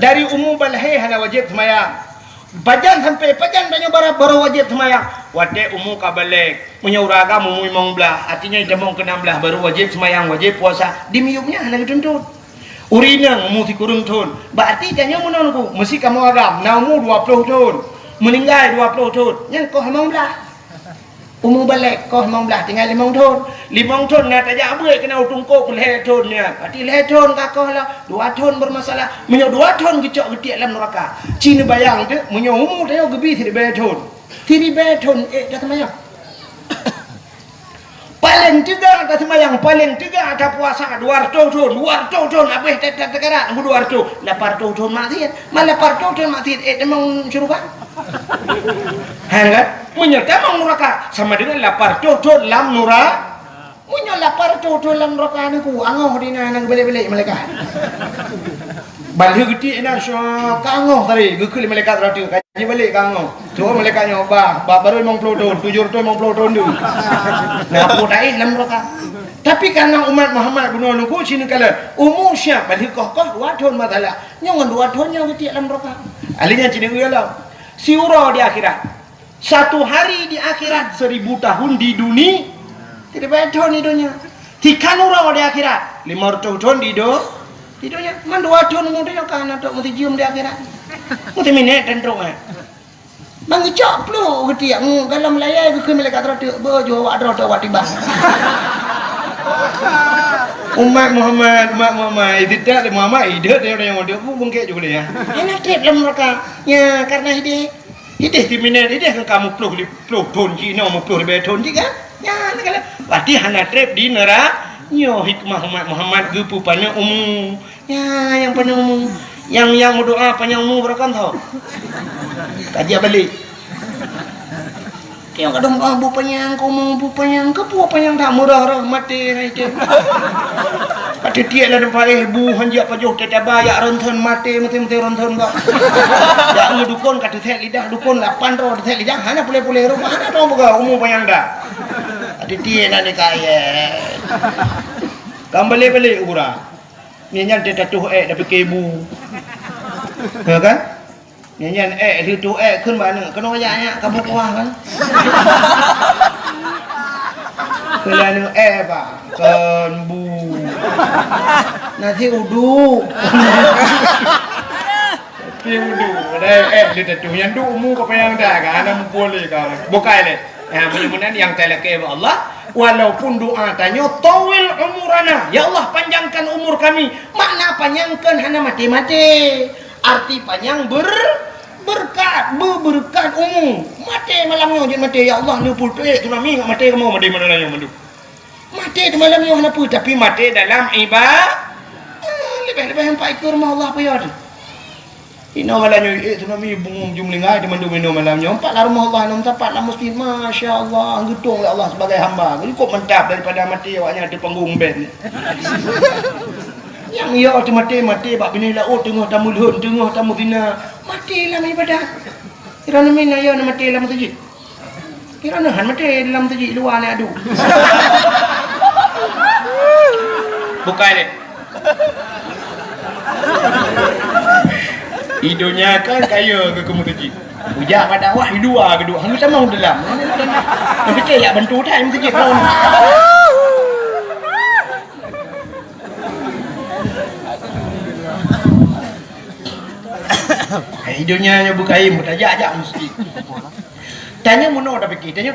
Dari umur balik hana wajib semaya. Bajan sampai pajan banyak baru wajib semaya. Wate umur ka balik. Punya uraga umur 15. Artinya demong ke 16 baru wajib semayang, wajib puasa. Di miyubnya hana dituntut. Urina umur 30 tahun. Berarti tanya menonku mesti kamu agam. Na umur 20 tahun. Meninggal 20 tahun. Yang kau 15. Umur balik kau 15 tinggal 5 tahun. 5 tahun nak tajak apa kena tungkuk leh tahun ni. Berarti leh tahun kakau lah 2 tahun bermasalah. Menyo 2 tahun gecok getiak dalam neraka. Cina bayang tu menyo umur dia gebi 3 tahun. 3 tahun dah semayang. Paling tiga dah semayang, paling tiga dah puasa 200 tahun. 200 tahun habis tak tekarat 200. 800 tahun maksiat. Malah 800 tahun maksiat memang syurga. Kan? Menyerta mang neraka sama dengan 800 tahun dalam neraka. Punya 800 tahun dalam neraka ni ku angoh dina nang balik-balik malaikat. Balik gede nak syok angoh tadi gekul malaikat ratu kaji balik angoh. Coba malaikatnya baru 50 tahun 750 tahun tu. Nah aku dai dalam neraka. Tapi karena umat Muhammad bunuh nuku sini kala umur syab balik koh 2 tahun matalah. Nyong 2 tahun yang gede dalam neraka. Alinya cini ulah. Siuro di akhirat. 1 hari di akhirat 1000 tahun di dunia. Tidak banyak tahun di dunia. 3 orang di akhirat 500 tahun di dunia. Man 2 tahun mudah kan untuk mesti cium di akhirat. Mesti minat tentrung Bang cok plu getiak dalam layar ke malaikat ratu bojo awak ratu awak tiba. Umat Muhammad tidak Muhammad hidup dia pun bungkit juga dia. Enak trip lah mereka. Ya karena hidup di Mina hidup kan kamu peluk ton Cina mau peluk lebih ton juga. Ya nak kala. Berarti hana trip di neraka. Nyo hikmah umat Muhammad gepu panjang umum. Ya yang panjang umum. Yang berdoa panjang umum berkan tahu. Kaji balik. Kaya kadang bu panjang kepu panjang tak murah mati itu. Ada dia lah nampak bu hanjak pajuh tetaba ya ronton mati ronton kau. Ya dukun kata tek lidah dukun 8 ro tek lidah hana boleh rumah hana tahu buka umum panjang dah. Ada dia lah ni kaya. Kembali urang. Ni nyan dia tatuh dah fikir bu. Ya kan? Nyanyian ituขึ้นmana kena ayatnya kamu kuah kan kelana pak kan bu nasi uduk dia tu yang du mu kau yang dah kan anak boleh kan bukai le mudah-mudahan yang teleke Allah walaupun doa tanya tawil umurana ya Allah panjangkan umur kami makna panjangkan hana mati-mati arti panjang berkat umum mati malamnya jangan mati ya Allah ni pulpe tsunami enggak mati kamu mati mana yang mandu mati di malamnya hana pu tapi mati dalam ibadah lebih yang pak ikut rumah Allah apa ya ino malamnya tsunami bung jumlingai di mandu minum malamnya empat lah rumah Allah enam tempat lah masjid masya-Allah gedung ya Allah sebagai hamba jadi kok mentap daripada mati awaknya ada panggung band yang ia mati bak bini laut tengah tamu luhun tengah tamu bina mati dalam ibadah kirana mina ya mati dalam masjid kirana han mati dalam masjid luar ni adu bukan ni hidupnya kan kaya ke masjid ujak pada wah dua kedua hang sama dalam tapi ya bantu tak masjid kau hidupnya bukai mutajak masjid tanya muno dah fikir tanya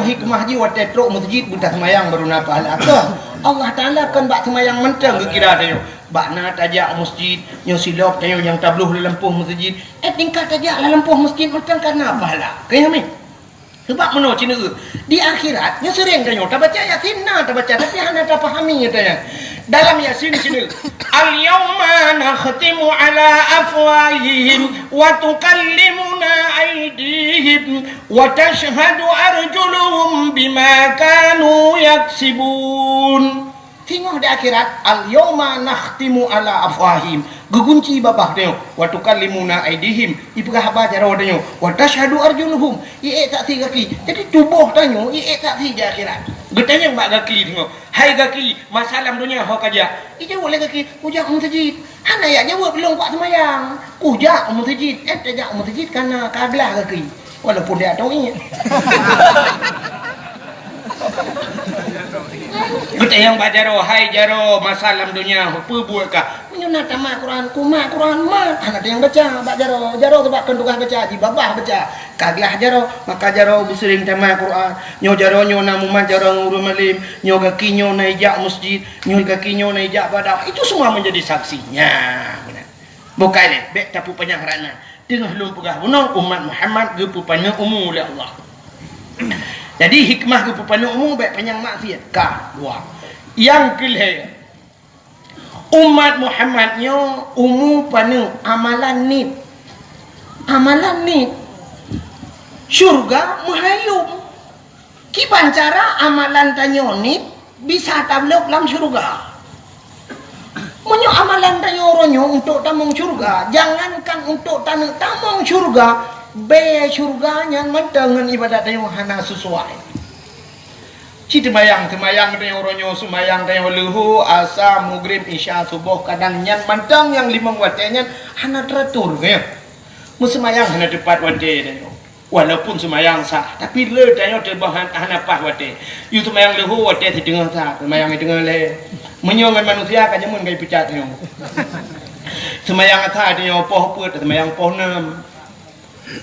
hikmah ji wat tetrok masjid buta semayang baru napa apa Allah Taala kan bak semayang mentang kira tanya bakna tajak masjid nyo silap tanya yang tabluh di lempuh masjid tingkat tajak la lempuh masjid mentang karena apa lah kaya mi sebab muno cina di akhirat nya sering tanya tak baca yasin tak baca tapi hana tak fahami tanya dalam yasin sini al-yawma nakhtimu ala afwahihim wa tukallimuna aydihim wa tashhadu arjuluhum bima kanu yaksibun tengok di akhirat al-yawma nakhtimu ala afwahihim gegunci babah tengok wa tukallimuna aydihim ipegah apa cara tengok wa tashhadu arjuluhum tak si kaki jadi tubuh tengok tak si di akhirat bertanya mbak kaki tengok hai kaki masalah dunia hok aja jawab oleh kaki ujak masjid hana ya jawab belum pak semayang ujak masjid tajak masjid karena kablah kaki walaupun dia tahu ini kita yang baca hai jaro masalah dunia apa buat kah menyunat sama Quran mat anak yang baca jaro sebab kendukan baca di babah baca kaglah jaro maka jaro bersering tema Quran nyo jaro nyo namuman jaro nguru malim nyo kaki nyo naijak masjid nyo kaki nyo naijak badah itu semua menjadi saksinya bukan ni bek tapu panjang rana tengah lum pegah bunong umat Muhammad gepu panjang umum oleh Allah jadi hikmah gepu panjang umum bek panjang maksiat dua yang kelih umat Muhammadnya umum panjang amalan ni syurga menghayum kiban cara amalan tanyo ni bisa tablok dalam syurga menyo amalan tanyo ronyo untuk tamong syurga jangankan untuk tamong syurga be syurganya mendengan ibadat tanyo hana sesuai temayang tanyo ronyo semayang tanyo luhu asar maghrib isya subuh kadang nyan mantang yang 5 waktu nyan hana teratur ya musemayang hana tepat waktu tanyo walaupun semayang sah tapi le tanyo terbahan hana pas waktu you semayang luhu waktu di tengah sah semayang di tengah le menyongan manusia kan jamun gai pecat tanyo semayang sah tanyo poh put semayang poh 6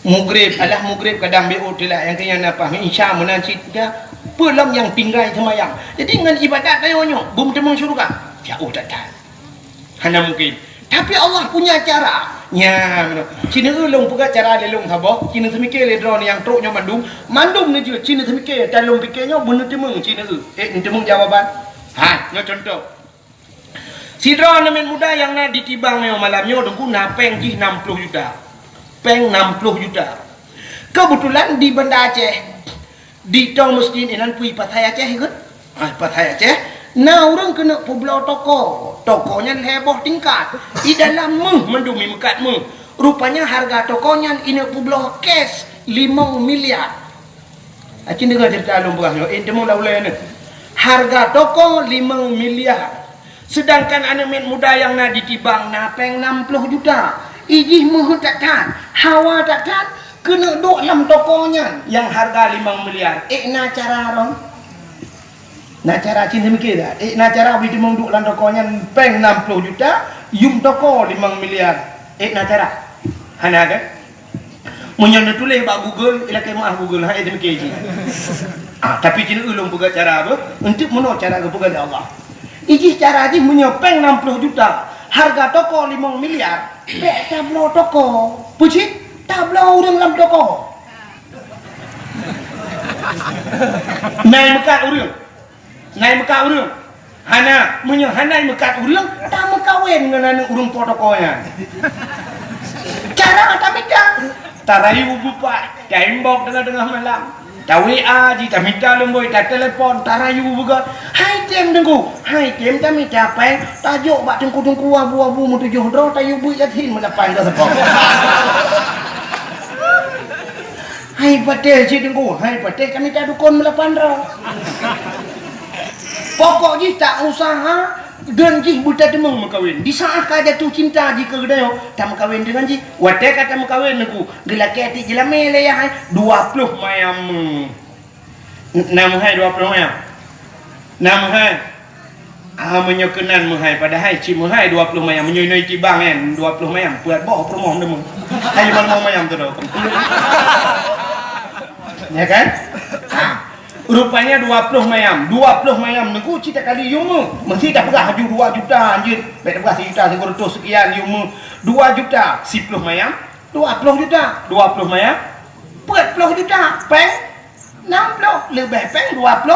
Maghrib kadang biut lah yang kaya napa isya menancit dia pulang yang tinggal semayang jadi dengan ibadat tayo nyo bum temang syurga jauh tak tahan. Hana mungkin. Tapi Allah punya cara. Nya, Cina ulung puga cara lelung habo. Cina semikir le drone yang truknya mandum. Mandum ni je Cina semikir dalam fikirnya benar temung Cina temung jawaban. Ha, nya contoh. Si drone men muda yang nak ditibang meo malamnya dengku na peng ji 60 juta. Peng 60 juta. Kebetulan di Banda Aceh di tong masjid inan pui Pathai Aceh ikut. Pathai Aceh. Nah orang kena pulau toko. Tokonya heboh tingkat. Di dalam mendumi mekat rupanya harga tokonya ini pulau cash 5 miliar. Acin dengar cerita alung berang. Temu laulai ni. Harga toko 5 miliar. Sedangkan anak muda yang nak ditibang napeng 60 juta. Ijih muhut tak tahan. Hawa tak tahan. Kena duk dalam tokonya yang harga 5 miliar. Na cara ron. Na cara cinta mikir tak? Na cara bila dia duk dalam tokonya peng 60 juta. Yum toko 5 miliar. Na cara. Hana kan? Munyana tulis bak Google. Ila kemah Google. Hai dia mikir je. Tapi cinta ulung buka cara apa? Untuk mana cara buka dari Allah. Ijih cara je menyopeng 60 juta. Harga toko 5 miliar. Bek tablo toko. Pucik? Tablo orang dalam toko. Naik mekat orang. Naik mekat orang. Hana hanai mekat orang. Tak mekawin dengan orang tokonya. Cara tak minta. Tarayu bupak. Tembok tengah-tengah malam. Tak WA je, tak minta lemboi, tak telefon, tak rayu juga. Hai tem tengku, hai tem tak minta peng, tajuk bak tengku-tengku abu-abu mu 7 dro, tayu buik yakin melapan ke sepok. Hai patel si tengku, hai patel kami tak dukun melapan dro. Pokok je tak usaha, dan jih buta temung makawin. Di saat kau jatuh cinta jika kedayo, tak makawin dengan jih. Wadah kata makawin aku, gelaki hati jelame le ya hai 20 mayam. Nama hai 20 mayam. Nama hai. Menyokenan mahai padahal cik mahai 20 mayam menyoi tibang kan 20 mayam buat bawa promo demo. Hai mana mayam tu dah. Ya kan? Rupanya 20 mayam nengku cita kali yumu mesti dah pegah haju 2 juta anjir baik pegah 1 juta sekurang sekian yumu 2 juta 10 mayam 20 juta 20 mayam 40 juta peng 60 lebih peng 20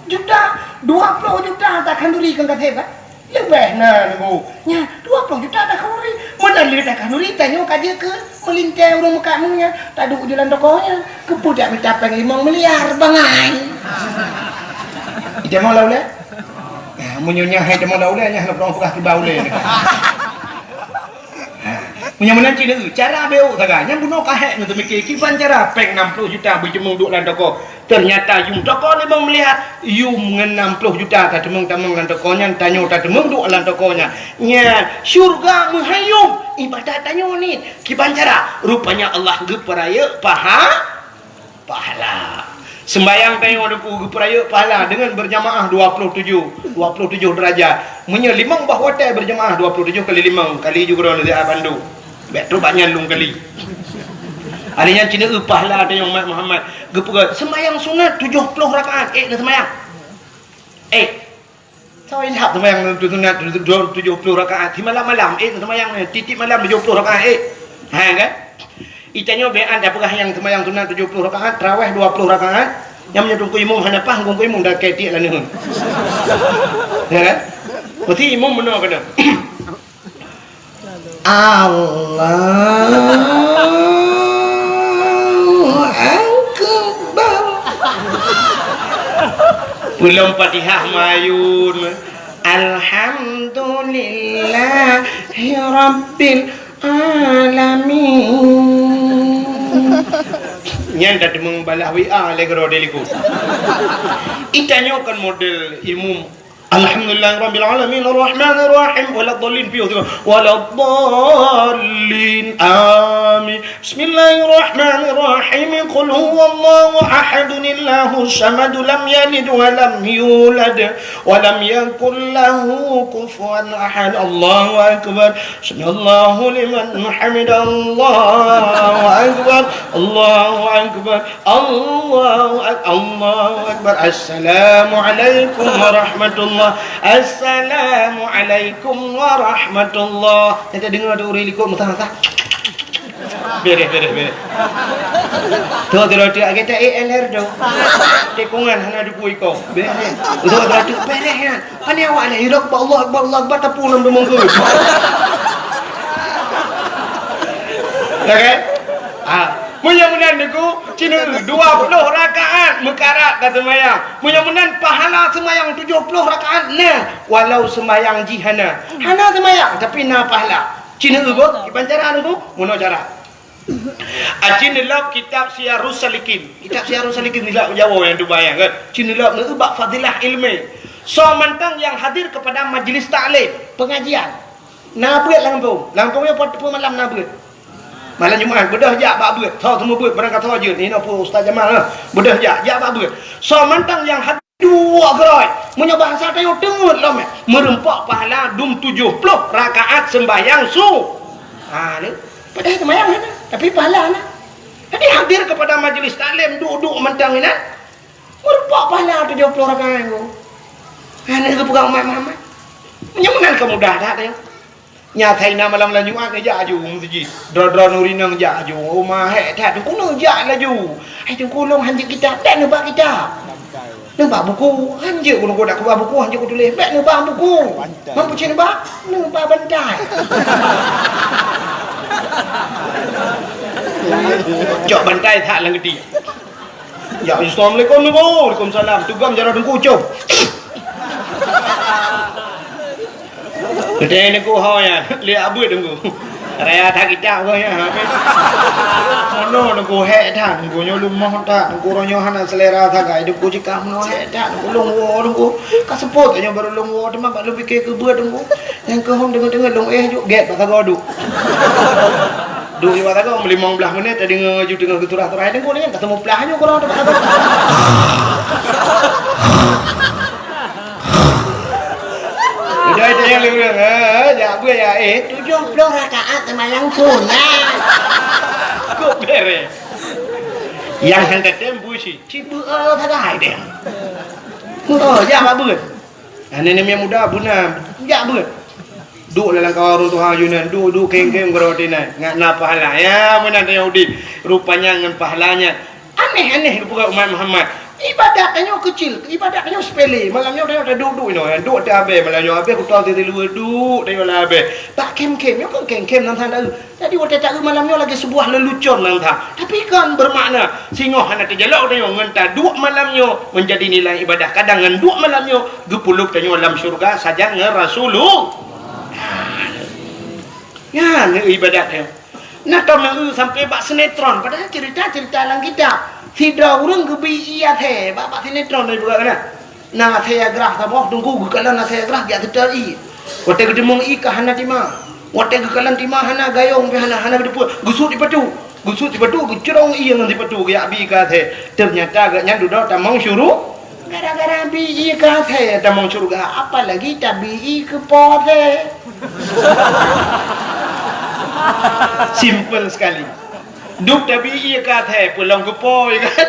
juta 20 juta tak kanduri kan kata kan lebih nengku nya 20 juta tak kanduri mana lihat tak kanduri tanya kaji ke melingkai orang mukamu nya tak duduk jalan tokonya kepudak minta peng 5 miliar bangai. Ida mau laule? Munyonya hai dia mau laule nya nak orang pekah ke baule ni. Punya menan cina cara beu saganya buno kahek untuk mikir kipan cara peng 60 juta berjemung duk dalam toko. Ternyata yum toko ni bang melihat yum ngen 60 juta tak temung-temung dalam tokonya tanyo tak temung duk dalam tokonya. Nya syurga menghayum ibadat tanyo ni kipan cara rupanya Allah geperaya pahala. Sembayang tayo deku geperaya pahala dengan berjamaah 27 derajat. Menyelimang bahawa tay berjamaah 27 kali 5 kali juga orang dari Bandung. Betul banyak lung kali. Adanya cina pahala ada yang Muhammad gepura sembayang sunat 70 rakaat. Dah sembayang. Saya lihat sembayang sunat 70 rakaat. Di malam-malam sembayang titik malam 70 rakaat. Ha kan? Itanya bean dah pegah yang sembahyang sunat 70 rakaat, tarawih 20 rakaat. Yang menyebut imam hanapah ngomong imam dah ketik lah ni. Ya kan? Berarti imam benar kena. Allahu Akbar. Belum Fatihah mayun. Alhamdulillahi Rabbil alamin. Nyan dah demeng balah WA legro deliku. Itanya kan model imam. Alhamdulillahirabbil alamin arrahmanir rahim waladdallin fi waladdallin amin. Bismillahirrahmanirrahim. Qul huwallahu ahadun Allahus samad lam yalid wa lam yulad wa lam yakul lahu kufuwan ahad. Allahu akbar. Sallallahu liman hamidah. Allahu akbar. Allahu akbar. Allahu akbar. Assalamu alaikum warahmatullahi warahmatullah. Assalamualaikum warahmatullah. Nanti dengar tu orang ikut mentah-mentah. Beres. Tu roti kita ALR tu. Tekungan hana dupu iko. Beres. Tu roti beres kan. Hani awak ni hidup Allah Akbar tapu nam mengku. Okey? Mudah-mudahan niku cina 20 rakaat mekarat kata semayang. Mudah-mudahan pahala semayang 70 rakaat nah walau semayang jihana. Hana semayang tapi na pahala. Cina ugo ipancara niku mono cara. Cina lab kitab Syiarus Salikin. Kitab Syiarus Salikin nilai Jawa yang tu bayang kan. Cina lab niku bab fadilah ilmu. So mantang yang hadir kepada majlis taklim, pengajian. Na buat Lampung yang pada malam na buat. Malam Jumaat bedah jak bab beut. Tahu semua beut barang kata je. Ni apa Ustaz Jamal lah. Bedah jak bab beut. So mantang yang hadir dua gerai. Punya bahasa tayo dengut lah mek. Merempak pahala 70 rakaat sembahyang su. Ni. Padahal sembahyang kan. Tapi pahala lah. Jadi hadir kepada majlis taklim duduk mantang ni nah. Merempak pahala 70 rakaat tu. Ni ke pegang Umat Muhammad. Menyemenan kemudah dah tayo. Nyatai na malam Jumaat ni jak aju masjid. Dra nurina jak aju. Rumah hek tak tu kuno jak laju. Ai tu kulong hanjik kita tak nebak kita. Nebak buku. Hanjik kuno dak keluar buku hanjik ku tulis. Bak nebak buku. Mampu cin nebak? Nebak bantai. Cok bantai tak lang gede. Ya Assalamualaikum niku. Waalaikumsalam. Tugam jara dengku cop. Kedai niku ya, lihat abu tunggu. Raya tak kita kau ya. Mana niku hek dah, niku nyolong mah tak, niku ronyo hana selera tak gay, niku jika mana hek dah, niku longwo niku. Kasepot aja baru longwo, cuma tak lebih ke buat niku. Yang ke home dengar long juk get tak kau duk. Duk iwat kau 15 menit tadi ngaju dengan keturah-turah niku ni ketemu pelahnya kau orang tak kau. Jadi itu yang lebih ya apa ya 70 rakaat sembahyang sunat. Kok beres. Yang hendak tembu sih. Cibu tak ada dia. Ya apa buat? Nenek yang muda buna, ya buat. Duk dalam kawaru Tuhan Yunan, duk keng-keng berotinan. Nggak na pahala ya mana Yahudi. Rupanya dengan pahalanya aneh-aneh bukan umat Muhammad. Ibadahnya kecil, ibadahnya sepele. Malamnya dia duduk ni, duduk tak habis. Malamnya habis aku tahu dia luar duduk dia lah habis. Tak kem-kem, yo kan kem-kem nang tanda. Jadi waktu tak malamnya lagi sebuah lelucon nang tanda. Tapi kan bermakna singoh anak terjelak dia ngenta duk malamnya menjadi nilai ibadah. Kadang ngan duk malamnya gepuluk tanya dalam syurga saja ngan Rasulullah. Ya, ni ibadah dia. Nak tahu sampai bak sinetron padahal cerita-cerita dalam kitab. Tidak orang kebi iya teh, bapak sinetron ni bukan kan? Nah saya gerah taboh tunggu gekalan nah saya gerah dia terteri. Waktu ketemu ika hana timah, waktu gekalan timah hana gayung hana berdepu, gusut di patu, gecerong iya nanti patu gaya bi ika teh. Ternyata agaknya duduk tamang syuruh. Gara-gara bi ika teh tamang syurga, apalagi tabi ke pore. Simple sekali. Duk tapi ia kata pulang kepo kan.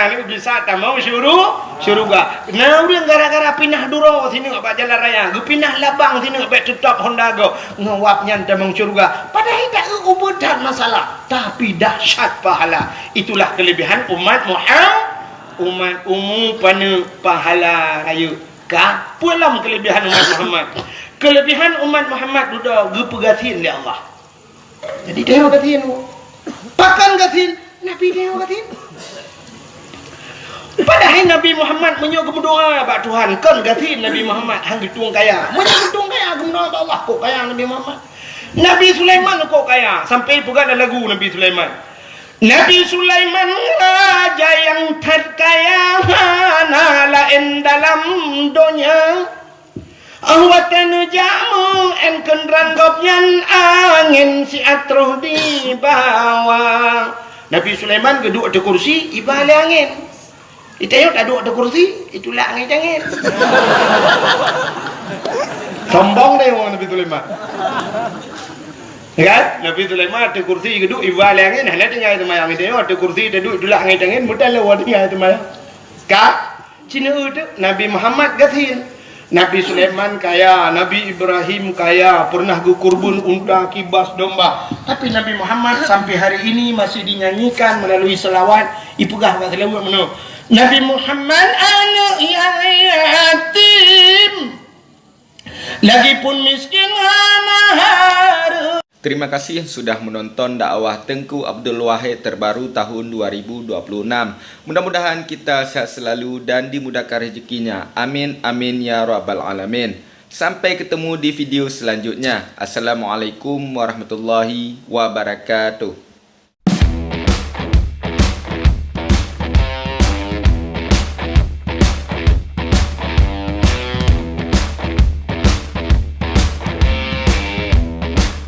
Ni bisa tak mau syurga. Nah orang gara-gara pindah duro sini apa jalan raya. Pindah labang sini apa tetap Honda go. Ngawapnya tamang syurga. Padahal tak ubutan masalah. Tapi dahsyat pahala. Itulah kelebihan umat Muhammad. Umat pana pahala raya. Pulang kelebihan umat Muhammad. Kelebihan umat Muhammad sudah gepegatin oleh Allah. Jadi dia gatin. Pakan gatin, Nabi dia gatin. Padahal Nabi Muhammad menyuruh berdoa bak Tuhan kan gatin Nabi Muhammad hang getung kaya. Menyuruh getung kaya berdoa bak Allah kok kaya Nabi Muhammad. Nabi Sulaiman kok kaya sampai pegang lagu Nabi Sulaiman. Nabi Sulaiman raja yang terkaya lain dalam dunia. Awatan jamu en kendran gopnyan angin si atruh di bawah. Nabi Sulaiman duduk di kursi ibale angin. Itayok tak duduk di kursi itulah angin. Sombong deh orang Nabi Sulaiman. Kan? Nabi Sulaiman di kursi duduk ibale angin hanya tinggal itu mayang itayok di kursi duduk itulah angin mudah lah tinggal itu mayang. Kak Cina itu Nabi Muhammad gatin. Nabi Sulaiman kaya, Nabi Ibrahim kaya, pernah gukurbun unta, kibas, domba. Tapi Nabi Muhammad sampai hari ini masih dinyanyikan melalui selawat. Ipugah kat selawat mana? Nabi Muhammad anak yang yatim, lagipun miskin hana haru. Terima kasih sudah menonton dakwah Tengku Abdul Wahid terbaru tahun 2026. Mudah-mudahan kita sehat selalu dan dimudahkan rezekinya. Amin amin ya rabbal alamin. Sampai ketemu di video selanjutnya. Assalamualaikum warahmatullahi wabarakatuh.